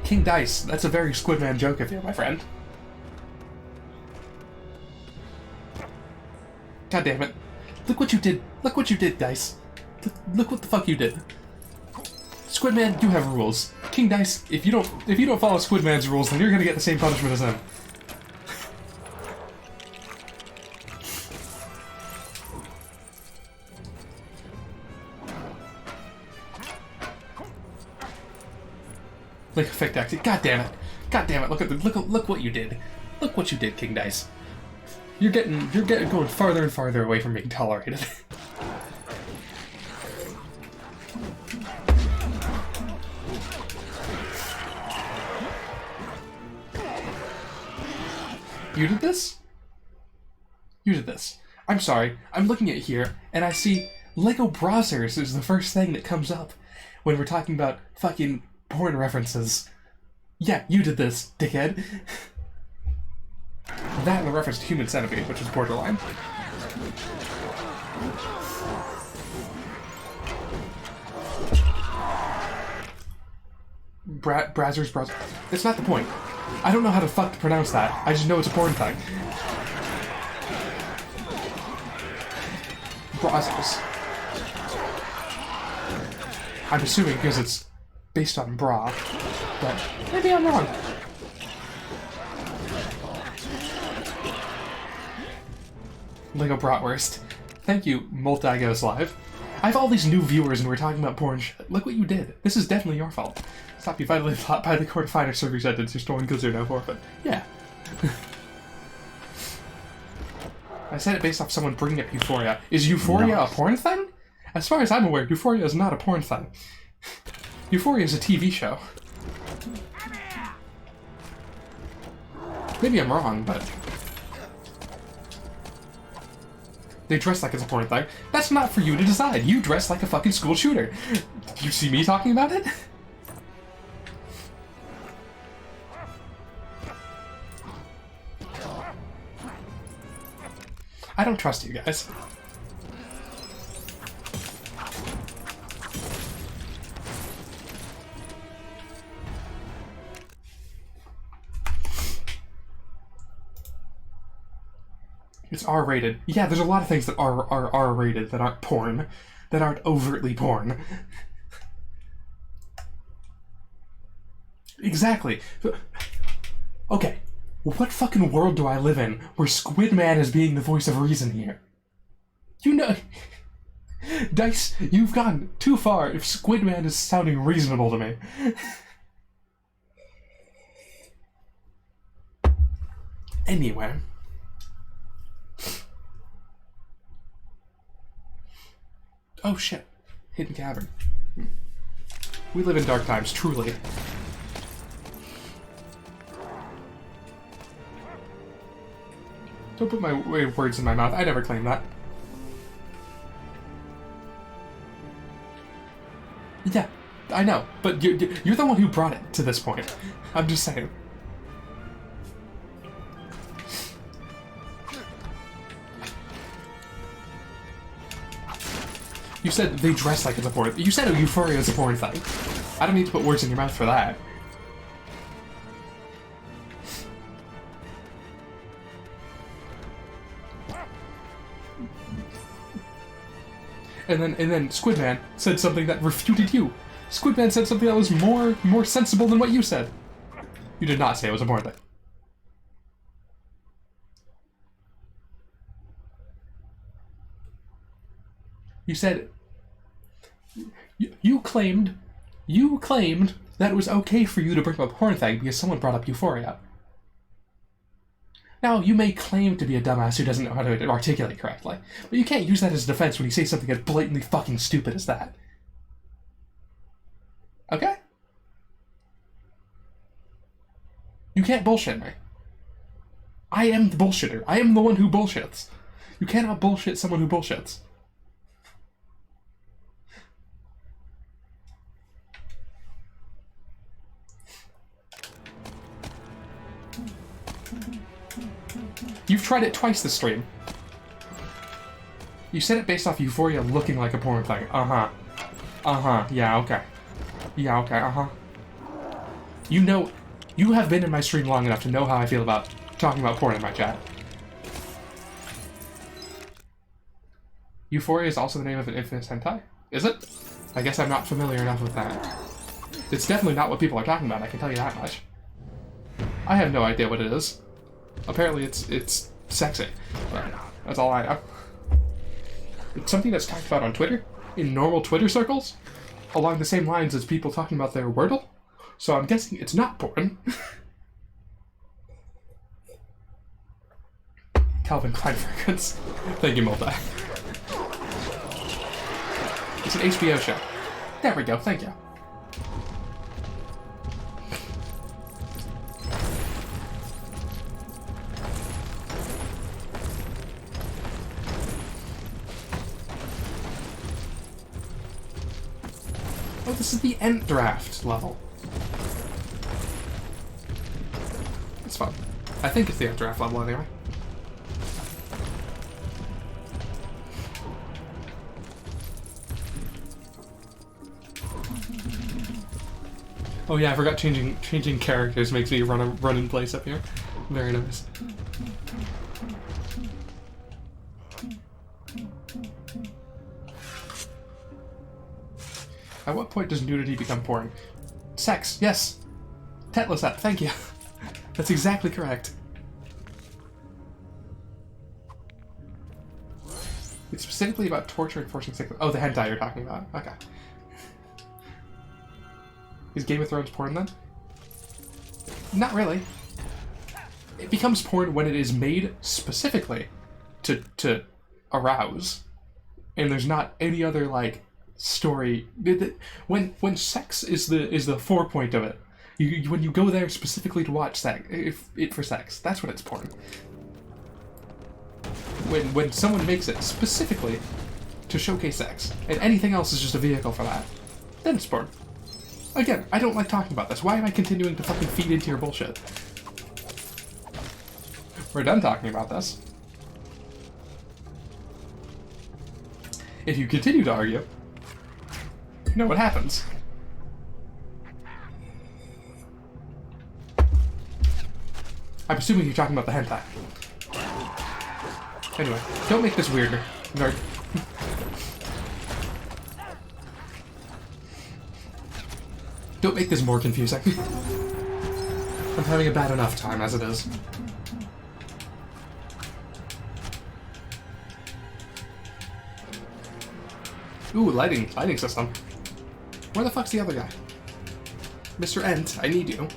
King Dice. That's a very Squidman joke of you, my friend. God damn it. Look what you did. Look what you did, Dice. Look what the fuck you did. Squidman, you have rules. King Dice, if you don't follow Squidman's rules, then you're gonna get the same punishment as him. Like a fake taxi. God damn it. God damn it. Look what you did. Look what you did, King Dice. You're going farther and farther away from being tolerated. You did this? You did this. I'm sorry. I'm looking at here, and I see Lego Browsers is the first thing that comes up when we're talking about fucking porn references. Yeah, you did this, dickhead. That and the reference to Human Centipede, which is borderline. Browsers. It's not the point. I don't know how to fuck to pronounce that. I just know it's a porn thing. Browsers. I'm assuming because it's based on bra, but maybe I'm wrong. Lego Bratwurst. Thank you, Multi Goes Live. I have all these new viewers and we're talking about porn shit. Look what you did. This is definitely your fault. Stop you vitally fought by the court of finer server sentence. Your stolen goods are no forfeit. Yeah. I said it based off someone bringing up Euphoria. Is Euphoria a porn thing? As far as I'm aware, Euphoria is not a porn thing. Euphoria is a TV show. Maybe I'm wrong, but they dress like it's a porn thing. That's not for you to decide. You dress like a fucking school shooter. You see me talking about it? I don't trust you guys. It's R-rated. Yeah, there's a lot of things that are R-rated that aren't porn, that aren't overtly porn. Exactly. Okay, what fucking world do I live in where Squidman is being the voice of reason here? You know... Dice, you've gone too far if Squidman is sounding reasonable to me. Anyway... Oh shit. Hidden cavern. We live in dark times, truly. Don't put my words in my mouth. I never claimed that. Yeah, I know. But you're the one who brought it to this point. I'm just saying. You said they dress like it's a porn. You said Euphoria is a porn thing. I don't need to put words in your mouth for that. And then Squidman said something that refuted you. Squidman said something that was more sensible than what you said. You did not say it was a porn thing. You said you claimed that it was okay for you to bring up a porn thing because someone brought up Euphoria. Now, you may claim to be a dumbass who doesn't know how to articulate correctly, but you can't use that as defense when you say something as blatantly fucking stupid as that. Okay? You can't bullshit me. I am the bullshitter. I am the one who bullshits. You cannot bullshit someone who bullshits. tried it twice this stream. You said it based off Euphoria looking like a porn thing. Uh-huh. Uh-huh. Yeah, okay. Yeah, okay. Uh-huh. You know, you have been in my stream long enough to know how I feel about talking about porn in my chat. Euphoria is also the name of an infamous hentai? Is it? I guess I'm not familiar enough with that. It's definitely not what people are talking about, I can tell you that much. I have no idea what it is. Apparently it's sexy. But that's all I know. It's something that's talked about on Twitter, in normal Twitter circles, along the same lines as people talking about their Wordle. So I'm guessing it's not porn. Calvin Klein fragrance. Thank you, Multi. It's an HBO show. There we go, thank you. Oh, this is the end draft level. It's fun. I think it's the end draft level anyway. Oh yeah, I forgot changing characters makes me run in place up here. Very nice. At what point does nudity become porn? Sex, yes. Tetlasep, thank you. That's exactly correct. It's specifically about torture and forcing sex. Oh, the hentai you're talking about. Okay. Is Game of Thrones porn then? Not really. It becomes porn when it is made specifically to arouse, and there's not any other like story. When sex is the forepoint of it, when you go there specifically to watch sex, for sex, that's when it's porn. When someone makes it specifically to showcase sex, and anything else is just a vehicle for that, then it's porn. Again, I don't like talking about this. Why am I continuing to fucking feed into your bullshit? We're done talking about this. If you continue to argue, you know what happens. I'm assuming you're talking about the hentai. Anyway, don't make this weirder, nerd. Don't make this more confusing. I'm having a bad enough time as it is. Ooh, lighting system. Where the fuck's the other guy? Mr. Ent, I need you.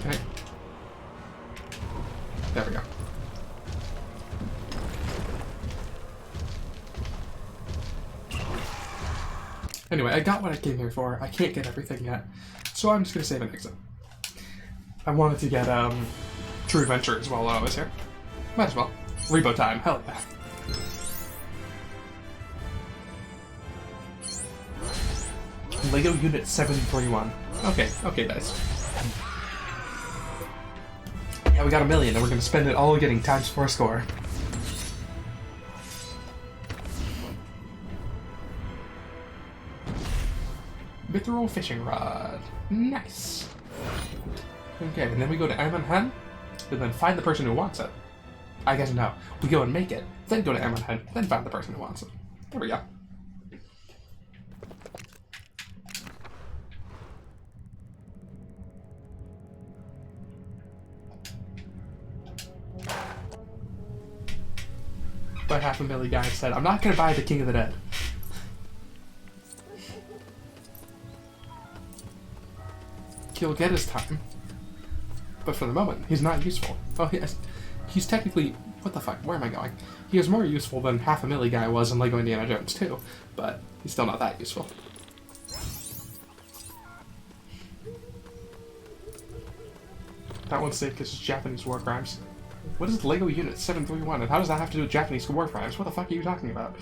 Okay. There we go. Anyway, I got what I came here for. I can't get everything yet, so I'm just gonna save an exit. I wanted to get True Adventure as well while I was here. Might as well. Rebo time, hell yeah. Lego Unit 731. Okay, guys. Yeah, we got $1 million, and we're gonna spend it all getting ×4 score. Mithril fishing rod. Nice. Okay, and then we go to Ammonhan, and then find the person who wants it. I guess no. We go and make it, then go to Ammonhan, then find the person who wants it. There we go. But $500,000 guy said, I'm not gonna buy the King of the Dead. He'll get his time, but for the moment, he's not useful. Oh, he's technically... What the fuck? Where am I going? He is more useful than $500,000 guy was in LEGO Indiana Jones 2, but he's still not that useful. That one's safe because it's Japanese war crimes. What is LEGO Unit 731, and how does that have to do with Japanese war crimes? What the fuck are you talking about?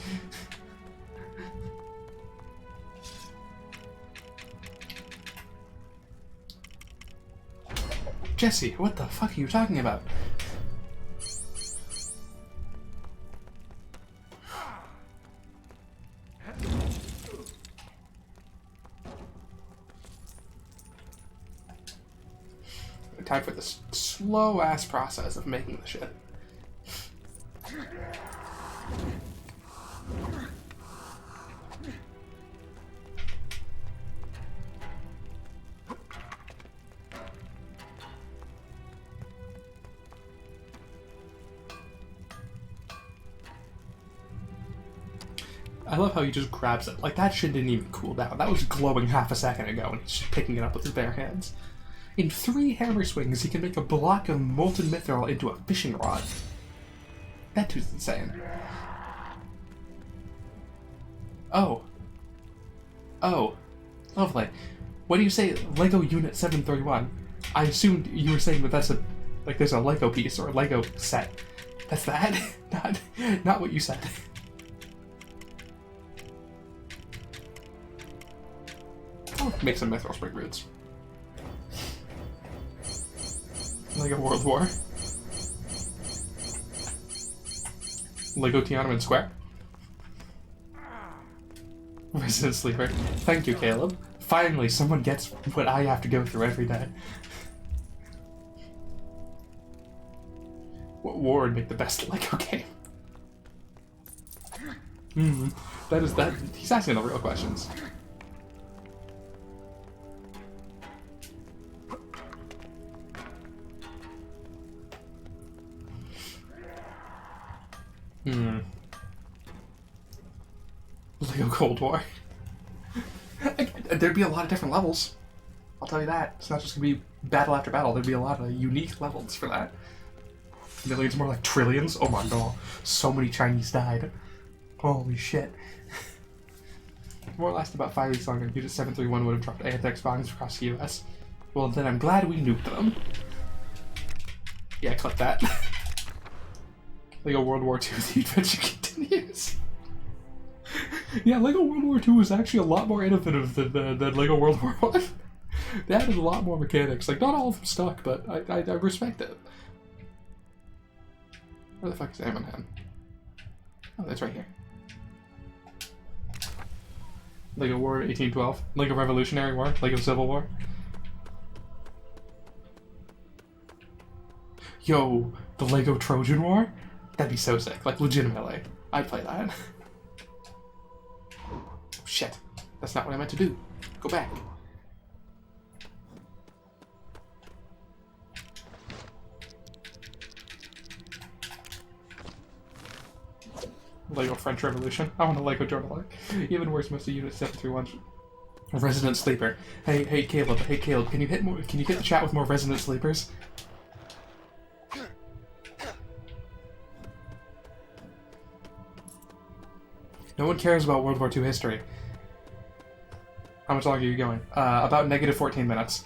Jesse, what the fuck are you talking about? Time for this slow-ass process of making the shit. I love how he just grabs it. Like, that shit didn't even cool down. That was glowing half a second ago, and he's just picking it up with his bare hands. In 3 hammer swings, he can make a block of molten mithril into a fishing rod. That dude's insane. Oh. Oh. Lovely. What do you say, Lego Unit 731? I assumed you were saying that that's a... like, there's a Lego piece or a Lego set. That's that? Not what you said. Make some mithril spring roots. Lego World War. Lego Tiananmen Square. Resident Sleeper. Thank you, Caleb. Finally, someone gets what I have to go through every day. What war would make the best Lego game? That is that. He's asking the real questions. Lego Cold War. There'd be a lot of different levels. I'll tell you that. It's not just gonna be battle after battle. There'd be a lot of unique levels for that. Millions, more like trillions. Oh my god. So many Chinese died. Holy shit. War lasted about 5 weeks longer. Unit 731 would have dropped anti-X bombs across the US. Well, then I'm glad we nuked them. Yeah, click that. Lego World War II, the adventure continues. Yeah, Lego World War II was actually a lot more innovative than Lego World War I. They added a lot more mechanics. Like, not all of them stuck, but I respect it. Where the fuck is Ammonhan? Oh, that's right here. Lego War 1812. Lego Revolutionary War. Lego Civil War. Yo, the Lego Trojan War? That'd be so sick. Like, legitimately. I'd play that. Shit. That's not what I meant to do. Go back. Lego French Revolution. I want a Lego journal. Even worse, most of Unit 731. Resident Sleeper. Hey Caleb, can you hit the chat with more Resident Sleepers? No one cares about World War II history. How much longer are you going? About negative 14 minutes.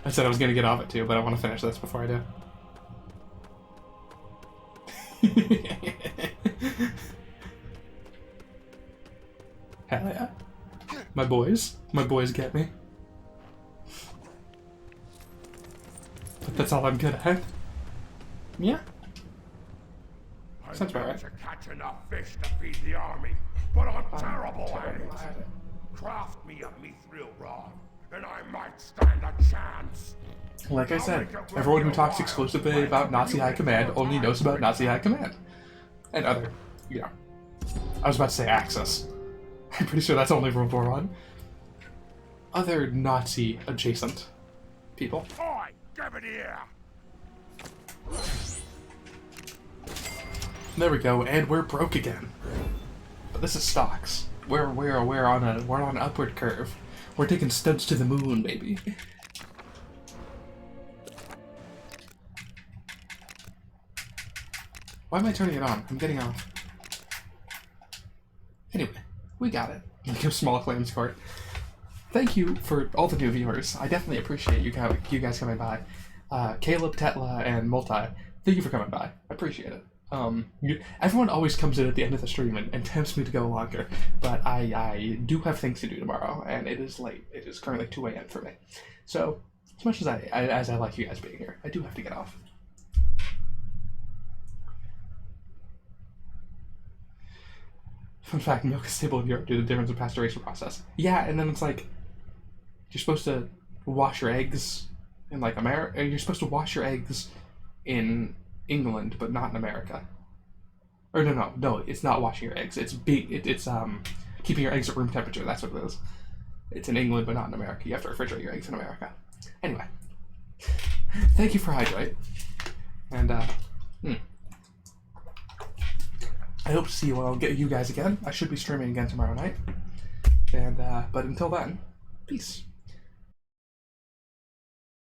I said I was going to get off it too, but I want to finish this before I do. Hell yeah. My boys get me. But that's all I'm good at. Yeah. Sounds about right. To catch enough fish to feed the army, but I'm terrible at it. Craft me a mithril rod, and I might stand a chance. Like I said, everyone who talks exclusively about Nazi High Command only knows about Nazi High Command. And other, you know. I was about to say Axis. I'm pretty sure that's only World War I. Other Nazi adjacent people. Oi, give it here. There we go, and we're broke again. But this is stocks. We're on an upward curve. We're taking steps to the moon, baby. Why am I turning it on? I'm getting off. Anyway, we got it. Give Small Claims Court. Thank you for all the new viewers. I definitely appreciate you guys coming by. Caleb, Tetla, and Multi, thank you for coming by. I appreciate it. Everyone always comes in at the end of the stream and tempts me to go longer, but I do have things to do tomorrow, and it is late. It is currently 2 a.m. for me. So, as much as I like you guys being here, I do have to get off. Fun fact, milk is stable in Europe due to the difference in pasteurization process. Yeah, and then it's like, you're supposed to wash your eggs in like America. You're supposed to wash your eggs in England, but not in America. Or no, it's not washing your eggs. It's keeping your eggs at room temperature. That's what it is. It's in England, but not in America. You have to refrigerate your eggs in America. Anyway, thank you for Hydrate, and I hope to see you guys again. I should be streaming again tomorrow night, and but until then, peace.